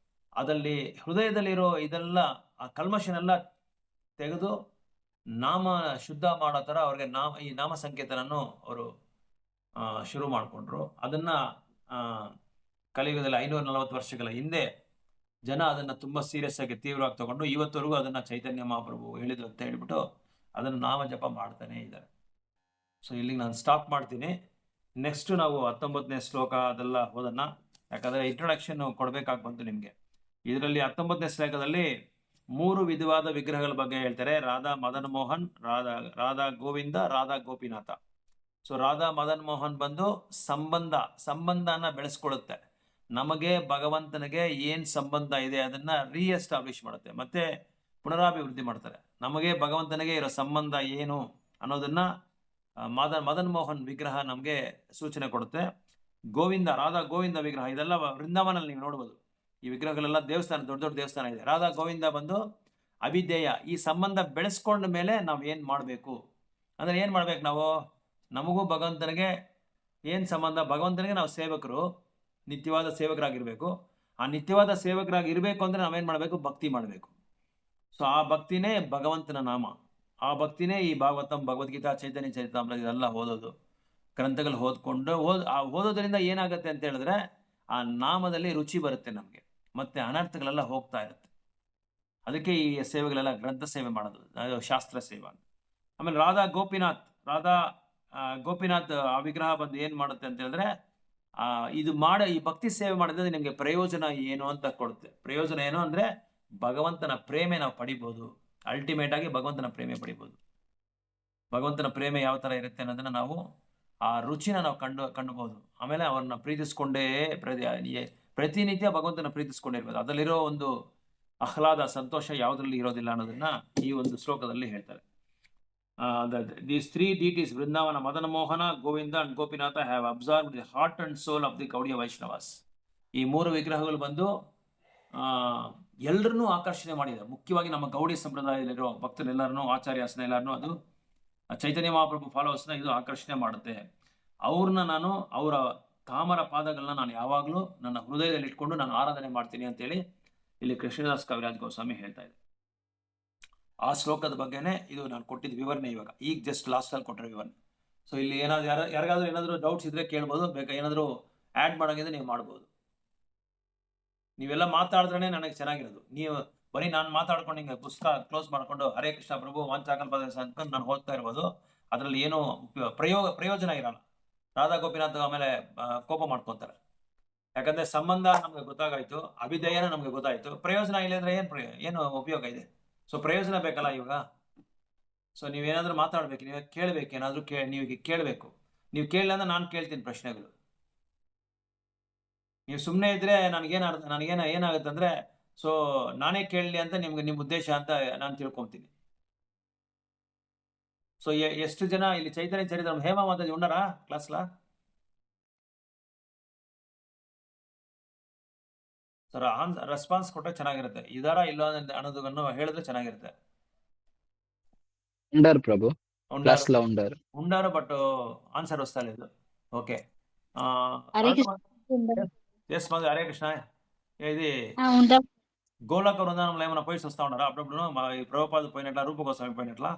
ಅದರಲ್ಲಿ ಹೃದಯದಲ್ಲಿರೋ ಇದೆಲ್ಲ ಆ ಕಲ್ಮಶನೆಲ್ಲ ತೆಗೆದು ನಾಮ ಶುದ್ಧ ಮಾಡೋ ತರ ಅವ್ರಿಗೆ ಈ ನಾಮ ಸಂಕೇತನನ್ನು ಅವರು ಶುರು ಮಾಡಿಕೊಂಡ್ರು. ಅದನ್ನ ಕಲಿಯುಗದಲ್ಲಿ 540 ವರ್ಷಗಳ ಹಿಂದೆ ಜನ ಅದನ್ನ ತುಂಬಾ ಸೀರಿಯಸ್ ಆಗಿ ತೀವ್ರವಾಗಿ ತಗೊಂಡು ಇವತ್ತವರೆಗೂ ಅದನ್ನ ಚೈತನ್ಯ ಮಹಾಪ್ರಭು ಹೇಳಿದ್ರು ಅಂತ ಹೇಳ್ಬಿಟ್ಟು ಅದನ್ನ ನಾಮ ಜಪ ಮಾಡ್ತಾನೆ ಇದ್ದಾರೆ. ಸೊ ಇಲ್ಲಿಗೆ ನಾನು ಸ್ಟಾಪ್ ಮಾಡ್ತೀನಿ. ನೆಕ್ಸ್ಟ್ ನಾವು 19ನೇ ಶ್ಲೋಕ ಅದೆಲ್ಲ ಓದೋಣ, ಯಾಕಂದ್ರೆ ಇಂಟ್ರೊಡಕ್ಷನ್ ಕೊಡ್ಬೇಕಾಗಿ ಬಂತು ನಿಮ್ಗೆ. ಇದರಲ್ಲಿ 19ನೇ ಶ್ಲೋಕದಲ್ಲಿ 3 ವಿಧವಾದ ವಿಗ್ರಹಗಳ ಬಗ್ಗೆ ಹೇಳ್ತಾರೆ. ರಾಧಾ ಮದನ್ ಮೋಹನ್, ರಾಧಾ ಗೋವಿಂದ, ರಾಧಾ ಗೋಪಿನಾಥ. ಸೊ ರಾಧಾ ಮದನ್ ಮೋಹನ್ ಬಂದು ಸಂಬಂಧನ ಬೆಳೆಸ್ಕೊಳ್ಳುತ್ತೆ. ನಮಗೆ ಭಗವಂತನಿಗೆ ಏನ್ ಸಂಬಂಧ ಇದೆ ಅದನ್ನ ರೀಎಸ್ಟಾಬ್ಲಿಷ್ ಮಾಡುತ್ತೆ, ಮತ್ತೆ ಪುನರಾಭಿವೃದ್ಧಿ ಮಾಡ್ತಾರೆ. ನಮಗೆ ಭಗವಂತನಿಗೆ ಇರೋ ಸಂಬಂಧ ಏನು ಅನ್ನೋದನ್ನ ಮದನ್ ಮೋಹನ್ ವಿಗ್ರಹ ನಮಗೆ ಸೂಚನೆ ಕೊಡುತ್ತೆ. ಗೋವಿಂದ, ರಾಧಾ ಗೋವಿಂದ ವಿಗ್ರಹ ಇದೆಲ್ಲ ವೃಂದಾವನಲ್ಲಿ ನೀವು ನೋಡ್ಬೋದು. ಈ ವಿಗ್ರಹಗಳೆಲ್ಲ ದೇವಸ್ಥಾನ, ದೊಡ್ಡ ದೊಡ್ಡ ದೇವಸ್ಥಾನ ಇದೆ. ರಾಧಾ ಗೋವಿಂದ ಬಂದು ಅವಿಧೇಯ. ಈ ಸಂಬಂಧ ಬೆಳೆಸ್ಕೊಂಡ ಮೇಲೆ ನಾವು ಏನು ಮಾಡಬೇಕು ಅಂದರೆ ಏನು ಮಾಡ್ಬೇಕು ನಾವು? ನಮಗೂ ಭಗವಂತನಿಗೆ ಏನು ಸಂಬಂಧ? ಭಗವಂತನಿಗೆ ನಾವು ಸೇವಕರು, ನಿತ್ಯವಾದ ಸೇವಕರಾಗಿರ್ಬೇಕು. ಆ ನಿತ್ಯವಾದ ಸೇವಕರಾಗಿರ್ಬೇಕು ಅಂದರೆ ನಾವೇನು ಮಾಡಬೇಕು? ಭಕ್ತಿ ಮಾಡಬೇಕು. ಸೊ ಆ ಭಕ್ತಿನೇ ಭಗವಂತನ ನಾಮ. ಆ ಭಕ್ತಿನೇ ಈ ಭಾಗವತಂ, ಭಗವದ್ಗೀತಾ, ಚೈತನ್ಯ ಚರಿತಾಮೃತ ಇದೆಲ್ಲ ಓದೋದು, ಗ್ರಂಥಗಳು ಓದ್ಕೊಂಡು ಓದೋದ್ರಿಂದ ಏನಾಗುತ್ತೆ ಅಂತ ಹೇಳಿದ್ರೆ ಆ ನಾಮದಲ್ಲಿ ರುಚಿ ಬರುತ್ತೆ ನಮಗೆ, ಮತ್ತೆ ಅನರ್ಥಗಳೆಲ್ಲ ಹೋಗ್ತಾ ಇರುತ್ತೆ. ಅದಕ್ಕೆ ಈ ಸೇವೆಗಳೆಲ್ಲ ಗ್ರಂಥ ಸೇವೆ ಮಾಡೋದು, ಅದು ಶಾಸ್ತ್ರ ಸೇವೆ. ಆಮೇಲೆ ರಾಧಾ ಗೋಪಿನಾಥ್ ಆ ವಿಗ್ರಹ ಬಂದು ಏನು ಮಾಡುತ್ತೆ ಅಂತ ಹೇಳಿದ್ರೆ ಇದು ಈ ಭಕ್ತಿ ಸೇವೆ ಮಾಡಿದ್ರೆ ನಿಮಗೆ ಪ್ರಯೋಜನ ಏನು ಅಂತ ಕೊಡುತ್ತೆ. ಪ್ರಯೋಜನ ಏನು ಅಂದರೆ ಭಗವಂತನ ಪ್ರೇಮೆ ನಾವು ಪಡಿಬೋದು. ಅಲ್ಟಿಮೇಟ್ ಆಗಿ ಭಗವಂತನ ಪ್ರೇಮೆ ಪಡಿಬೋದು. ಭಗವಂತನ ಪ್ರೇಮೆ ಯಾವ ಥರ ಇರುತ್ತೆ ಅನ್ನೋದನ್ನ ನಾವು ಆ ರುಚಿನ ನಾವು ಕಂಡುಬಹುದು. ಆಮೇಲೆ ಅವ್ರನ್ನ ಪ್ರೀತಿಸ್ಕೊಂಡೇ ಪ್ರತಿನಿತ್ಯ ಭಗವಂತನ ಪ್ರೀತಿಸ್ಕೊಂಡಿರ್ಬೋದು. ಅದರಲ್ಲಿರೋ ಒಂದು ಆಹ್ಲಾದ, ಸಂತೋಷ ಯಾವುದರಲ್ಲಿ ಇರೋದಿಲ್ಲ ಅನ್ನೋದನ್ನ ಈ ಒಂದು ಶ್ಲೋಕದಲ್ಲಿ ಹೇಳ್ತಾರೆ. These three deities, Vrindavana, Madana Mohana, Govinda and Gopinatha, have absorbed the heart and soul of the Gaudiya Vaishnavas. ಈ ಮೂರು ವಿಗ್ರಹಗಳು ಬಂದು ಎಲ್ಲರನ್ನೂ ಆಕರ್ಷಣೆ ಮಾಡಿದೆ. ಮುಖ್ಯವಾಗಿ ನಮ್ಮ ಗೌಡಿ ಸಂಪ್ರದಾಯದಲ್ಲಿರೋ ಭಕ್ತರೆಲ್ಲರನ್ನೂ, ಆಚಾರ್ಯಸ್ನ ಎಲ್ಲರನ್ನೂ, ಅದು ಚೈತನ್ಯ ಮಹಾಪ್ರಭು ಫಾಲೋವರ್ಸ್ನ ಇದು ಆಕರ್ಷಣೆ ಮಾಡುತ್ತೆ. ಅವ್ರನ್ನ ನಾನು, ಅವರ ತಾಮರ ಪಾದಗಳನ್ನ ನಾನು ಯಾವಾಗಲೂ ನನ್ನ ಹೃದಯದಲ್ಲಿ ಇಟ್ಕೊಂಡು ನಾನು ಆರಾಧನೆ ಮಾಡ್ತೀನಿ ಅಂತೇಳಿ ಇಲ್ಲಿ ಕೃಷ್ಣದಾಸ್ ಕವಿರಾಜ್ ಗೋಸ್ವಾಮಿ ಹೇಳ್ತಾ ಇದೆ. ಆ ಶ್ಲೋಕದ ಬಗ್ಗೆನೇ ಇದು ನಾನು ಕೊಟ್ಟಿದ್ದ ವಿವರಣೆ. ಇವಾಗ ಈಗ ಜಸ್ಟ್ ಲಾಸ್ಟಲ್ಲಿ ಕೊಟ್ಟರೆ ವಿವರಣೆ. ಸೊ ಇಲ್ಲಿ ಯಾರಿಗಾದ್ರೂ ಏನಾದರೂ ಡೌಟ್ಸ್ ಇದ್ರೆ ಕೇಳ್ಬೋದು, ಏನಾದರೂ ಆ್ಯಡ್ ಮಾಡೋಂಗಿದ್ರೆ ನೀವು ಮಾಡ್ಬೋದು. ನೀವೆಲ್ಲ ಮಾತಾಡಿದ್ರೆ ನನಗೆ ಚೆನ್ನಾಗಿರೋದು. ನೀವು ಬರೀ ನಾನು ಮಾತಾಡ್ಕೊಂಡು ಹಿಂಗೆ ಪುಸ್ತಕ ಕ್ಲೋಸ್ ಮಾಡ್ಕೊಂಡು ಹರೇ ಕೃಷ್ಣ ಪ್ರಭು ವಾಂಚಾಕಲ್ಪ ಅನ್ಕೊಂಡು ನಾನು ಓದ್ತಾ ಇರ್ಬೋದು. ಅದರಲ್ಲಿ ಏನೂ ಪ್ರಯೋಜನ ಇರಲ್ಲ. ರಾಧಾ ಗೋಪಿನಾಥ್ ಆಮೇಲೆ ಕೋಪ ಮಾಡ್ಕೊತಾರೆ. ಯಾಕಂದರೆ ಸಂಬಂಧ ನಮಗೆ ಗೊತ್ತಾಗಾಯ್ತು, ಅಭಿದಯನ ನಮಗೆ ಗೊತ್ತಾಯಿತು. ಪ್ರಯೋಜನ ಇಲ್ಲದ್ರೆ ಏನು ಉಪಯೋಗ ಇದೆ? ಸೊ ಪ್ರಯೋಜನ ಬೇಕಲ್ಲ ಇವಾಗ. ಸೊ ನೀವೇನಾದರೂ ಮಾತಾಡ್ಬೇಕು, ನೀವೇ ಕೇಳಬೇಕು, ಏನಾದರೂ ನೀವು ಕೇಳಬೇಕು. ನೀವು ಕೇಳಿಲ್ಲ ಅಂದ್ರೆ ನಾನು ಕೇಳ್ತೀನಿ ಪ್ರಶ್ನೆಗಳು. ನೀವು ಸುಮ್ಮನೆ ಇದ್ರೆ ಏನಾಗುತ್ತೆ ಅಂದರೆ, ಸೊ ನಾನೇ ಕೇಳಲಿ ಅಂತ ನಿಮ್ಮ ಉದ್ದೇಶ ಅಂತ ನಾನು ತಿಳ್ಕೊತೀನಿ. ಸೊ ಎಷ್ಟು ಜನ ಇಲ್ಲಿ ಚೈತನ್ಯ ಚರಿತ್ರೆ ಹೇಮಾ ಮಾತಾಜಿ ಉಂಡಾರಾ ಕ್ಲಾಸ್ಲಾ? ಸರ್ ರೆಸ್ಪಾನ್ಸ್ ಕೊಟ್ಟರೆ ಚೆನ್ನಾಗಿರುತ್ತೆ. ಇದಾರ ಇಲ್ಲ ಅನ್ನೋದನ್ನು ಹೇಳಿದ್ರೆ ಚೆನ್ನಾಗಿರುತ್ತೆ. ఉండారు ప్రభు క్లాస్ లో ఉండారు ఉండారు బట్ ఆన్సర్ వస్తలేదు. ఓకే ఎస్ మాది హరే కృష్ణ. ఇది గోలోక బృందావనంలో ఏమైనా పోయి వస్తా ఉన్నారా అప్పుడప్పుడు? మా ఈ ప్రభుపాద పోయినట్లా, రూపగోస్వామి పోయినట్లా?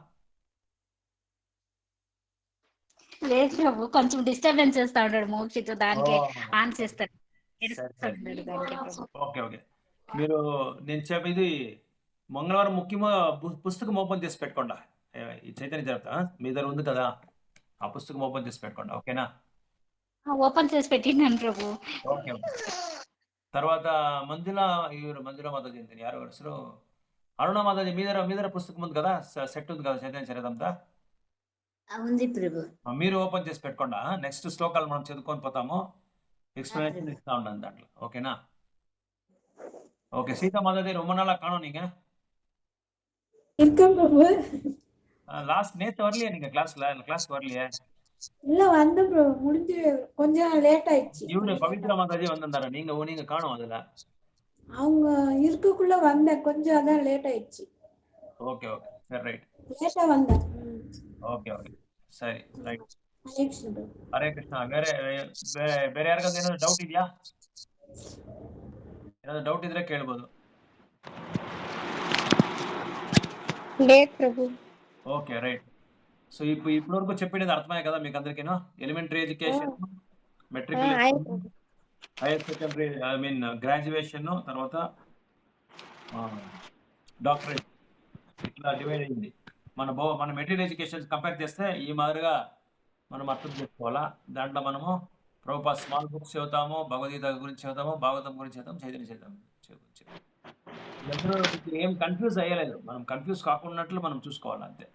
లేదు ప్రభు, కొంచెం డిస్టర్బెన్స్ చేస్తా ఉంటాడు మోక్షితో, దానికి ఆన్ చేస్తాడు. Okay okay. మీరు నేను చెప్పేది మంగళవారం ముఖ్యంగా పుస్తకం ఓపెన్ చేసి పెట్టుకోండి. ఈ చైతన్య చరిత్ర మీ దగ్గర ఉంది కదా, ఆ పుస్తకం ఓపెన్ చేసి పెట్టుకోండి. ఓకేనా? ఓపెన్ చేసి పెట్టినాను ప్రభు. Okay okay. తర్వాత మంజుల మాతాజీ అంతే, యారు ಹೆಸರು అరుణ మాతాజీ మీ దగ్గర పుస్తకం ఉంది కదా, సెట్ ఉంది కదా చైతన్య చరిత్ర అంతా? ఉంది ప్రభు. మీరు ఓపెన్ చేసి పెట్టుకోండి. నెక్స్ట్ శ్లోకాలు మనం చదువుకొని పోతాము, எக்ஸ்பிளனேஷன் இஸ்தா உண்டு தாட்ல. ஓகேனா? ஓகே. சீதா மாதாஜி ரொம்ப நாளா காணோம் நீங்க. இருக்கேன் பிரபு. லாஸ்ட் நேத்து வரலையே நீங்க கிளாஸ்க்கு வரலையே? இல்ல வந்த பிரபு, முடிஞ்சு கொஞ்சம் லேட் ஆயிடுச்சு. இவரு பவித்ரா மாதாஜி வந்திருந்தாரு, நீங்க காணோம் அதுல. அவங்க இருக்கக்குள்ள வந்தேன், கொஞ்சம் அதான் லேட் ஆயிடுச்சு. ஓகே ஓகே சரி ரைட். லேட்டா வந்தேன். ஓகே ஓகே ಸರಿ ರೈಟ್. ಹರೇ ಕೃಷ್ಣ பிரபு. ಹರೇ ಕೃಷ್ಣ. ಬೇರೆ ಯಾರಿಗಾದ್ರೂ ಏನಾದ್ರು ಡೌಟ್ ಇದೆಯಾ? ಏನಾದ್ರು ಡೌಟ್ ಇದ್ರೆ ಕೇಳ್ಬೋದು. లేదు ప్రభు. Okay right. సో ఇప్పటివరకు చెప్పినది అర్థమయ్యే కదా మీకు అందరికీను? Elementary education, matriculation, higher secondary, graduation, తర్వాత డాక్టరేట్, ఇట్లా డివైడ్ అయింది. మన మెటీరియల్ ఎడ్యుకేషన్ కంపేర్ చేస్తే ఈ మాదిరిగా మనం అర్థం చేసుకోవాలా. దాంట్లో మనము ప్రభుపాద స్మాల్ బుక్స్ చదువుతాము, భగవద్గీత గురించి చదువుతాము, భాగవతం గురించి చదువుతాము, చైతన్య చదువుతాము. ఏం కన్ఫ్యూజ్ అయ్యలేదు. మనం కన్ఫ్యూజ్ కాకున్నట్లు మనం చూసుకోవాలి అంతే.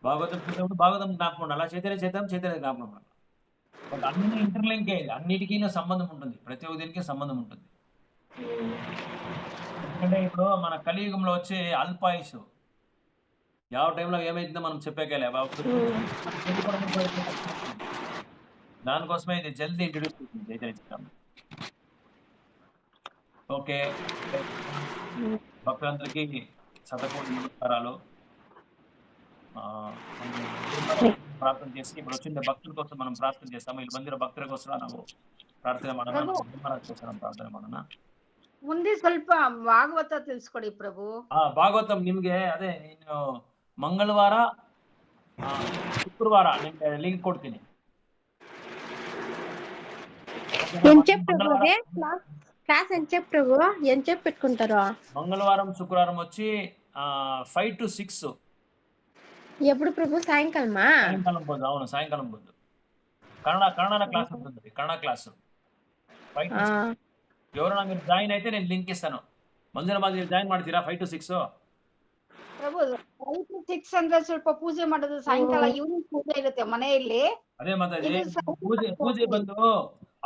భాగవతం చదివినప్పుడు భాగవతం జ్ఞాపకం ఉండాలి, చైతన్య జ్ఞాపకం ఉండాలి. బట్ అన్ని ఇంటర్లింక్ అయ్యేది, అన్నిటికీ సంబంధం ఉంటుంది, ప్రతి ఒక్క దీనికి సంబంధం ఉంటుంది. ఎందుకంటే ఇప్పుడు మన కలియుగంలో వచ్చే అల్పాయుషు, ಯಾವ ಟೈಮ್లో ఏమైతుందో మనం చెప్పేకేలే. దానికోసమే ఇది జల్దీ ఇంట్రడ్యూస్ చేసింది చైతన్య చిత్రం. ఓకే, భక్తులందరికీ శతకోటి నమస్కారాలు. ಪ್ರಾರ್ಥನೆ చేసి ఇప్పుడు వచ్చిన ಭಕ್ತರ కోసం మనం ಪ್ರಾರ್ಥನೆ చేస్తాము. ಇಲ್ಲಿ ಬಂದಿರೋ ಭಕ್ತರ ಗೋಸ್ಕರ ನಾವು ಪ್ರಾರ್ಥನೆ ಮಾಡೋಣ. ಪ್ರಾರ್ಥನೆ ಮಾಡೋಣ. ಮುಂದೆ ಸ್ವಲ್ಪ ಭಾಗವತ ತಿಳಿಸ್ಕೊಡಿ ಪ್ರಭು. ಭಾಗವತಂ ನಿಮ್ಗೆ ಅದೇ ನೀನು ಮಂಗಳವಾರ ಶುಕ್ರವಾರ ನಿಮ್ಗೆ ಲಿಂಕ್ ಕೊಡ್ತೀನಿ. క్లాస్ ఎంతసేపు ప్రభు ఎంతసేపు పెట్టుకుంటారు? మంగళవారం శుక్రవారం వచ్చి 5 to 6. ఎప్పుడు ప్రభు? సాయంకాలమా? సాయంకాలం పోదు. అవును, సాయంకాలం పోదు. కన్నడ క్లాస్ ఉంటుంది. Kannada class 5 to 6. ఎవరైనా మీరు ಜಾಯಿನ್ అయితే నేను ಲಿಂಕ್ ಇಸ್ತಾನು. ಮಂದಿರ ಮಾದಿರಿ ಜಾಯಿನ್ ಮಾಡ್ತೀರಾ 5 to 6? ಪ್ರಭು 5 to 6 ಅಂದ್ರೆ ಸ್ವಲ್ಪ ಪೂಜೆ ಮಾಡೋದು ಸಾಯಂಕಾಲ ಈವ್ನಿಂಗ್ ಪೂಜೆ ಇರುತ್ತೆ ಮನೆಯಲ್ಲಿ. ಅದೇ ಮಾತಾಡಿ. ಪೂಜೆ ಬಂದು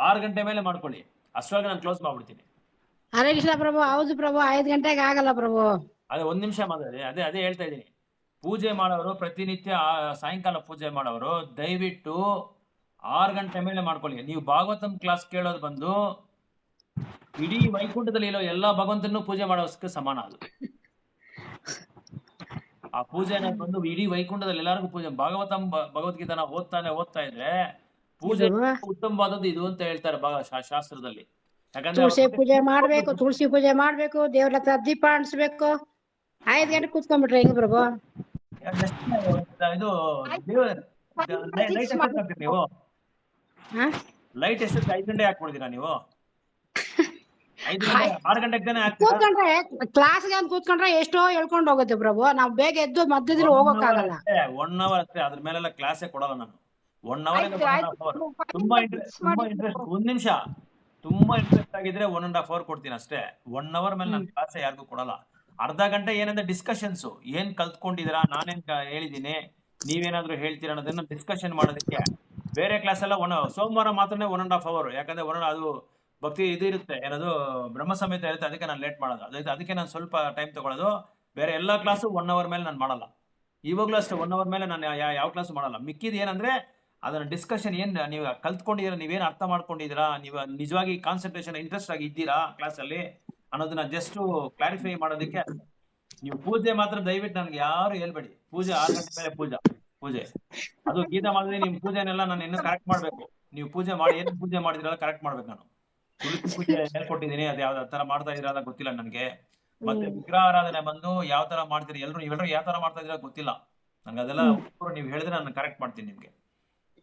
6 ಗಂಟೆ ಮೇಲೆ ಮಾಡ್ಕೊಳ್ಳಿ. ಅಷ್ಟೊಳಗೆ ನಾನು ಕ್ಲೋಸ್ ಮಾಡ್ಬಿಡ್ತೀನಿ. ಹರೇ ಕೃಷ್ಣ ಪ್ರಭು. ಹೌದು ಪ್ರಭು, 5 ಗಂಟೆಗೆ ಆಗಲ್ಲ ಪ್ರಭು. ಅದೇ 1 ನಿಮಿಷ ಮಾತಾಡಿ. ಅದೇ ಹೇಳ್ತಾ ಇದ್ದೀನಿ. ಪೂಜೆ ಮಾಡೋರು ಪ್ರತಿನಿತ್ಯ ಸಾಯಂಕಾಲ ಪೂಜೆ ಮಾಡೋರು ದಯವಿಟ್ಟು 6 ಗಂಟೆ ಮೇಲೆ ಮಾಡ್ಕೊಳ್ಳಿ. ನೀವು ಭಾಗವತಂ ಕ್ಲಾಸ್ ಕೇಳೋದು ಬಂದು ಇಡೀ ವೈಕುಂಠದಲ್ಲಿ ಇರೋ ಎಲ್ಲಾ ಭಗವಂತನೂ ಪೂಜೆ ಮಾಡೋದಕ್ಕೆ ಸಮಾನ. ಅದು ಆ ಪೂಜೆ ಬಂದು ಇಡೀ ವೈಕುಂಠದಲ್ಲಿ ಎಲ್ಲರಿಗೂ ಪೂಜೆ. ಭಾಗವತಂ ಭಗವದ್ಗೀತಾನ ಓದ್ತಾ ಇದ್ರೆ ಪೂಜೆ ಉತ್ತಮವಾದದ್ದು ಇದು ಅಂತ ಹೇಳ್ತಾರೆ ಶಾಸ್ತ್ರದಲ್ಲಿ. ಯಾಕಂದ್ರೆ ತುಳಸಿ ಪೂಜೆ ಮಾಡ್ಬೇಕು, ತುಳಸಿ ಪೂಜೆ ಮಾಡ್ಬೇಕು, ದೇವ್ರ ಹತ್ರ ದೀಪ ಅಣಿಸ್ಬೇಕು. 5 ಗಂಟೆ ಕೂತ್ಕೊಂಡ್ಬಿಟ್ರೆ ಹೆಂಗ್ ಪ್ರಭು? ಇದು ನೀವು ಲೈಟ್ ಎಷ್ಟು 5 ಗಂಟೆ ಹಾಕ್ಬಿಡ್ತೀರಾ ನೀವು? 5 ಗಂಟೆ 6 ಗಂಟೆಗೆ ತಾನೇ ಹಾಕ್ತೀರಾ? ಕೂತ್ಕೊಂಡ್ರೆ ಕ್ಲಾಸ್ಗೆ ಅಂತ ಕೂತ್ಕೊಂಡ್ರೆ ಎಷ್ಟೋ ಹೇಳ್ಕೊಂಡು ಹೋಗುತ್ತೆ ಪ್ರಭು. ನಾವ್ ಬೇಗ ಎದ್ದು ಮಧ್ಯದಲ್ಲಿ ಹೋಗೋಕ್ಕಾಗಲ್ಲ. 1 ಅವರ್ ಅಷ್ಟೇ. ಅದ್ರ ಮೇಲೆಲ್ಲ ಕ್ಲಾಸೇ ಕೊಡಲ್ಲ ನಾನು. 1 ಅವರ್ ತುಂಬಾ ಇಂಟ್ರೆಸ್ಟ್. 1 ನಿಮಿಷ ತುಂಬಾ ಇಂಟ್ರೆಸ್ಟ್ ಆಗಿದ್ರೆ 1.5 hour ಕೊಡ್ತೀನಿ ಅಷ್ಟೇ. 1 ಅವರ್ ಮೇಲೆ ನಾನು ಕ್ಲಾಸೇ ಯಾರಿಗೂ ಕೊಡಲ್ಲ. ಅರ್ಧ ಗಂಟೆ ಏನಂದ್ರೆ ಡಿಸ್ಕಷನ್ಸ್, ಏನ್ ಕಲ್ತ್ಕೊಂಡಿದ್ದೀರಾ, ನಾನೇನ್ ಹೇಳಿದೀನಿ, ನೀವೇನಾದ್ರೂ ಹೇಳ್ತೀರಾ ಅನ್ನೋದನ್ನ ಡಿಸ್ಕಷನ್ ಮಾಡೋದಕ್ಕೆ. ಬೇರೆ ಕ್ಲಾಸ್ ಎಲ್ಲ ಸೋಮವಾರ ಮಾತ್ರನೇ 1.5 hour. ಯಾಕಂದ್ರೆ ಅದು ಭಕ್ತಿ ಇದು ಇರುತ್ತೆ, ಏನದು ಬ್ರಹ್ಮ ಸಮೇತ ಇರುತ್ತೆ. ಅದಕ್ಕೆ ನಾನು ಲೇಟ್ ಮಾಡೋದು. ಅದಕ್ಕೆ ನಾನು ಸ್ವಲ್ಪ ಟೈಮ್ ತಗೊಳ್ಳೋದು. ಬೇರೆ ಎಲ್ಲಾ ಕ್ಲಾಸು 1 ಅವರ್ ಮೇಲೆ ನಾನು ಮಾಡಲ್ಲ. ಇವಾಗ್ಲೂ ಅಷ್ಟೇ 1 ಅವರ್ ಮೇಲೆ ನಾನು ಯಾವ ಕ್ಲಾಸು ಮಾಡಲ್ಲ. ಮಿಕ್ಕಿದ್ ಏನಂದ್ರೆ ಅದನ್ನ ಡಿಸ್ಕಷನ್, ಏನ್ ನೀವು ಕಲ್ತ್ಕೊಂಡಿದ್ದೀರಾ, ನೀವೇನ್ ಅರ್ಥ ಮಾಡ್ಕೊಂಡಿದ್ದೀರಾ, ನೀವು ನಿಜವಾಗಿ ಕಾನ್ಸಂಟ್ರೇಷನ್ ಇಂಟ್ರೆಸ್ಟ್ ಆಗಿ ಇದ್ದೀರಾ ಕ್ಲಾಸಲ್ಲಿ ಅನ್ನೋದನ್ನ ಜಸ್ಟ್ ಕ್ಲಾರಿಫೈ ಮಾಡೋದಕ್ಕೆ. ನೀವು ಪೂಜೆ ಮಾತ್ರ ದಯವಿಟ್ಟು ನನಗೆ ಯಾರು ಹೇಳ್ಬೇಡಿ. ಪೂಜೆ 6 ಗಂಟೆ ಮೇಲೆ ಪೂಜೆ ಅದು ಗೀತಾ ಮಾಡಿದ್ರೆ ನಿಮ್ ಪೂಜೆನೆಲ್ಲ ನಾನು ಇನ್ನೂ ಕರೆಕ್ಟ್ ಮಾಡ್ಬೇಕು. ನೀವು ಪೂಜೆ ಮಾಡಿ ಏನು ಪೂಜೆ ಮಾಡಿದ್ರಲ್ಲ ಕರೆಕ್ಟ್ ಮಾಡ್ಬೇಕು. ನಾನು ತುಳಸಿ ಪೂಜೆ ಹೇಳ್ಕೊಟ್ಟಿದ್ದೀನಿ. ಅದು ಯಾವ ತರ ಮಾಡ್ತಾ ಇದ್ರಲ್ಲ ಗೊತ್ತಿಲ್ಲ ನನಗೆ. ಮತ್ತೆ ವಿಗ್ರಹ ಆರಾಧನೆ ಬಂದು ಯಾವ ತರ ಮಾಡ್ತೀರಿ ಎಲ್ಲರೂ ಯಾವ ತರ ಮಾಡ್ತಾ ಇದ್ರ ಗೊತ್ತಿಲ್ಲ ನಂಗೆ. ಅದೆಲ್ಲ ನೀವು ಹೇಳಿದ್ರೆ ನಾನು ಕರೆಕ್ಟ್ ಮಾಡ್ತೀನಿ ನಿಮ್ಗೆ.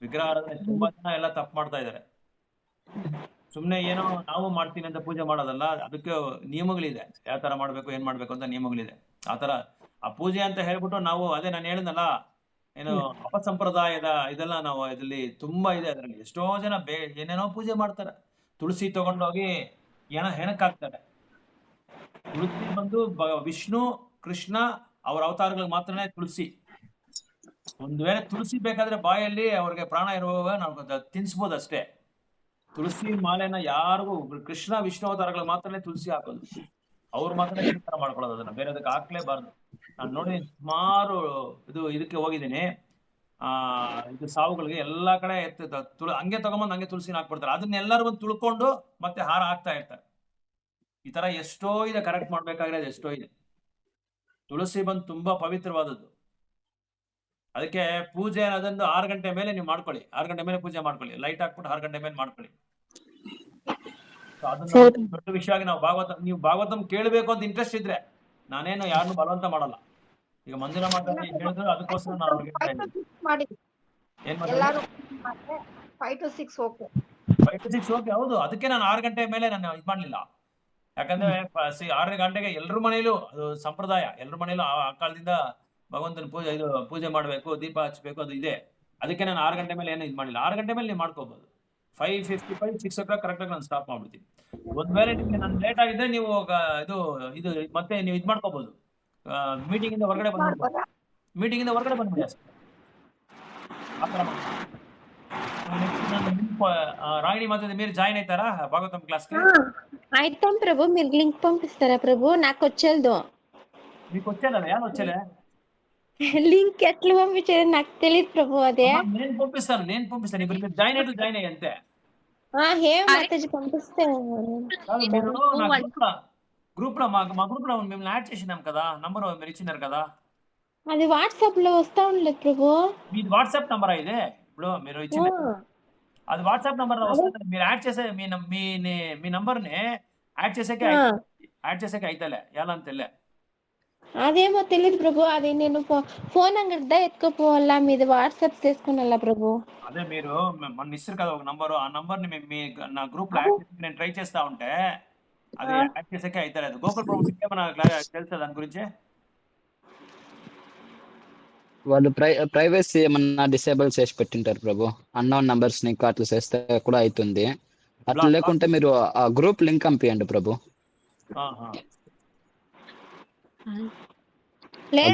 ವಿಗ್ರಹ ಆರಾಧನೆ ತುಂಬಾ ಜನ ಎಲ್ಲ ತಪ್ಪು ಮಾಡ್ತಾ ಇದಾರೆ. ಸುಮ್ನೆ ಏನೋ ನಾವು ಮಾಡ್ತೀನಿ ಅಂತ ಪೂಜೆ ಮಾಡೋದಲ್ಲ. ಅದಕ್ಕೆ ನಿಯಮಗಳಿದೆ, ಯಾವ ತರ ಮಾಡ್ಬೇಕು ಏನ್ ಮಾಡ್ಬೇಕು ಅಂತ ನಿಯಮಗಳಿದೆ. ಆತರ ಆ ಪೂಜೆ ಅಂತ ಹೇಳ್ಬಿಟ್ಟು ನಾವು ಅದೇ ನಾನು ಹೇಳಿದ್ನಲ್ಲ, ಏನು ಅಪಸಂಪ್ರದಾಯದ ಇದೆಲ್ಲ ನಾವು ಇದರಲ್ಲಿ ತುಂಬಾ ಇದೆ. ಅದರಲ್ಲಿ ಎಷ್ಟೋ ಜನ ಏನೇನೋ ಪೂಜೆ ಮಾಡ್ತಾರೆ. ತುಳಸಿ ತಗೊಂಡೋಗಿ ಹೆಣಕ್ಕಾಗ್ತಾರೆ. ತುಳಸಿ ಬಂದು ವಿಷ್ಣು ಕೃಷ್ಣ ಅವರ ಅವತಾರಗಳಿಗೆ ಮಾತ್ರನೇ ತುಳಸಿ. ಒಂದು ವೇಳೆ ತುಳಸಿ ಬೇಕಾದ್ರೆ ಬಾಯಲ್ಲಿ ಅವ್ರಿಗೆ ಪ್ರಾಣ ಇರುವಾಗ ನಾವು ತಿನ್ಸ್ಬೋದು ಅಷ್ಟೇ. ತುಳಸಿ ಮಾಲೆನ ಯಾರಿಗೂ ಕೃಷ್ಣ ವಿಷ್ಣು ಅವತಾರಗಳಿಗೆ ಮಾತ್ರನೇ ತುಳಸಿ ಹಾಕೋದು. ಅವ್ರು ಮಾತ್ರ ಮಾಡ್ಕೊಳ್ಳೋದು. ಅದನ್ನ ಬೇರೆ ಅದಕ್ಕೆ ಹಾಕ್ಲೇಬಾರ್ದು. ನಾನು ನೋಡಿ ಸುಮಾರು ಇದಕ್ಕೆ ಹೋಗಿದ್ದೀನಿ. ಇದು ಸಾವುಗಳಿಗೆ ಎಲ್ಲಾ ಕಡೆ ಹಂಗೆ ತಗೊಂಬಂದು ಹಂಗೆ ತುಳಸಿನ ಹಾಕ್ಬಿಡ್ತಾರೆ. ಅದನ್ನೆಲ್ಲರೂ ಬಂದು ತುಳ್ಕೊಂಡು ಮತ್ತೆ ಹಾರ ಹಾಕ್ತಾ ಇರ್ತಾರೆ. ಈ ತರ ಎಷ್ಟೋ ಇದೆ, ಕರೆಕ್ಟ್ ಮಾಡ್ಬೇಕಾಗಿರೋದು ಎಷ್ಟೋ ಇದೆ. ತುಳಸಿ ಬಂದು ತುಂಬಾ ಪವಿತ್ರವಾದದ್ದು. ಅದಕ್ಕೆ ಪೂಜೆ ಅನ್ನೋದೊಂದು 6 ಗಂಟೆ ಮೇಲೆ ನೀವು ಮಾಡ್ಕೊಳ್ಳಿ. 6 ಗಂಟೆ ಮೇಲೆ ಪೂಜೆ ಮಾಡ್ಕೊಳ್ಳಿ. ಲೈಟ್ ಹಾಕ್ಬಿಟ್ಟು 6 ಗಂಟೆ ಮೇಲೆ ಮಾಡ್ಕೊಳ್ಳಿ. ಅದನ್ನ ದೊಡ್ಡ ವಿಷಯವಾಗಿ ನಾವು ನೀವು ಭಾಗವತಂ ಕೇಳಬೇಕು ಅಂತ ಇಂಟ್ರೆಸ್ಟ್ ಇದ್ರೆ ನಾನೇನು ಯಾರನ್ನು ಬಲವಂತ ಮಾಡಲ್ಲ. ಈಗ ಮಂಜುಳ ಮಾತಾಡಿ ಹೇಳಿದ್ರು ಅದಕ್ಕೋಸ್ಕರ ನಾನು ಅವ್ರಿಗೆ ಏನ್ ಎಲ್ಲರೂ 5 to 6 ಓಕೆ. 5 to 6 okay. ಹೌದು, ಅದಕ್ಕೆ ನಾನು 6 ಗಂಟೆ ಮೇಲೆ ನಾನು ಇದು ಮಾಡ್ಲಿಲ್ಲ. ಯಾಕಂದ್ರೆ 6 ಗಂಟೆಗೆ ಎಲ್ರ ಮನೇಲೂ ಅದು ಸಂಪ್ರದಾಯ. ಎಲ್ರ ಮನೇಲೂ ಆ ಕಾಲದಿಂದ ಭಗವಂತನ ಪೂಜೆ ಮಾಡ್ಬೇಕು, ದೀಪ ಹಚ್ಬೇಕು, ಅದು ಇದೆ. ಅದಕ್ಕೆ ನಾನು 6 ಗಂಟೆ ಮೇಲೆ ಏನು ಇದು ಮಾಡಿಲ್ಲ. 6 ಗಂಟೆ ಮೇಲೆ ನೀವು ಮಾಡ್ಕೋಬಹುದು. 5:55 6 o'clock ಕರೆಕ್ಟ್ ಆಗಿ ನಾನು ಸ್ಟಾಪ್ ಮಾಡ್ಬಿಡ್ತೀನಿ. ಒಂದ್ ವೇಳೆ ನಿಮ್ಗೆ ನಾನು ಲೇಟ್ ಆಗಿದ್ರೆ ನೀವು ಇದು ಮತ್ತೆ ನೀವು ಇದು ಮಾಡ್ಕೋಬಹುದು. ಮೀಟಿಂಗ್ ಇಂದ ಹೊರಗಡೆ ಬಂದ್ಬಿಡಿ ಅಷ್ಟೇ. ಆತರ రాగిణి మాత మీరు జాయిన్ అవుతారా భాగవతం క్లాస్ కి? అయితాం ప్రభు. మీరు లింక్ పంపిస్తారా ప్రభు? నాకు వచ్చేది. మీకు వచ్చేదా? ఏం వచ్చేలే? లింక్ ఎట్లా పంపించేది నాకు తెలియదు ప్రభు అదే. నేను పంపిస్తాను ఇప్పుడు మీరు జాయిన్ అయ్యి అంతే. హేమ మాతాజీ పంపిస్తే కాదు, మీరు నా గ్రూప్ లో మా గ్రూప్ లో మిమ్మల్ని యాడ్ చేసినాం కదా, నంబర్ మీరు ఇచ్చినారు కదా. అది వాట్సాప్ లో వస్తా ఉండలేదు ప్రభు. మీది వాట్సాప్ నంబరా ఇదే? ఇప్పుడు మీరు ఇచ్చింది అది వాట్సాప్ నంబర్ లో వస్తుంది. మీరు యాడ్ చేసే మీ నంబర్ ని యాడ్ చేసేకే అయితలే ఎలా అంతేలే. అదేమో తెలియదు ప్రభు. అది నేను ఫోన్ అంగడిదా ఎత్తుకోపోవాలా, మీది వాట్సాప్ చేసుకున్నా ప్రభు. అదే మీరు మన ఇస్తారు కదా ఒక నంబరు, ఆ నంబర్ ని నా గ్రూప్ లో యాడ్ చేసి నేను ట్రై చేస్తా ఉంటే అది యాడ్ చేసేకే అయితలేదు. గూగుల్ ప్రభు ఏమన్నా తెలుసా దాని గురించి? వాళ్ళు ప్రైవసీ ఏమన్నా డిసేబుల్ చేసి పెట్టింటారు ప్రభు. అన్నోన్ నంబర్స్ ని అట్లా చేస్తే కూడా అవుతుంది. అట్లా లేకుంటే మీరు ఆ గ్రూప్ లింక్ పంపియండి ప్రభు.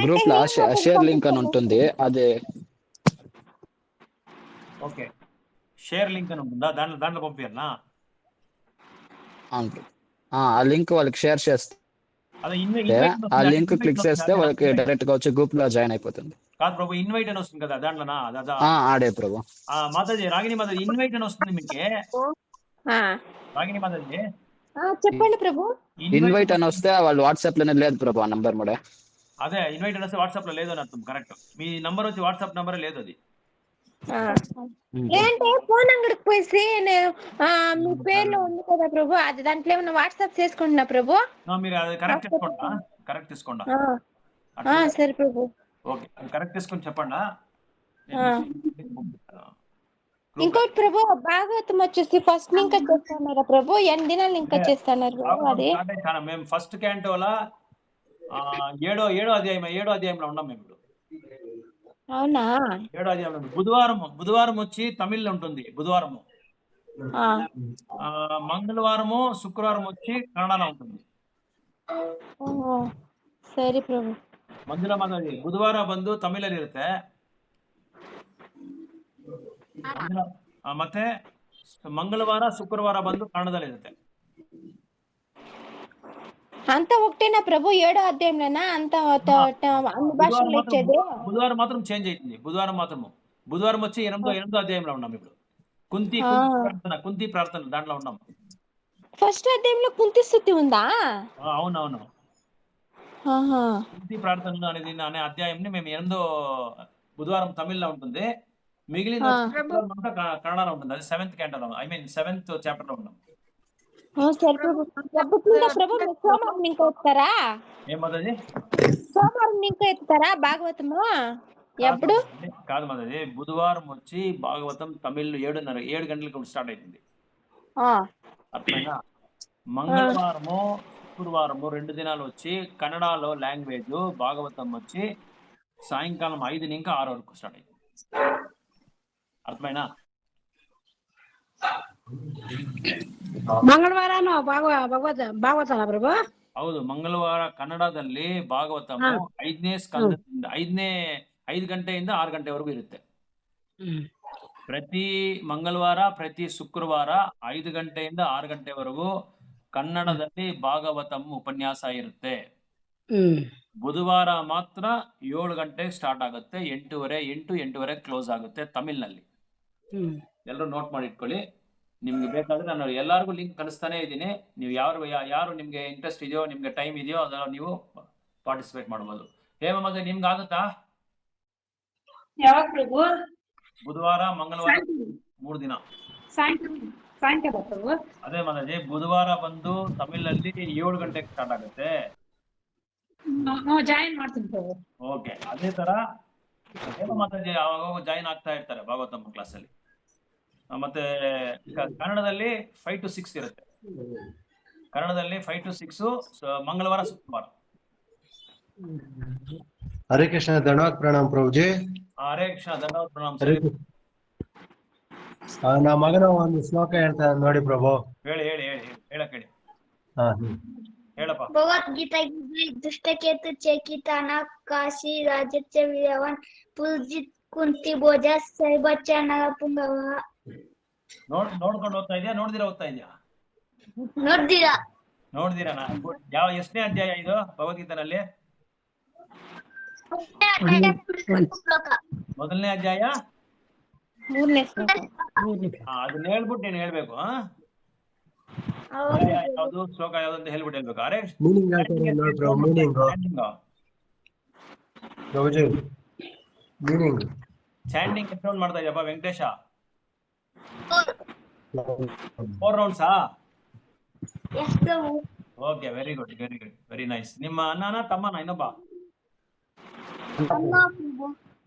గ్రూప్ లో షేర్ లింక్ అని ఉంటుంది. అది ఓకే, షేర్ లింక్ అని ఉంటుందా? దాంట్లో పంపియాలనా? ఆ లింక్ వాళ్ళకి షేర్ చేస్తే ఆ లింక్ క్లిక్ చేస్తే వాళ్ళకి డైరెక్ట్ గా వచ్చి గ్రూప్ లో జాయిన్ అయిపోతుంది. కాదు ప్రభు, ఇన్వైట్ అని వస్తుంది కదా దాంట్లోనా? ఆడే ప్రభు. మాతాజీ, రాగిణి మాతాజీ, ఇన్వైట్ అని వస్తుంది మీకు. రాగిణి మాతాజీ చెప్పండి ప్రభు. ఇన్వైట్ అని వస్తే వాళ్ళు వాట్సాప్ లోనే లేదు ప్రభు ఆ నంబర్ కూడా. అదే ఇన్వైట్ అని వస్తే వాట్సాప్ లో లేదు అని అర్థం. కరెక్ట్, మీ నంబర్ వచ్చి వాట్సాప్ నంబర్ లేదు అది. లేదంటే ఫోన్ అంగడికి పోయి నేను మీ పేర్లో ఉంది కదా ప్రభు, అది దాంట్లో ఏమన్నా వాట్సాప్ చేసుకుంటున్నా ప్రభు. మీరు అది కరెక్ట్ తీసుకోండి. సరే ప్రభు. ఓకే, కరెక్ట్ తీసుకొని చెప్పండి. ఇంకోటి ప్రభు, భాగవతం వచ్చేసి ఫస్ట్ ఇంకా చేస్తున్నారా ప్రభు? ఎన్ని దినాలు ఇంకా చేస్తున్నారు అది? మేము ఫస్ట్ క్యాంటోలా 7వ అధ్యాయంలో ఉన్నాం మేము ఇప్పుడు. అవునా? 7వ అధ్యాయంలో బుధవారం వచ్చి తమిళ్లో ఉంటుంది. బుధవారము, మంగళవారము, శుక్రవారం వచ్చి కన్నడలో ఉంటుంది. ಸರಿ ಪ್ರಭು. ಮಂಜುಳಾ ಮಾತಾಡಿ, ಬುಧವಾರ ಬಂದು ತಮಿಳಲ್ಲಿ ಇರುತ್ತೆ. ಮತ್ತೆ ಮಂಗಳವಾರ, ಶುಕ್ರವಾರ ಬಂದು ಕನ್ನಡದಲ್ಲಿ ಇರುತ್ತೆ. అంత ఒకటేనా ప్రభు? 7వ అధ్యాయంలోనా అంత అన్ని భాషల్లో ఇచ్చేది? బుధవారం మాత్రం చేంజ్ అవుతుంది. బుధవారం వచ్చి 8వ అధ్యాయంలో ఉన్నాం ఇప్పుడు. కుంతి ప్రార్థన దాంట్లో ఉన్నాం. ఫస్ట్ అధ్యాయంలో కుంతి స్తుతి ఉందా? అవునవును, కుంతి ప్రార్థనలు అనే అధ్యాయం మేము 8వ బుధవారం తమిళ్లో ఉంటుంది. మిగిలిన కన్నడలో ఉంటుంది. అది 7th క్యాంటోలో, 7th చాప్టర్ లో ఉన్నాం. ప్రభు సోమవారం ఇంకా ఎత్తారా? ఏమది సోమవారం ఇంకా ఎత్తారా భాగవతము? ఎప్పుడు? కాదు మాది, బుధవారం వచ్చి భాగవతం తమిళ్ 7 గంటలకు స్టార్ట్ అవుతుంది. అట్లయినా మంగళవారము, శుక్రవారము 2 దినాలు వచ్చి కన్నడలో లాంగ్వేజ్ భాగవతం వచ్చి సాయంకాలం 5 నుంచి 6 వరకు స్టార్ట్ అవుతుంది. అర్థమైనా? ಮಂಗಳವಾರ ಭಾಗವತ ಪ್ರಭು. ಹೌದು, ಮಂಗಳವಾರ ಕನ್ನಡದಲ್ಲಿ ಭಾಗವತము 5ನೇ ಸ್ಕಂದದಿಂದ 5 ಗಂಟೆಯಿಂದ 6 ಗಂಟೆವರೆಗೂ ಇರುತ್ತೆ. ಪ್ರತಿ ಮಂಗಳವಾರ, ಪ್ರತಿ ಶುಕ್ರವಾರ 5 ಗಂಟೆಯಿಂದ 6 ಗಂಟೆವರೆಗೂ ಕನ್ನಡದಲ್ಲಿ ಭಾಗವತಂ ಉಪನ್ಯಾಸ ಇರುತ್ತೆ. ಬುಧವಾರ ಮಾತ್ರ 7 ಗಂಟೆಗೆ ಸ್ಟಾರ್ಟ್ ಆಗುತ್ತೆ, 8:30 ಕ್ಲೋಸ್ ಆಗುತ್ತೆ ತಮಿಳ್ನಲ್ಲಿ. ಎಲ್ಲರೂ ನೋಟ್ ಮಾಡಿ ಇಟ್ಕೊಳ್ಳಿ. ನಿಮ್ಗೆ ಬೇಕಾದ್ರೆ ನಾನು ಎಲ್ಲರಿಗೂ ಲಿಂಕ್ ಕಳಿಸ್ತಾನೆ ಇದ್ದೀನಿ. ನೀವು ಯಾರು ನಿಮ್ಗೆ ಇಂಟ್ರೆಸ್ಟ್ ಇದೆಯೋ, ನಿಮ್ಗೆ ಟೈಮ್ ಇದೆಯೋ ಅದನ್ನ ನೀವು ಪಾರ್ಟಿಸಿಪೇಟ್ ಮಾಡ್ಬೋದು. ಹೇಮ ಮತ್ತೆ ನಿಮ್ಗೆ ಆಗುತ್ತಾ? ಯಾವಾಗ ಪ್ರಭು? ಬುಧವಾರ, ಮಂಗಳವಾರ 3 ದಿನ ಸಾಯಂಕಾಲ ಪ್ರಭು. ಅದೇ ಮಾತಾಜಿ, ಬುಧವಾರ ಬಂದು ತಮಿಳಲ್ಲಿ 7 ಗಂಟೆಗೆ ಸ್ಟಾರ್ಟ್ ಆಗುತ್ತೆ. ಜಾಯಿನ್ ಮಾಡ್ತೀನಿ ಪ್ರಭು. ಓಕೆ, ಅದೇ ತರ ಹೇಮ ಮಾತಾಜಿ ಅವಾಗ ಜಾಯಿನ್ ಆಗ್ತಾ ಇರ್ತಾರೆ ಭಾಗವತಮ್ಮ ಕ್ಲಾಸ್ ಅಲ್ಲಿ. ಮತ್ತೆ ಕನ್ನಡದಲ್ಲಿ 5 to 6 ಇರುತ್ತೆ. ಕನ್ನಡದಲ್ಲಿ 5 to 6 ಮಂಗಳವಾರ, ಶುಕ್ರವಾರ. ಹರೇ ಕೃಷ್ಣ, ಧನ್ಯವಾದ ಪ್ರಣಾಮ್ ಪ್ರಭುಜಿ. ಹರೇ ಕೃಷ್ಣ, ಧನ್ಯವಾದ ಪ್ರಣಾಮ್. ನಾ ಮಗನ ಒಂದು ಶ್ಲೋಕ ಹೇಳ್ತಾ ನೋಡಿ ಪ್ರಭು. ಹೇಳಿ ಹೇಳಕ್ ಹೇಳಿ. ಹೇಳಪ್ಪ. ಭಗವದ್ಗೀತಾ ದುಷ್ಟಕೇತು ಚೇಕಿತಾನ ಕಾಶಿ ರಾಜತ್ಯ ವೀರವನ್ ಪುಲ್ಜಿತ್ ಕುಂತಿ ಭೋಜ ಸೈಬಚ್ಚ ನರಪುಂಗವ. ನೋಡ್ಕೊಂಡು ಓದ್ತಾ ಇದೆಯಾ? ನೋಡ್ದಿರಾ ಓದ್ತಾ ಇದೆಯಾ? ನೋಡ್ದಿರಾ? ಎಷ್ಟನೇ ಅಧ್ಯಾಯ ಇದು ಭಗವದ್ಗೀತೆನಲ್ಲಿ? ಮೊದಲನೇ ಅಧ್ಯಾಯ ಮೂರನೇ ಶ್ಲೋಕ. ಅದನ್ನ ಹೇಳ್ಬಿಟ್ಟು ನೀನು ಹೇಳ್ಬೇಕು. ಯಾವ್ದು ಶ್ಲೋಕ ಯಾವ್ದು ಅಂತ ಹೇಳ್ಬಿಟ್ಟು ಹೇಳ್ಬೇಕು. ಅರೆ ಮೀನಿಂಗ್ ಹೇಳ್ತಾರೆ ನೋಡಿ ಬ್ರೋ, ಮೀನಿಂಗ್ ಪ್ರಭುಜಿ, ಮೀನಿಂಗ್ ಚಾಂಡಿಂಗ್ ಎಷ್ಟು ರೌಂಡ್ ಮಾಡ್ತಾ ಇದೆಯಪ್ಪ ವೆಂಕಟೇಶ? 4 ರೌಂಡ್ಸಾ? Okay, very good, very good, very nice. ನಿಮ್ಮ ಅಣ್ಣನ ತಮ್ಮನ ಇನ್ನೊಬ್ಬ?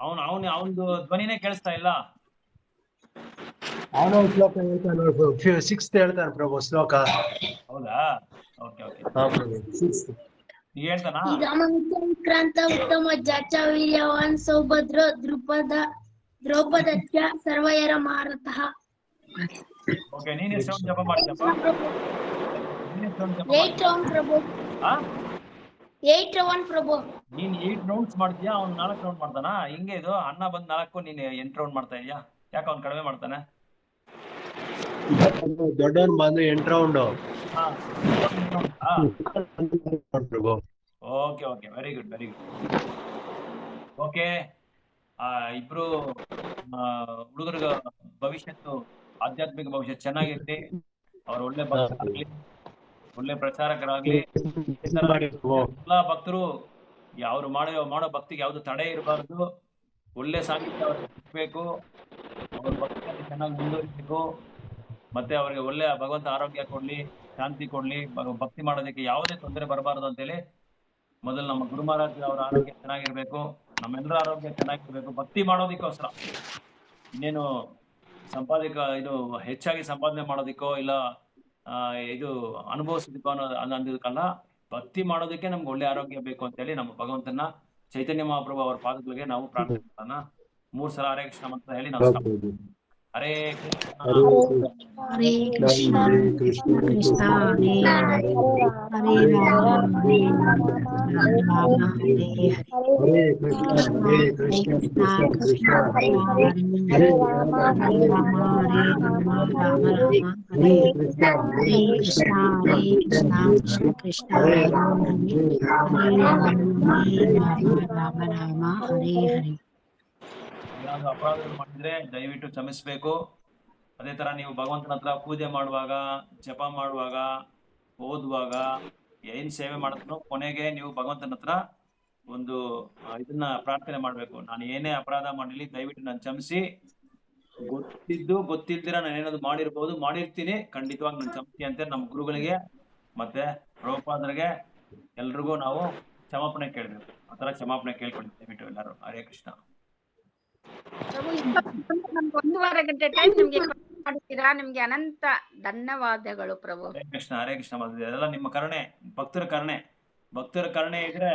ಅವನದು ಧ್ವನಿನೇ ಕೇಳಿಸ್ತಾ ಇಲ್ಲ. ಅವನ ಶ್ಲೋಕ ಹೇಳ್ತಾನೆ ನೋಡಿ ಪ್ರಭು, 6th ಹೇಳ್ತಾನೆ ಪ್ರಭು ಶ್ಲೋಕ. ಹೌದಾ? ಓಕೆ ಓಕೆ, ಹಾ ಪ್ರಭು, 6th ನೀ ಹೇಳ್ತಾನಾ? ಸಂಕ್ರಾಂತ ಉತ್ತಮ ಜಾಚ ವೀರ್ಯವಾನ್ ಸೌಭದ್ರ ದ್ರೌಪದತ್ಯ ಸರ್ವಯರ ಮಾರತಃ. ಓಕೆ, ನೀನ್ ಎಷ್ಟು ರೌಂಡ್ ಜಪ ಮಾಡ್ತೀಯಪ್ಪ? 8 ರೌಂಡ್ ಪ್ರಭು. 8 ರೌಂಡ್ ಪ್ರಭು. ನೀನ್ 8 ರೌಂಡ್ಸ್ ಮಾಡ್ತೀಯಾ, ಅವ್ನು 4 ರೌಂಡ್ ಮಾಡ್ತಾನಾ? ಹಿಂಗೆ ಇದು ಅಣ್ಣ ಬಂದ್ 4, ನೀನ್ 8 ರೌಂಡ್ ಮಾಡ್ತಾ ಇದೀಯಾ? ಯಾಕೆ ಅವ್ನು ಕಡಿಮೆ ಮಾಡ್ತಾನೆ? ದೊಡ್ಡವನ್ ಬಂದು 8 ರೌಂಡ್ ಪ್ರಭು. Okay okay, very good, very good. Okay, ಇಬ್ರು ಹುಡುಗರಿಗೆ ಭವಿಷ್ಯತ್ತು, ಆಧ್ಯಾತ್ಮಿಕ ಭವಿಷ್ಯ ಚೆನ್ನಾಗಿರ್ಲಿ. ಅವ್ರು ಒಳ್ಳೆ ಭಕ್ತರಾಗ್ಲಿ, ಒಳ್ಳೆ ಪ್ರಚಾರಕರಾಗ್ಲಿ. ಎಲ್ಲಾ ಭಕ್ತರು ಅವ್ರು ಮಾಡೋ ಭಕ್ತಿಗೆ ಯಾವ್ದು ತಡೆ ಇರಬಾರ್ದು. ಒಳ್ಳೆ ಸಾಹಿತ್ಯ ಅವ್ರಿಗೆ ಸಿಗ್ಬೇಕು, ಅವ್ರ ಭಕ್ತಿಯಲ್ಲಿ ಚೆನ್ನಾಗಿ ಮುಂದುವರಿಬೇಕು. ಮತ್ತೆ ಅವ್ರಿಗೆ ಒಳ್ಳೆ ಭಗವಂತ ಆರೋಗ್ಯ ಕೊಡ್ಲಿ, ಶಾಂತಿ ಕೊಡ್ಲಿ, ಭಕ್ತಿ ಮಾಡೋದಕ್ಕೆ ಯಾವುದೇ ತೊಂದರೆ ಬರಬಾರ್ದು ಅಂತೇಳಿ ಮೊದಲು ನಮ್ಮ ಗುರು ಮಹಾರಾಜ್ ಅವರ ಆರೋಗ್ಯ ಚೆನ್ನಾಗಿರ್ಬೇಕು, ನಮ್ಮೆಲ್ಲರ ಆರೋಗ್ಯ ಚೆನ್ನಾಗಿರ್ಬೇಕು. ಭಕ್ತಿ ಮಾಡೋದಕ್ಕೋಸ್ಕರ, ಇನ್ನೇನು ಇದು ಹೆಚ್ಚಾಗಿ ಸಂಪಾದನೆ ಮಾಡೋದಿಕ್ಕೋ ಇಲ್ಲ ಇದು ಅನುಭವಿಸೋದಕ್ಕೋ ಅನ್ನೋದಕ್ಕಲ್ಲ, ಭಕ್ತಿ ಮಾಡೋದಕ್ಕೆ ನಮ್ಗೆ ಒಳ್ಳೆ ಆರೋಗ್ಯ ಬೇಕು ಅಂತೇಳಿ ನಮ್ಮ ಭಗವಂತನ ಚೈತನ್ಯ ಮಹಾಪ್ರಭು ಅವರ ಪಾದಗಳಿಗೆ ನಾವು ಪ್ರಾರ್ಥನೆ ಮಾಡೋಣ. 3 ಸಲ ಹರೇ ಕೃಷ್ಣ ಅಂತ ಹೇಳಿ ನಾವು ಹರೇ ಕೃಷ್ಣ ಹರೇ ಕೃಷ್ಣ ಕೃಷ್ಣ ಹರೇ ಹರೇ ಹರೇ ರಾಮ ಹರೇ ಹರೇ ಕೃಷ್ಣ ಹರೇ ಕೃಷ್ಣ ಕೃಷ್ಣ ಹರೇ ಹರೇ ರಾಮ ಹರೇ ರಾಮ ರಾಮ ಹರೇ ಕೃಷ್ಣ ಹರೇ ಕೃಷ್ಣ ಕೃಷ್ಣ ಹರೇ ರಾಮ ರಾಮ ಹರೇ ಹರೇ. ಏನಾದ್ರು ಅಪರಾಧಗಳು ಮಾಡಿದ್ರೆ ದಯವಿಟ್ಟು ಕ್ಷಮಿಸ್ಬೇಕು. ಅದೇ ತರ ನೀವು ಭಗವಂತನ ಹತ್ರ ಪೂಜೆ ಮಾಡುವಾಗ, ಜಪ ಮಾಡುವಾಗ, ಓದುವಾಗ, ಏನ್ ಸೇವೆ ಮಾಡಿದ್ರು ಕೊನೆಗೆ ನೀವು ಭಗವಂತನ ಹತ್ರ ಒಂದು ಇದನ್ನ ಪ್ರಾರ್ಥನೆ ಮಾಡ್ಬೇಕು. ನಾನು ಏನೇ ಅಪರಾಧ ಮಾಡಿರ್ಲಿ ದಯವಿಟ್ಟು ನಾನು ಕ್ಷಮಿಸಿ, ಗೊತ್ತಿಲ್ದಿರ ನಾನು ಏನಾದ್ರು ಮಾಡಿರ್ತೀನಿ, ಖಂಡಿತವಾಗಿ ನಾನು ಕ್ಷಮಿಸಿ ಅಂತ ನಮ್ಮ ಗುರುಗಳಿಗೆ ಮತ್ತೆ ಪ್ರಭುಪಾದರಿಗೆ ಎಲ್ರಿಗೂ ನಾವು ಕ್ಷಮಾಪಣೆ ಕೇಳ್ಬೇಕು. ಆತರ ಕ್ಷಮಾಪಣೆ ಕೇಳ್ಕೊಂಡು ದಯವಿಟ್ಟು ಎಲ್ಲರೂ. ಹರೇ ಕೃಷ್ಣ. ನಮ್ಗೆ 1.5 ಗಂಟೆ ಟೈಮ್ ನಿಮ್ಗೆ ಮಾಡಿದ್ದೀರಾ, ನಿಮ್ಗೆ ಅನಂತ ಧನ್ಯವಾದಗಳು ಪ್ರಭು. ಹರೇ ಕೃಷ್ಣ, ಹರೇ ಕೃಷ್ಣ. ಅದೆಲ್ಲ ನಿಮ್ಮ ಕರುಣೆ, ಭಕ್ತರ ಕರುಣೆ ಇದ್ರೆ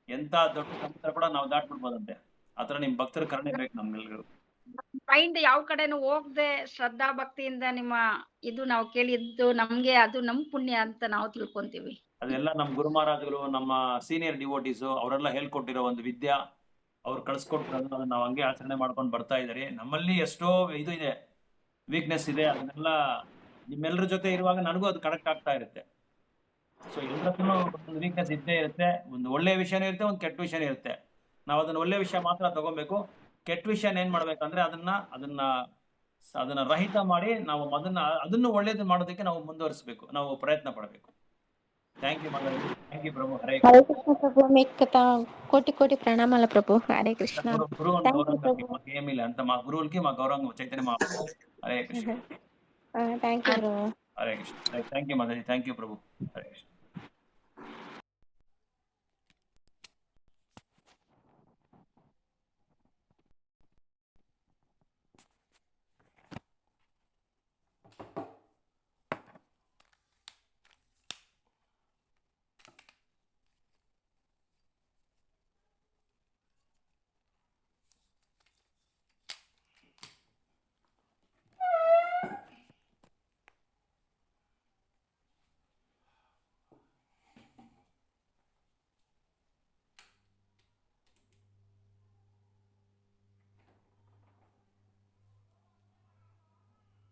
ಎಂತ ದೊಡ್ಡ ಸಮುದ್ರ ಕೂಡ ನಾವು ದಾಟ್ಬಿಡ್ಬೋದಂತೆ. ಆತರ ನಿಮ್ ಭಕ್ತರ ಕರುಣೆ ಬೇಕು ನಮ್ಗೆಲ್ರಿಗೂ. ಮೈಂಡ್ ಯಾವ ಕಡೆನೂ ಹೋಗದೆ ಶ್ರದ್ಧಾ ಭಕ್ತಿಯಿಂದ ನಿಮ್ಮ ಇದು ನಾವು ಕೇಳಿದ್ದು ನಮ್ಗೆ ಅದು ನಮ್ ಪುಣ್ಯ ಅಂತ ನಾವು ತಿಳ್ಕೊಂತೀವಿ. ಅದೆಲ್ಲ ನಮ್ಮ ಗುರು ಮಹಾರಾಜಗಳು, ನಮ್ಮ ಸೀನಿಯರ್ ಡಿವೋಟೀಸು ಅವರೆಲ್ಲ ಹೇಳ್ಕೊಟ್ಟಿರೋ ಒಂದು ವಿದ್ಯಾ, ಅವ್ರು ಕಳ್ಸಿಕೊಟ್ಟಿರೋದು ಅದನ್ನ ನಾವು ಹಂಗೆ ಆಚರಣೆ ಮಾಡ್ಕೊಂಡು ಬರ್ತಾ ಇದ್ದಾರೆ. ನಮ್ಮಲ್ಲಿ ಎಷ್ಟೋ ಇದು ಇದೆ, ವೀಕ್ನೆಸ್ ಇದೆ, ಅದನ್ನೆಲ್ಲ ನಿಮ್ಮೆಲ್ಲರ ಜೊತೆ ಇರುವಾಗ ನನಗೂ ಅದು ಕನೆಕ್ಟ್ ಆಗ್ತಾ ಇರುತ್ತೆ. ಸೊ ಎಲ್ಲರತ್ರೂ ಒಂದು ವೀಕ್ನೆಸ್ ಇದ್ದೇ ಇರುತ್ತೆ. ಒಂದು ಒಳ್ಳೆ ವಿಷಯನೂ ಇರುತ್ತೆ, ಒಂದು ಕೆಟ್ಟ ವಿಷಯನೂ ಇರುತ್ತೆ. ನಾವು ಅದನ್ನ ಒಳ್ಳೆ ವಿಷಯ ಮಾತ್ರ ತಗೊಬೇಕು. ಕೆಟ್ಟ ವಿಷಯನ ಏನ್ ಮಾಡ್ಬೇಕಂದ್ರೆ ಅದನ್ನ ರಹಿತ ಮಾಡಿ ನಾವು ಅದನ್ನು ಒಳ್ಳೇದು ಮಾಡೋದಕ್ಕೆ ನಾವು ಮುಂದುವರಿಸಬೇಕು, ನಾವು ಪ್ರಯತ್ನ ಪಡಬೇಕು. ಥ್ಯಾಂಕ್ ಯು ಮಾತಾಡಿ. ಥ್ಯಾಂಕ್ ಯು ಪ್ರಭು. ಹರೇ ಕೃಷ್ಣ ಪ್ರಭು. ಕೋಟಿ ಕೋಟಿ ಪ್ರಣಾಮಾಲ ಪ್ರಭು. ಹರೇ ಕೃಷ್ಣ. ಗುರು ಏಮಿಲ್ಲ ಅಂತ మా గురువులకి మా గౌరవం చైతన్య మహాప్రభు. హరే కృష్ణ. ಥ್ಯಾಂಕ್ ಯು ಪ್ರಭು. హరే కృష్ణ. థ్యాంక్ యూ మాతాజీ. థ్యాంక్ యూ ప్రభు. హరే కృష్ణ.